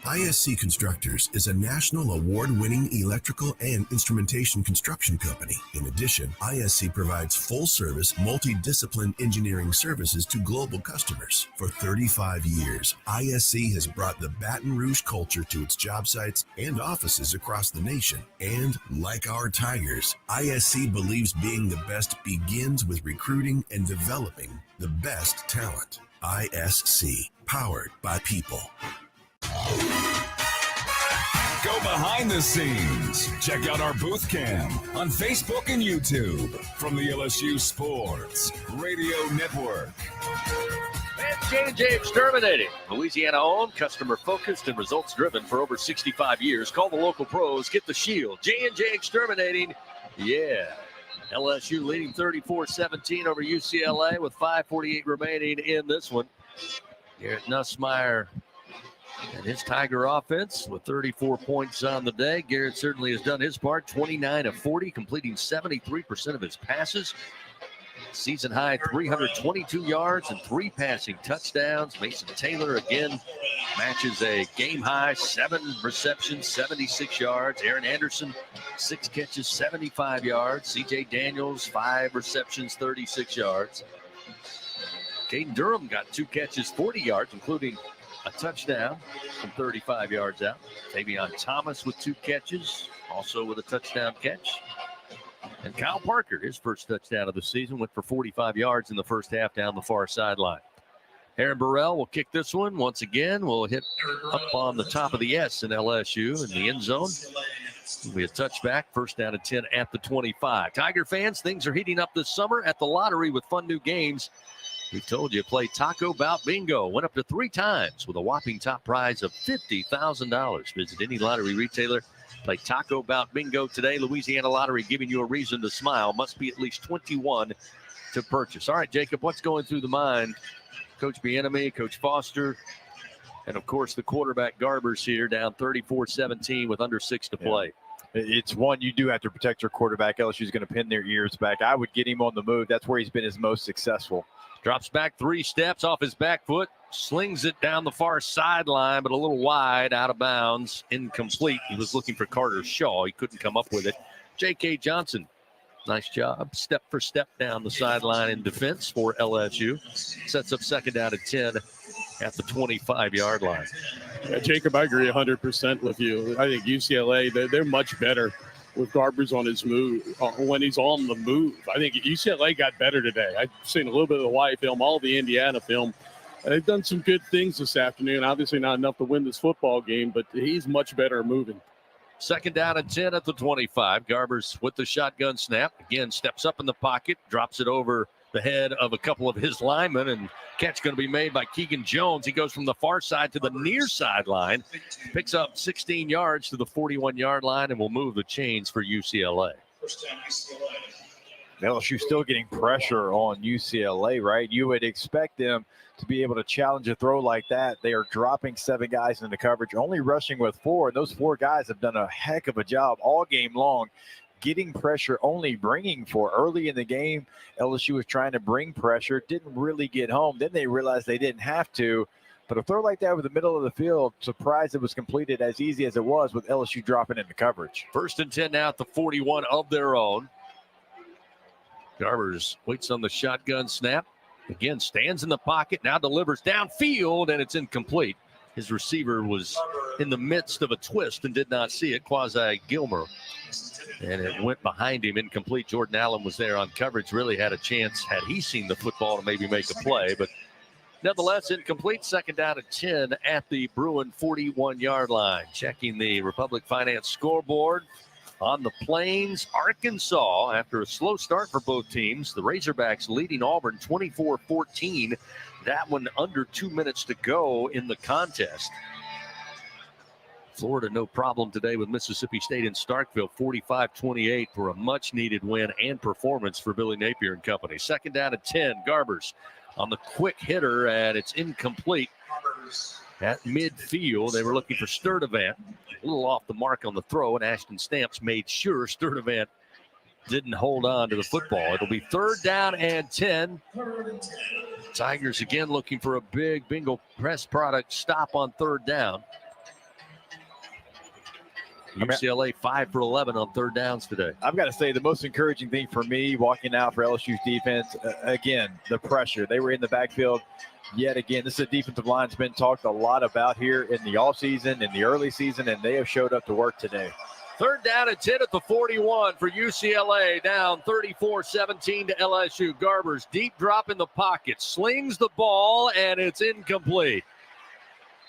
ISC Constructors is a national award-winning electrical and instrumentation construction company. In addition, ISC provides full-service, multidiscipline engineering services to global customers. For 35 years, ISC has brought the Baton Rouge culture to its job sites and offices across the nation. And like our Tigers, ISC believes being the best begins with recruiting and developing the best talent. ISC, powered by people. Go behind the scenes. Check out our booth cam on Facebook and YouTube from the LSU Sports Radio Network. And J&J Exterminating. Louisiana-owned, customer-focused, and results-driven for over 65 years. Call the local pros. Get the shield. J&J Exterminating. Yeah. LSU leading 34-17 over UCLA with 5:48 remaining in this one. Garrett Nussmeier and his Tiger offense with 34 points on the day. Garrett certainly has done his part, 29 of 40, completing 73% of his passes. Season high 322 yards and 3 passing touchdowns. Mason Taylor again matches a game high 7 receptions, 76 yards. Aaron Anderson 6 catches, 75 yards. CJ Daniels 5 receptions, 36 yards. Caden Durham got 2 catches, 40 yards, including a touchdown from 35 yards out. Tavion Thomas with 2 catches, also with a touchdown catch. And Kyle Parker, his first touchdown of the season, went for 45 yards in the first half down the far sideline. Aaron Burrell will kick this one once again. Will hit up on the top of the S in LSU in the end zone. It'll be a touchback, first down and 10 at the 25. Tiger fans, things are heating up this summer at the lottery with fun new games. We've told you, play Taco Bout Bingo. Went up to 3 times with a whopping top prize of $50,000. Visit any lottery retailer. Play Taco Bout Bingo today. Louisiana Lottery giving you a reason to smile. Must be at least 21 to purchase. All right, Jacob, what's going through the mind? Coach Bieniemy, Coach Foster, and, of course, the quarterback Garbers here down 34-17 with under 6 to play. It's one you do have to protect your quarterback. LSU's going to pin their ears back. I would get him on the move. That's where he's been his most successful. Drops back 3 steps off his back foot, slings it down the far sideline, but a little wide, out of bounds, incomplete. He was looking for Carter Shaw. He couldn't come up with it. J.K. Johnson, nice job. Step for step down the sideline in defense for LSU. Sets up second down and 10 at the 25-yard line. Yeah, Jacob, I agree 100% with you. I think UCLA, they're much better with Garbers on his move, when he's on the move. I think UCLA got better today. I've seen a little bit of the Hawaii film, all the Indiana film. They've done some good things this afternoon. Obviously not enough to win this football game, but he's much better moving. Second down and 10 at the 25. Garbers with the shotgun snap. Again, steps up in the pocket, drops it over the head of a couple of his linemen, and catch going to be made by Keegan Jones. He goes from the far side to the near sideline, picks up 16 yards to the 41-yard line, and will move the chains for UCLA. LSU still getting pressure on UCLA, right? You would expect them to be able to challenge a throw like that. They are dropping 7 guys into coverage, only rushing with 4. And those 4 guys have done a heck of a job all game long, getting pressure, only bringing 4. Early in the game, LSU was trying to bring pressure, didn't really get home. Then they realized they didn't have to. But a throw like that over the middle of the field, surprised it was completed as easy as it was with LSU dropping into coverage. First and 10 now at the 41 of their own. Garbers waits on the shotgun snap. Again, stands in the pocket, now delivers downfield, and it's incomplete. His receiver was in the midst of a twist and did not see it, Quasi Gilmer. And it went behind him, incomplete. Jordan Allen was there on coverage, really had a chance, had he seen the football, to maybe make a play. But nevertheless, incomplete. Second down and 10 at the Bruin 41-yard line. Checking the Republic Finance scoreboard. On the Plains, Arkansas, after a slow start for both teams, the Razorbacks leading Auburn 24-14. That one under 2 minutes to go in the contest. Florida, no problem today with Mississippi State in Starkville, 45-28 for a much-needed win and performance for Billy Napier and company. Second down at 10, Garbers on the quick hitter, and it's incomplete. At midfield, they were looking for Sturdivant. A little off the mark on the throw, and Ashton Stamps made sure Sturdivant didn't hold on to the football. It'll be third down and 10. Tigers again looking for a big bingo press product stop on third down. UCLA 5 for 11 on third downs today. I've got to say, the most encouraging thing for me walking out for LSU's defense, again, the pressure. They were in the backfield yet again. This is a defensive line that's been talked a lot about here in the offseason, in the early season, and they have showed up to work today. Third down and 10 at the 41 for UCLA, down 34-17 to LSU. Garbers deep drop in the pocket, slings the ball, and it's incomplete.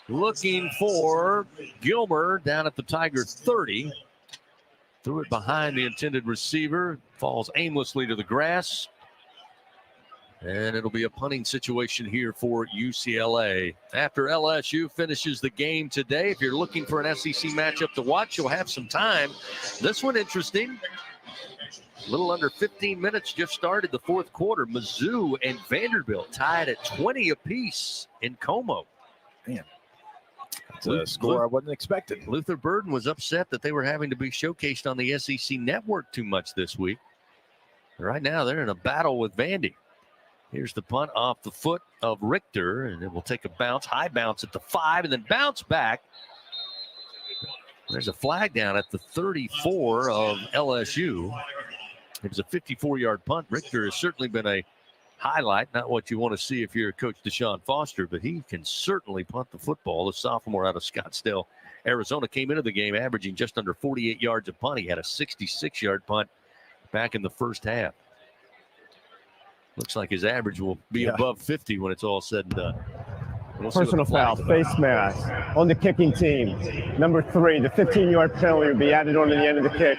Looking for Gilmer down at the Tiger 30. Threw it behind the intended receiver. Falls aimlessly to the grass. And it'll be a punting situation here for UCLA. After LSU finishes the game today, if you're looking for an SEC matchup to watch, you'll have some time. This one interesting. A little under 15 minutes just started the fourth quarter. Mizzou and Vanderbilt tied at 20 apiece in Como. Man, that's a score I wasn't expecting. Luther Burden was upset that they were having to be showcased on the SEC network too much this week. Right now, they're in a battle with Vandy. Here's the punt off the foot of Richter, and it will take a bounce, high bounce at the 5, and then bounce back. There's a flag down at the 34 of LSU. It was a 54-yard punt. Richter has certainly been a highlight, not what you want to see if you're Coach Deshaun Foster, but he can certainly punt the football. The sophomore out of Scottsdale, Arizona, came into the game averaging just under 48 yards a punt. He had a 66-yard punt back in the first half. Looks like his average will be above 50 when it's all said and done. We'll Personal foul, face mask on the kicking team. Number 3, the 15-yard penalty will be added on to the end of the kick.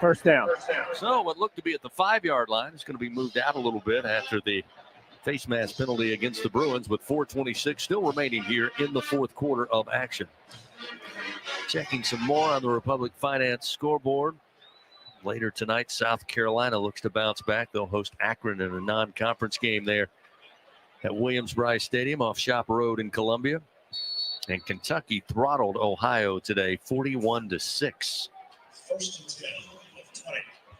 First down. So what looked to be at the 5-yard line is going to be moved out a little bit after the face mask penalty against the Bruins, with 4:26 still remaining here in the fourth quarter of action. Checking some more on the Republic Finance scoreboard. Later tonight, South Carolina looks to bounce back. They'll host Akron in a non-conference game there at Williams-Brice Stadium off Shop Road in Columbia. And Kentucky throttled Ohio today, 41-6.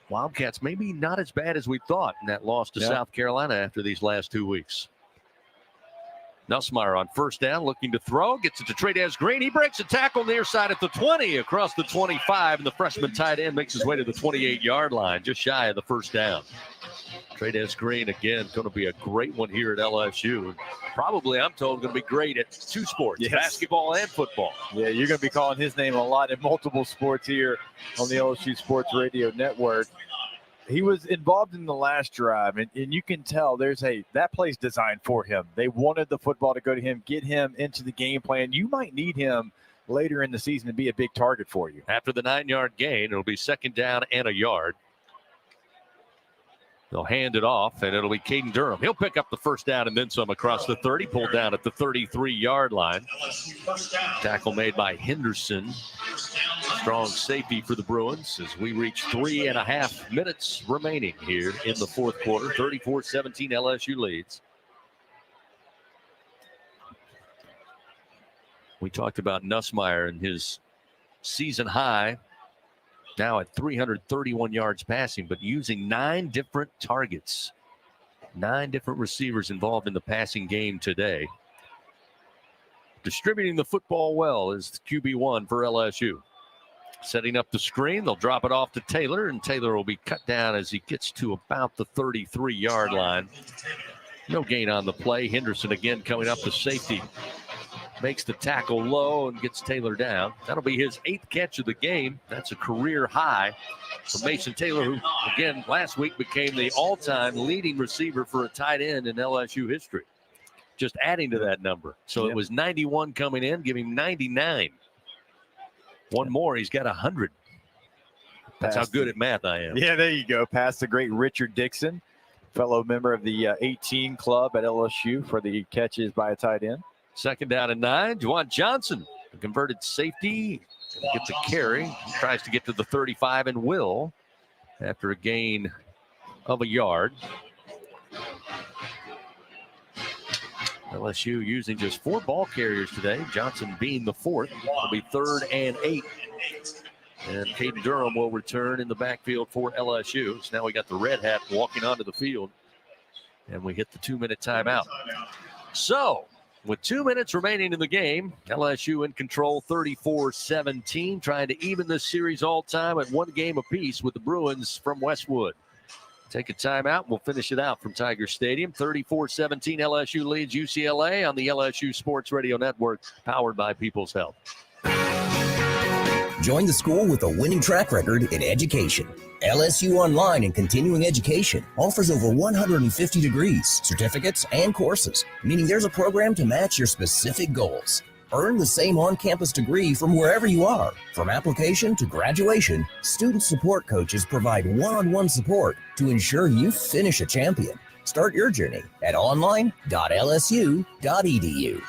Wildcats maybe not as bad as we thought in that loss to South Carolina after these last 2 weeks. Nussmeier on first down, looking to throw, gets it to Trey'Dez Green. He breaks a tackle near side at the 20, across the 25, and the freshman tight end makes his way to the 28-yard line, just shy of the first down. Trey'Dez Green, again, going to be a great one here at LSU. Probably, I'm told, going to be great at 2 sports, basketball and football. Yeah, you're going to be calling his name a lot in multiple sports here on the LSU Sports Radio Network. He was involved in the last drive, and you can tell that play's designed for him. They wanted the football to go to him, get him into the game plan. You might need him later in the season to be a big target for you. After the 9-yard gain, it'll be second down and a yard. They'll hand it off, and it'll be Caden Durham. He'll pick up the first down and then some across the 30, pulled down at the 33-yard line. Tackle made by Henderson. Strong safety for the Bruins as we reach 3.5 minutes remaining here in the fourth quarter. 34-17 LSU leads. We talked about Nussmeier and his season high, now at 331 yards passing, but using 9 different targets. 9 different receivers involved in the passing game today. Distributing the football well is QB1 for LSU. Setting up the screen, they'll drop it off to Taylor, and Taylor will be cut down as he gets to about the 33-yard line. No gain on the play. Henderson again coming up to safety. Makes the tackle low and gets Taylor down. That'll be his 8th catch of the game. That's a career high for Mason Taylor, who, again, last week became the all-time leading receiver for a tight end in LSU history. Just adding to that number. So it was 91 coming in, giving him 99. One more, he's got 100. That's how good at math I am. Yeah, there you go. Past the great Richard Dixon, fellow member of the 18 club at LSU for the catches by a tight end. Second down and 9. Juwan Johnson, the converted safety, gets a carry. He tries to get to the 35 and will after a gain of a yard. LSU using just 4 ball carriers today. Johnson being the 4th. It'll be 3rd and 8. And Caden Durham will return in the backfield for LSU. So now we got the red hat walking onto the field. And we hit the 2-minute timeout. So, with 2 minutes remaining in the game, LSU in control 34-17, trying to even this series all time at 1 game apiece with the Bruins from Westwood. Take a timeout. We'll finish it out from Tiger Stadium. 34-17 LSU leads UCLA on the LSU Sports Radio Network, powered by People's Health. Join the school with a winning track record in education. LSU Online and Continuing Education offers over 150 degrees, certificates, and courses, meaning there's a program to match your specific goals. Earn the same on-campus degree from wherever you are. From application to graduation, student support coaches provide one-on-one support to ensure you finish a champion. Start your journey at online.lsu.edu.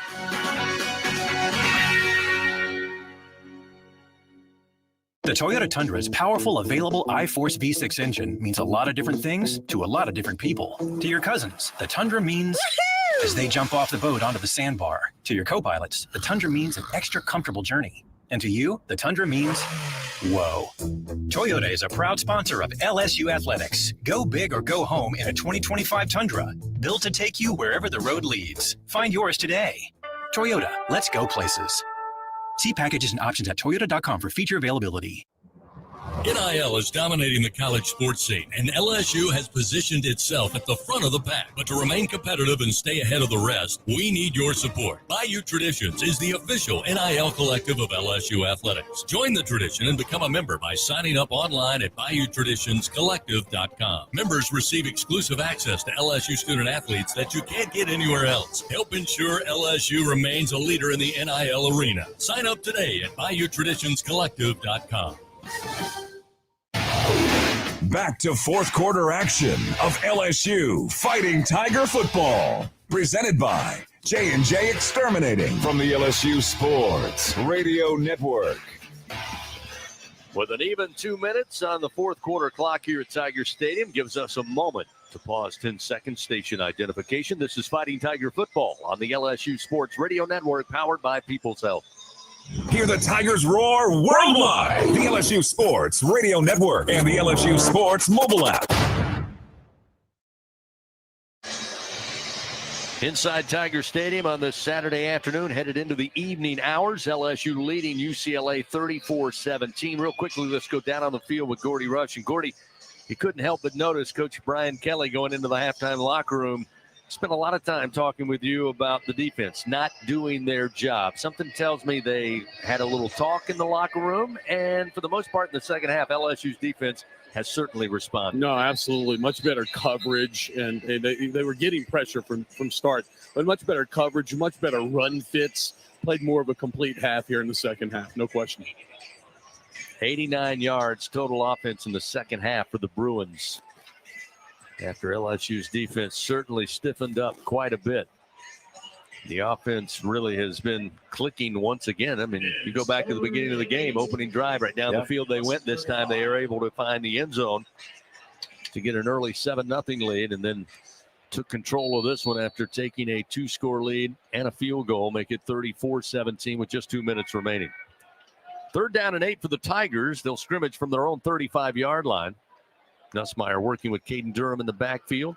The Toyota Tundra's powerful, available iForce V6 engine means a lot of different things to a lot of different people. To your cousins, the Tundra means as they jump off the boat onto the sandbar. To your co-pilots, the Tundra means an extra comfortable journey. And to you, the Tundra means whoa. Toyota is a proud sponsor of LSU Athletics. Go big or go home in a 2025 Tundra, built to take you wherever the road leads. Find yours today. Toyota, let's go places. See packages and options at toyota.com for feature availability. NIL is dominating the college sports scene, and LSU has positioned itself at the front of the pack. But to remain competitive and stay ahead of the rest, we need your support. Bayou Traditions is the official NIL collective of LSU Athletics. Join the tradition and become a member by signing up online at BayouTraditionsCollective.com. Members receive exclusive access to LSU student athletes that you can't get anywhere else. Help ensure LSU remains a leader in the NIL arena. Sign up today at BayouTraditionsCollective.com. Back to fourth quarter action of LSU Fighting Tiger football. Presented by J&J Exterminating from the LSU Sports Radio Network. With an even 2 minutes on the fourth quarter clock here at Tiger Stadium, gives us a moment to pause 10 seconds, station identification. This is Fighting Tiger football on the LSU Sports Radio Network, powered by People's Health. Hear the Tigers roar worldwide. The LSU Sports Radio Network and the LSU Sports mobile app. Inside Tiger Stadium on this Saturday afternoon, headed into the evening hours. LSU leading UCLA 34-17. Real quickly, let's go down on the field with Gordy Rush. And Gordy, you couldn't help but notice Coach Brian Kelly going into the halftime locker room. Spent a lot of time talking with you about the defense not doing their job. Something tells me they had a little talk in the locker room, and for the most part in the second half, LSU's defense has certainly responded. No, absolutely. Much better coverage, and they were getting pressure from start, but much better coverage, much better run fits. Played more of a complete half here in the second half, no question. 89 yards total offense in the second half for the Bruins, after LSU's defense certainly stiffened up quite a bit. The offense really has been clicking once again. I mean, you go back to the beginning of the game, opening drive right down the field they went. This time they are able to find the end zone to get an early 7-0 lead, and then took control of this one after taking a 2-score lead and a field goal, make it 34-17 with just 2 minutes remaining. 3rd down and 8 for the Tigers. They'll scrimmage from their own 35-yard line. Nussmeier working with Caden Durham in the backfield.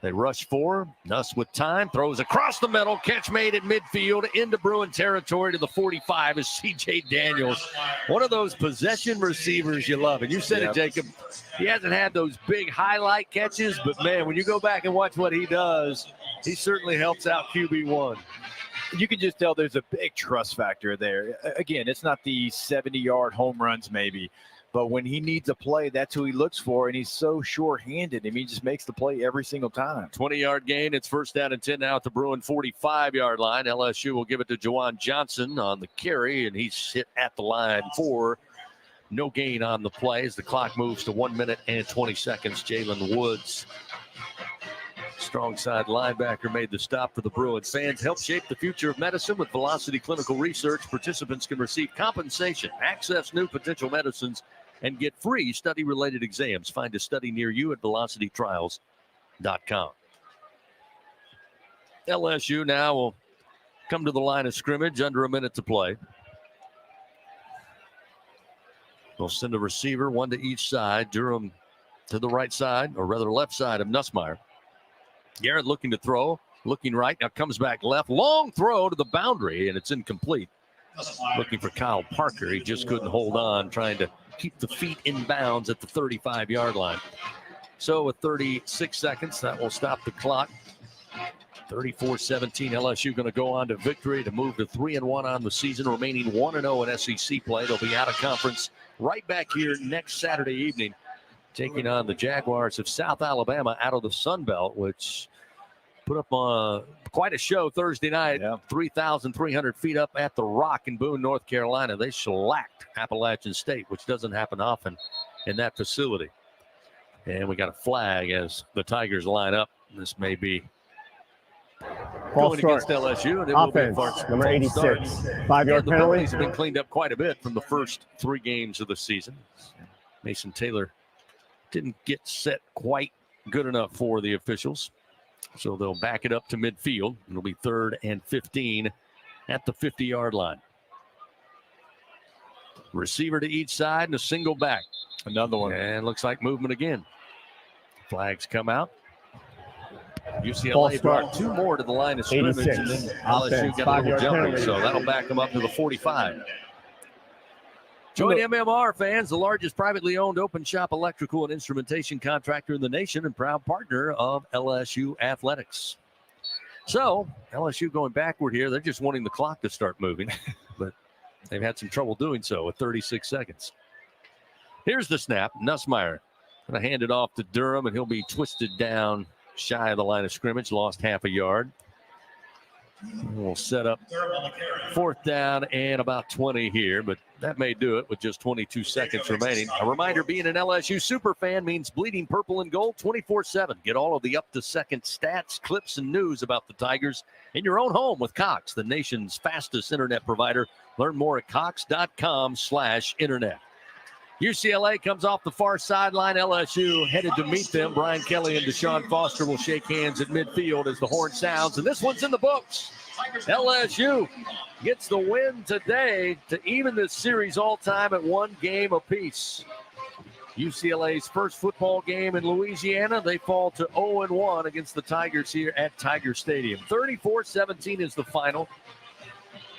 They rush 4. Nuss with time, throws across the middle. Catch made at midfield into Bruin territory to the 45 is C.J. Daniels. One of those possession receivers you love. And you said it, Jacob. He hasn't had those big highlight catches, but, man, when you go back and watch what he does, he certainly helps out QB1. You can just tell there's a big trust factor there. Again, it's not the 70-yard home runs maybe, but when he needs a play, that's who he looks for, and he's so sure-handed. I mean, he just makes the play every single time. 20-yard gain. It's 1st down and 10 now at the Bruin 45-yard line. LSU will give it to Juwan Johnson on the carry, and he's hit at the line for no gain on the play as the clock moves to 1 minute and 20 seconds. Jalen Woods, strong side linebacker, made the stop for the Bruins. Fans, help shape the future of medicine with Velocity Clinical Research. Participants can receive compensation, access new potential medicines, and get free study-related exams. Find a study near you at velocitytrials.com. LSU now will come to the line of scrimmage, under a minute to play. They'll send a receiver, one to each side. Durham to the right side, or rather left side of Nussmeier. Garrett looking to throw, looking right, now comes back left. Long throw to the boundary, and it's incomplete. Looking for Kyle Parker. He just couldn't hold on, trying to keep the feet in bounds at the 35-yard line. So with 36 seconds, that will stop the clock. 34-17, LSU going to go on to victory to move to 3-1 on the season, remaining 1-0 in SEC play. They'll be out of conference right back here next Saturday evening, taking on the Jaguars of South Alabama out of the Sun Belt, which put up quite a show Thursday night. 3,300 feet up at the Rock in Boone, North Carolina. They shellacked Appalachian State, which doesn't happen often in that facility. And we got a flag as the Tigers line up This may be False going start. against LSU, and it will be a Offense, false number 86. start. 5-yard The penalty. penalties have been cleaned up quite a bit from the first 3 games of the season. Mason Taylor didn't get set quite good enough for the officials, so they'll back it up to midfield. It'll be 3rd and 15 at the 50-yard line. Receiver to each side and a single back. Another one. And looks like movement again. Flags come out. False UCLA start. brought 2 more to the line of scrimmage, 86. and then LSU Offense, got a little 5-yard jumping, penalty. so that'll back them up to the 45. Join MMR fans, the largest privately owned open shop electrical and instrumentation contractor in the nation and proud partner of LSU Athletics. So LSU going backward here. They're just wanting the clock to start moving, but they've had some trouble doing so with 36 seconds. Here's the snap. Nussmeier going to hand it off to Durham, and he'll be twisted down shy of the line of scrimmage, lost half a yard. We'll set up 4th down and about 20 here, but that may do it with just 22 seconds remaining. A reminder, being an LSU super fan means bleeding purple and gold 24/7. Get all of the up-to-second stats, clips, and news about the Tigers in your own home with Cox, the nation's fastest internet provider. Learn more at cox.com/internet. UCLA comes off the far sideline. LSU headed to meet them. Brian Kelly and Deshaun Foster will shake hands at midfield as the horn sounds, and this one's in the books. LSU gets the win today to even this series all time at 1 game apiece. UCLA's first football game in Louisiana, they fall to 0-1 against the Tigers here at Tiger Stadium. 34-17 is the final.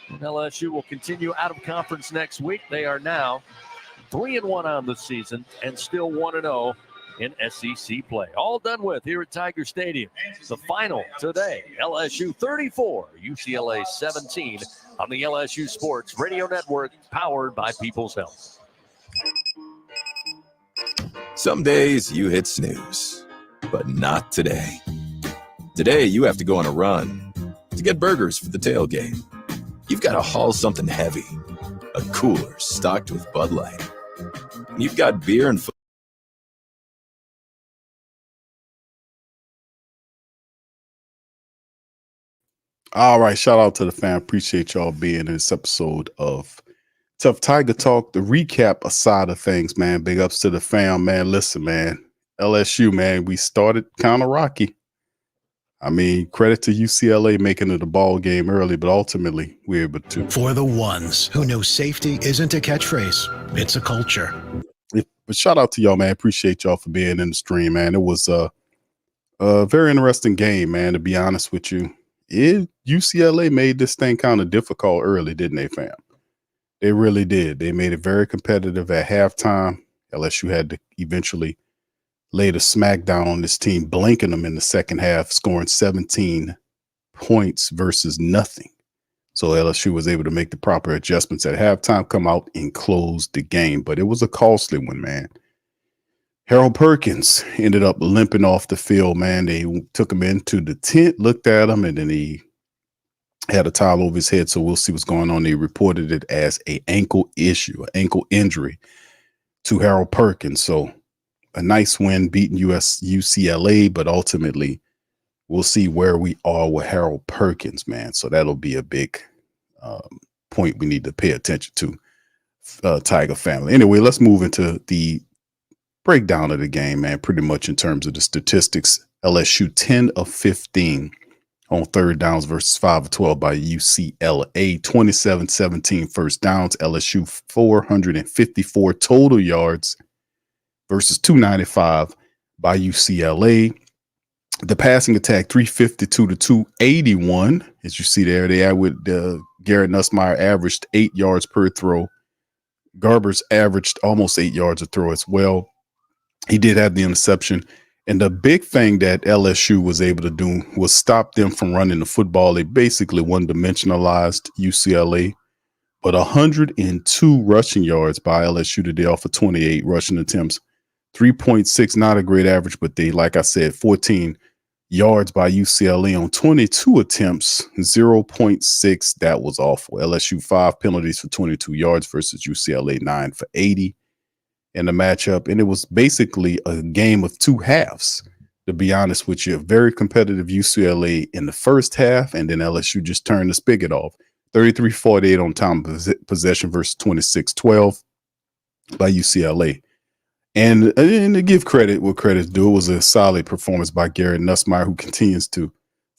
And LSU will continue out of conference next week. They are now 3-1 on the season and still 1-0 in SEC play. All done with here at Tiger Stadium. The final today, LSU 34, UCLA 17 on the LSU Sports Radio Network, powered by People's Health. Some days you hit snooze, but not today. Today you have to go on a run to get burgers for the tailgate. You've got to haul something heavy, a cooler stocked with Bud Light. You've got beer and All right, shout out to the fam. Appreciate y'all being in this episode of Tough Tiger Talk. The recap aside of things, man. Big ups to the fam, man. Listen, man. LSU, man. We started kind of rocky. I mean, credit to UCLA making it a ball game early, but ultimately we're able to. For the ones who know safety isn't a catchphrase, it's a culture. But shout out to y'all, man. Appreciate y'all for being in the stream, man. It was a very interesting game, man, to be honest with you. UCLA made this thing kind of difficult early, didn't they, fam? They really did. They made it very competitive at halftime. LSU had to eventually lay the smackdown on this team, blanking them in the second half, scoring 17 points versus nothing. So LSU was able to make the proper adjustments at halftime, come out and close the game. But it was a costly one, man. Harold Perkins ended up limping off the field, man. They took him into the tent, looked at him, and then he had a towel over his head. So we'll see what's going on. They reported it as an ankle issue, an ankle injury to Harold Perkins. So a nice win beating UCLA, but ultimately we'll see where we are with Harold Perkins, man. So that'll be a big point we need to pay attention to, Tiger family. Anyway, let's move into the breakdown of the game, man. Pretty much in terms of the statistics, LSU 10 of 15 on third downs versus 5 of 12 by UCLA. 27-17 first downs. LSU 454 total yards versus 295 by UCLA. The passing attack 352 to 281. As you see there, they had with Garrett Nussmeier averaged 8 yards per throw. Garbers averaged almost 8 yards a throw as well. He did have the interception. And the big thing that LSU was able to do was stop them from running the football. They basically one-dimensionalized UCLA, but 102 rushing yards by LSU today off of 28 rushing attempts. 3.6, not a great average, but they, like I said, 14 yards by UCLA on 22 attempts, 0.6. That was awful. LSU 5 penalties for 22 yards versus UCLA 9 for 80 in the matchup. And it was basically a game of two halves. to be honest with you. Very competitive UCLA in the first half, and then LSU just turned the spigot off. 33-48 on time possession versus 26-12 by UCLA. And to give credit what credit's due, it was a solid performance by Garrett Nussmeier, who continues to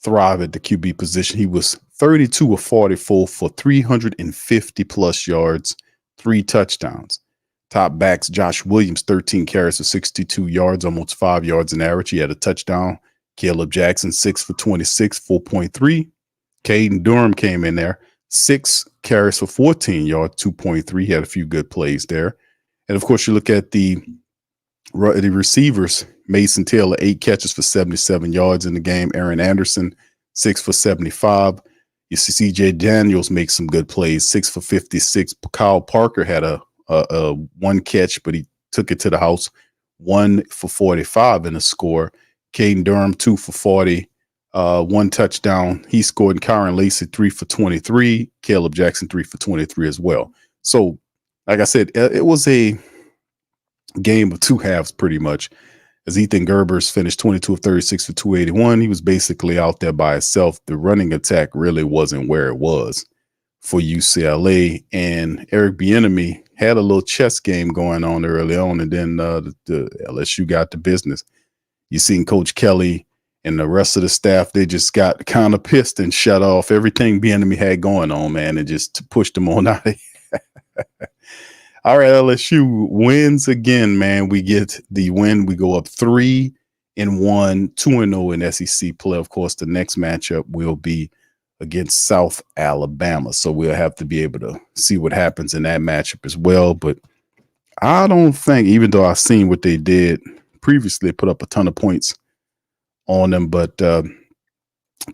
thrive at the QB position. He was 32 of 44 for 350 plus yards, 3 touchdowns. Top backs, Josh Williams, 13 carries for 62 yards, almost 5 yards in average. He had a touchdown. Caleb Jackson, 6 for 26, 4.3. Caden Durham came in there, 6 carries for 14 yards, 2.3. He had a few good plays there. And of course, you look at the receivers, Mason Taylor, 8 catches for 77 yards in the game. Aaron Anderson, 6 for 75. You see CJ Daniels make some good plays, 6 for 56. Kyle Parker had a 1 catch, but he took it to the house, 1 for 45 in the score. Caden Durham, 2 for 40, 1 touchdown. He scored. And Kyron Lacey, 3 for 23. Caleb Jackson, 3 for 23 as well. So, like I said, it was a game of 2 halves pretty much, as Ethan Gerbers finished 22 of 36 for 281. He was basically out there by himself. The running attack really wasn't where it was for UCLA, and Eric Bieniemy had a little chess game going on early on, and then the LSU got the business. You seen Coach Kelly and the rest of the staff, they just got kind of pissed and shut off everything Bieniemy had going on, man, and just pushed them on out of here. All right, LSU wins again, man. We get the win. We go up 3-1, 2-0 in SEC play. Of course, the next matchup will be against South Alabama. So we'll have to be able to see what happens in that matchup as well. But I don't think, even though I've seen what they did previously, put up a ton of points on them, but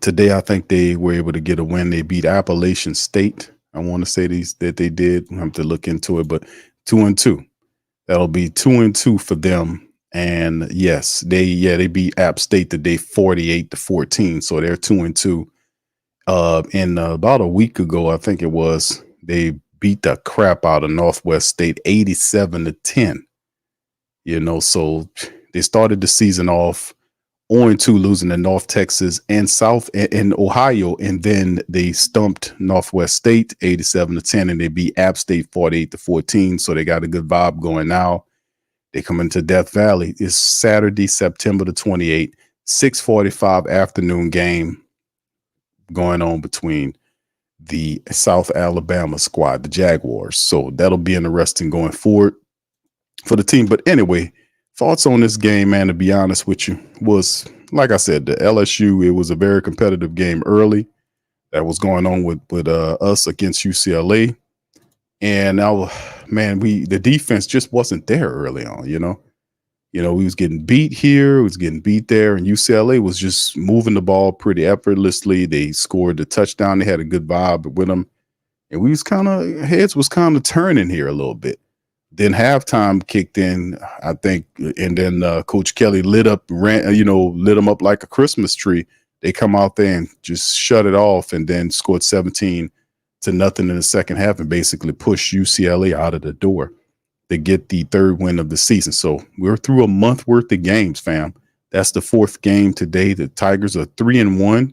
today I think they were able to get a win. They beat Appalachian State. I want to say that they did. I have to look into it, but 2-2. That'll be 2-2 for them. And yes, they beat App State today 48-14. So they're 2-2. And about a week ago, I think it was, they beat the crap out of Northwest State 87-10. You know, so they started the season off 0-2, losing to North Texas and South and Ohio, and then they stumped Northwest State 87-10, and they beat App State 48-14. So they got a good vibe going now. They come into Death Valley. It's Saturday, September the 28th, 6:45 afternoon game going on between the South Alabama squad, the Jaguars. So that'll be interesting going forward for the team. But anyway, thoughts on this game, man, to be honest with you, was, like I said, the LSU, it was a very competitive game early that was going on with us against UCLA. And the defense just wasn't there early on, you know. We was getting beat here, we was getting beat there, and UCLA was just moving the ball pretty effortlessly. They scored the touchdown. They had a good vibe with them. And heads was kind of turning here a little bit. Then halftime kicked in, I think, and then Coach Kelly lit them up like a Christmas tree. They come out there and just shut it off, and then scored 17-0 in the second half and basically pushed UCLA out of the door to get the 3rd win of the season. So we're through a month worth of games, fam. That's the 4th game today. The Tigers are 3-1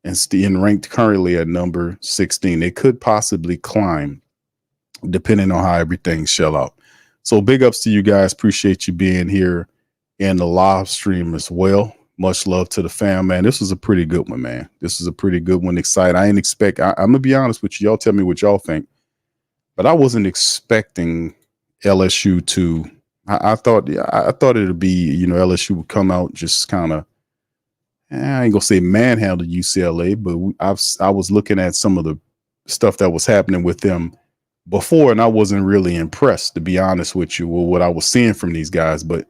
and ranked currently at number 16. They could possibly climb depending on how everything shell out. So big ups to you guys. Appreciate you being here in the live stream as well. Much love to the fam, man. This was a pretty good one, man. This is a pretty good one. Excited. I'm going to be honest with you. Y'all tell me what y'all think. But I wasn't expecting LSU to, I thought it would be, LSU would come out just kind of, I ain't going to say manhandle UCLA, but I was looking at some of the stuff that was happening with them before, and I wasn't really impressed, to be honest with you, with what I was seeing from these guys. But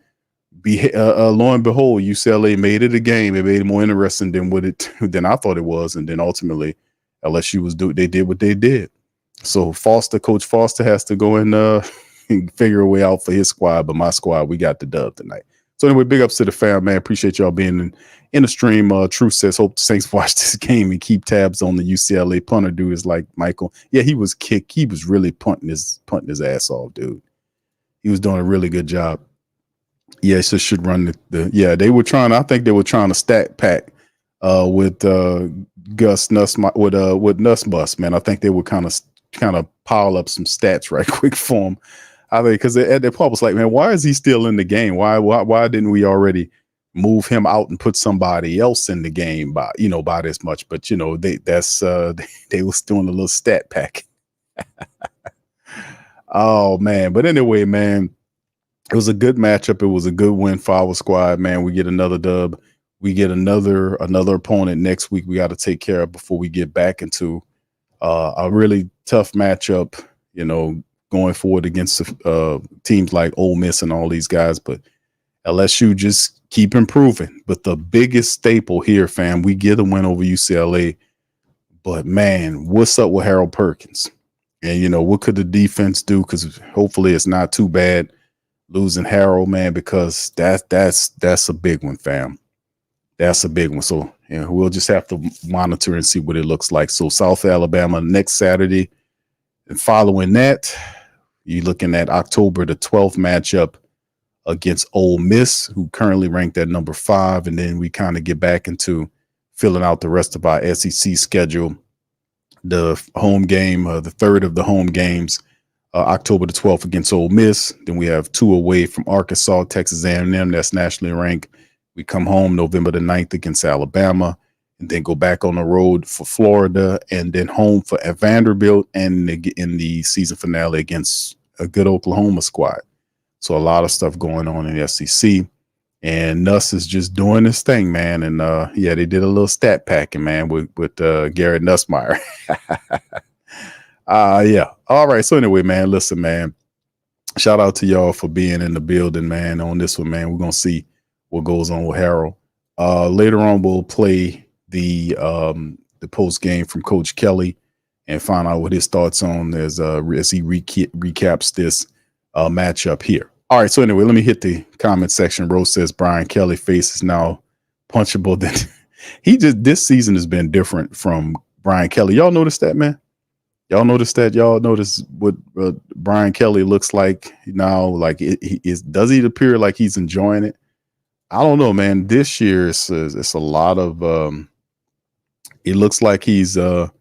lo and behold, UCLA made it a game. It made it more interesting than I thought it was, and then ultimately LSU they did what they did. So Coach Foster has to go and figure a way out for his squad, but my squad, we got the dub tonight. So anyway, big ups to the fam, man. Appreciate y'all being in the stream. Truth says, hope the Saints watch this game and keep tabs on the UCLA punter. Dude is like Michael. Yeah, he was kicked. He was really punting his ass off, dude. He was doing a really good job. Yeah, so should run yeah, they were trying. I think they were trying to stack pack with Gus Nuss with Nuss Bus, man. I think they would kind of pile up some stats right quick for him. I think because at the pub was like, man, why is he still in the game? Why didn't we already move him out and put somebody else in the game by this much? But they was doing a little stat pack. Oh man, but anyway, man, it was a good matchup. It was a good win for our squad, man. We get another dub. We get another opponent next week we got to take care of before we get back into a really tough matchup, going forward against teams like Ole Miss and all these guys. But LSU just keep improving. But the biggest staple here, fam, we get a win over UCLA. But, man, what's up with Harold Perkins? And, what could the defense do? Because hopefully it's not too bad losing Harold, man, because that's a big one, fam. That's a big one. So, we'll just have to monitor and see what it looks like. So, South Alabama next Saturday. And following that, you're looking at October the 12th matchup against Ole Miss, who currently ranked at number 5. And then we kind of get back into filling out the rest of our SEC schedule. The home game, the third of the home games, October the 12th against Ole Miss. Then we have 2 away from Arkansas, Texas A&M. That's nationally ranked. We come home November the 9th against Alabama, and then go back on the road for Florida, and then home for Vanderbilt, and in the season finale against a good Oklahoma squad. So a lot of stuff going on in the SEC. And Nuss is just doing this thing, man. And they did a little stat packing, man, with Garrett Nussmeier. Yeah. All right. So anyway, man, listen, man. Shout out to y'all for being in the building, man. On this one, man, we're gonna see what goes on with Harold. Later on, we'll play the post game from Coach Kelly and find out what his thoughts on as he recaps this matchup here. All right, so anyway, let me hit the comment section. Rose says Brian Kelly face is now punchable. This season has been different from Brian Kelly. Y'all notice that, man? Y'all notice that? Y'all notice what Brian Kelly looks like now? Like, does he appear like he's enjoying it? I don't know, man. This year it's a lot of. It looks like he's a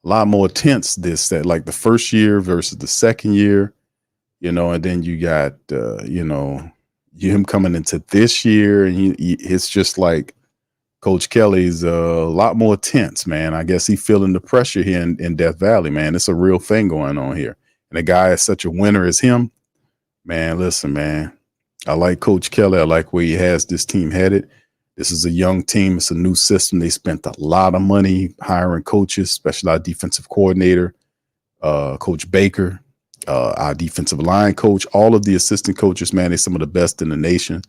lot more tense. Like the first year versus the second year. And then you got, him coming into this year, and it's just like Coach Kelly's a lot more tense, man. I guess he's feeling the pressure here in Death Valley, man. It's a real thing going on here. And a guy is such a winner as him, man, listen, man, I like Coach Kelly. I like where he has this team headed. This is a young team. It's a new system. They spent a lot of money hiring coaches, specialized defensive coordinator, Coach Baker, our defensive line coach, all of the assistant coaches, man, they're some of the best in the nation.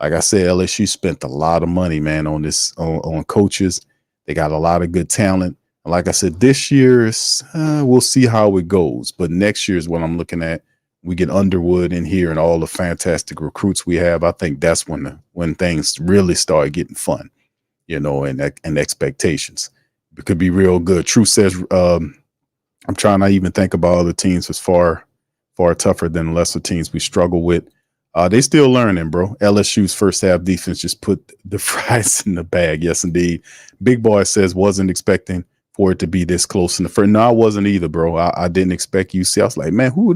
Like I said, LSU spent a lot of money, man, on this, on coaches. They got a lot of good talent. And like I said, this year, we'll see how it goes. But next year is what I'm looking at. We get Underwood in here and all the fantastic recruits we have. I think that's when things really start getting fun, and expectations. It could be real good. True says, I'm trying not even think about other teams as far tougher than lesser teams we struggle with. They still learning, bro. LSU's first half defense just put the fries in the bag. Yes, indeed. Big Boy says wasn't expecting for it to be this close in the first. No, I wasn't either, bro. I didn't expect UCLA. I was like, man, who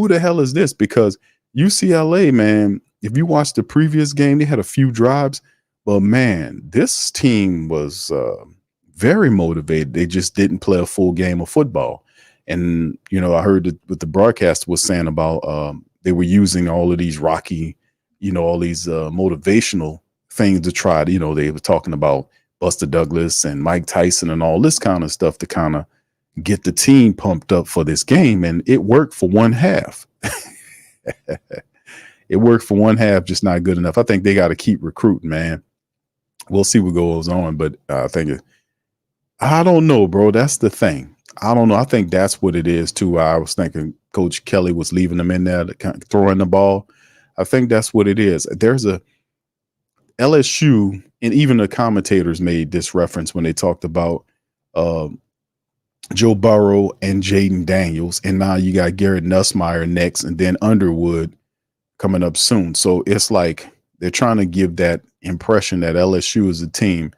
the hell is this? Because UCLA, man, if you watch the previous game, they had a few drives, but man, this team was very motivated. They just didn't play a full game of football. And, I heard what the broadcaster was saying about they were using all of these Rocky, all these motivational things to try to, they were talking about Buster Douglas and Mike Tyson and all this kind of stuff to kind of get the team pumped up for this game. And it worked for one half. It worked for one half, just not good enough. I think they got to keep recruiting, man. We'll see what goes on, but I don't know, bro. That's the thing. I don't know. I think that's what it is, too. I was thinking Coach Kelly was leaving them in there, throwing the ball. I think that's what it is. There's a LSU, and even the commentators made this reference when they talked about Joe Burrow and Jaden Daniels. And now you got Garrett Nussmeier next, and then Underwood coming up soon. So it's like they're trying to give that impression that LSU is a team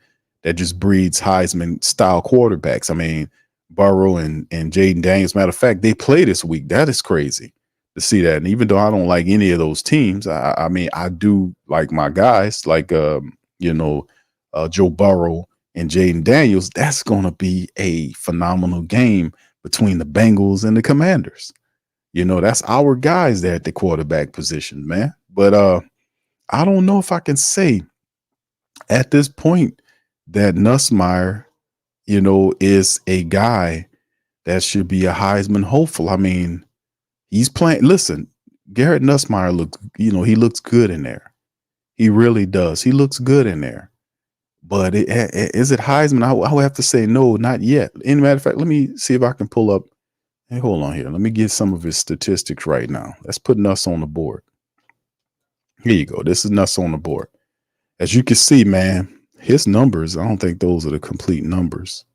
that just breeds Heisman-style quarterbacks. I mean, Burrow and Jaden Daniels. Matter of fact, they play this week. That is crazy to see that. And even though I don't like any of those teams, I mean, I do like my guys, like Joe Burrow and Jaden Daniels. That's going to be a phenomenal game between the Bengals and the Commanders. That's our guys there at the quarterback position, man. But I don't know if I can say at this point that Nussmeier, is a guy that should be a Heisman hopeful. I mean, he's playing. Listen, Garrett Nussmeier he looks good in there. He really does. He looks good in there. But is it Heisman? I would have to say no, not yet. As a matter of fact, let me see if I can pull up. Hey, hold on here. Let me get some of his statistics right now. Let's put Nuss on the board. Here you go. This is Nuss on the board. As you can see, man, his numbers, I don't think those are the complete numbers.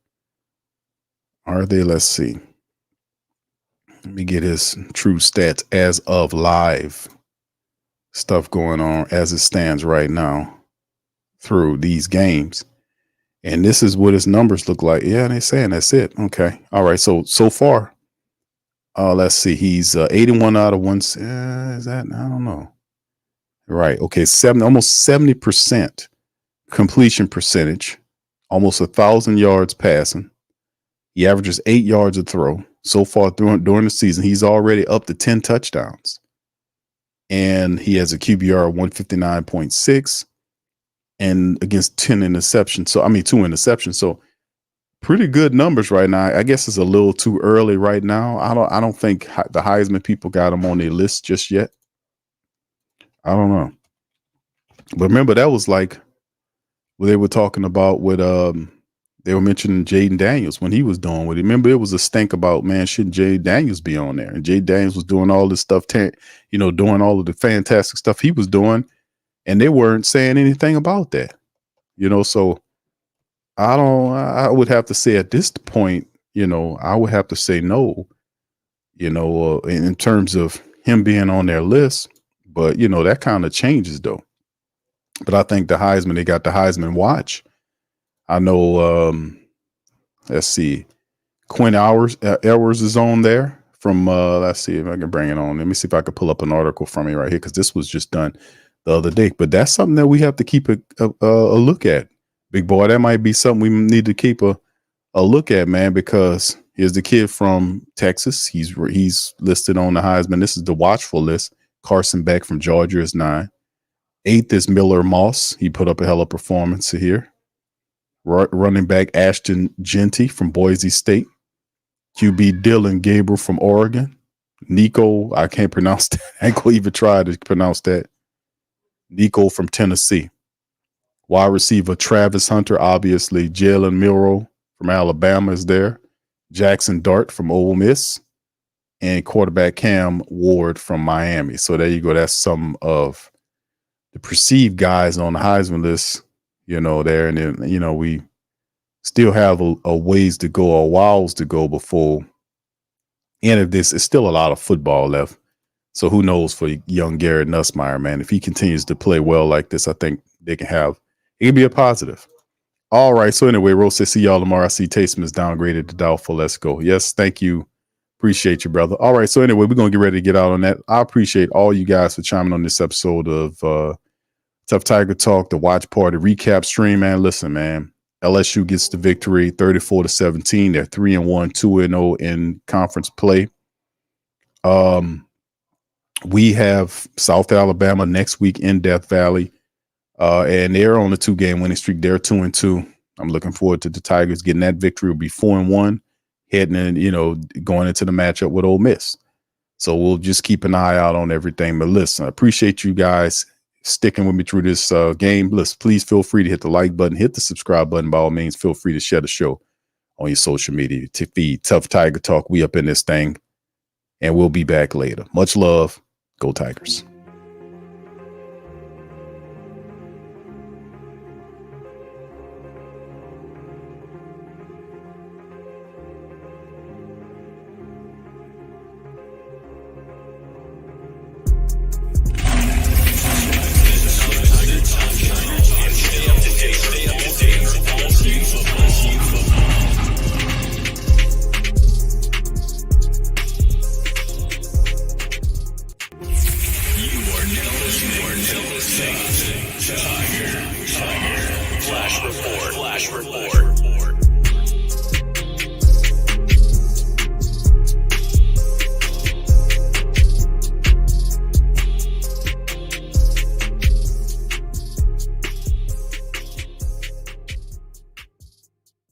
Are they? Let's see. Let me get his true stats as of live stuff going on as it stands right now through these games. And this is what his numbers look like. Yeah, they're saying that's it. Okay. All right. So far, let's see. He's 81 out of 1. Is that? I don't know. Right. Okay. Almost 70% completion percentage, almost 1,000 yards passing. He averages 8 yards a throw. So far during the season, he's already up to 10 touchdowns. And he has a QBR of 159.6 and against 10 interceptions. So, 2 interceptions. So pretty good numbers right now. I guess it's a little too early right now. I don't think the Heisman people got him on their list just yet. I don't know. But remember, that was like what they were talking about with they were mentioning Jaden Daniels when he was doing with it. Remember, it was a stink about, man, shouldn't Jaden Daniels be on there? And Jaden Daniels was doing all this stuff, doing all of the fantastic stuff he was doing, and they weren't saying anything about that. So I would have to say at this point, I would have to say no, in terms of him being on their list. But, that kind of changes, though. But I think the Heisman, they got the Heisman watch. I know, let's see, Quinn Ewers is on there from, let's see if I can bring it on. Let me see if I can pull up an article from me right here, because this was just done the other day. But that's something that we have to keep a look at, big boy. That might be something we need to keep a look at, man, because here's the kid from Texas. He's listed on the Heisman. This is the watchful list. Carson Beck from Georgia is 9. 8th is Miller Moss. He put up a hell of a performance here. Running back Ashton Genty from Boise State. QB Dylan Gabriel from Oregon. Nico, I can't pronounce that. I ain't gonna even try to pronounce that. Nico from Tennessee. Wide receiver Travis Hunter, obviously. Jalen Milroe from Alabama is there. Jackson Dart from Ole Miss. And quarterback Cam Ward from Miami. So there you go. That's some of the perceived guys on the Heisman list, there. And then, we still have a ways to go, or whiles to go before end of this. It's still a lot of football left. So who knows for young Garrett Nussmeier, man. If he continues to play well like this, I think it can be a positive. All right. So anyway, Rose says, see y'all tomorrow. I see Tasteful is downgraded to doubtful. Let's go. Yes, thank you. Appreciate you, brother. All right. So anyway, we're going to get ready to get out on that. I appreciate all you guys for chiming on this episode of Tough Tiger Talk, the watch party recap stream, man. Listen, man, LSU gets the victory 34-17. They're 3-1, 2-0 in conference play. We have South Alabama next week in Death Valley. And they're on a 2-game winning streak. They're 2-2. I'm looking forward to the Tigers getting that victory. Will be 4-1. Heading in, going into the matchup with Ole Miss. So we'll just keep an eye out on everything. But listen, I appreciate you guys sticking with me through this game. Listen, please feel free to hit the like button, hit the subscribe button. By all means, feel free to share the show on your social media to feed Tough Tiger Talk. We up in this thing, and we'll be back later. Much love. Go Tigers.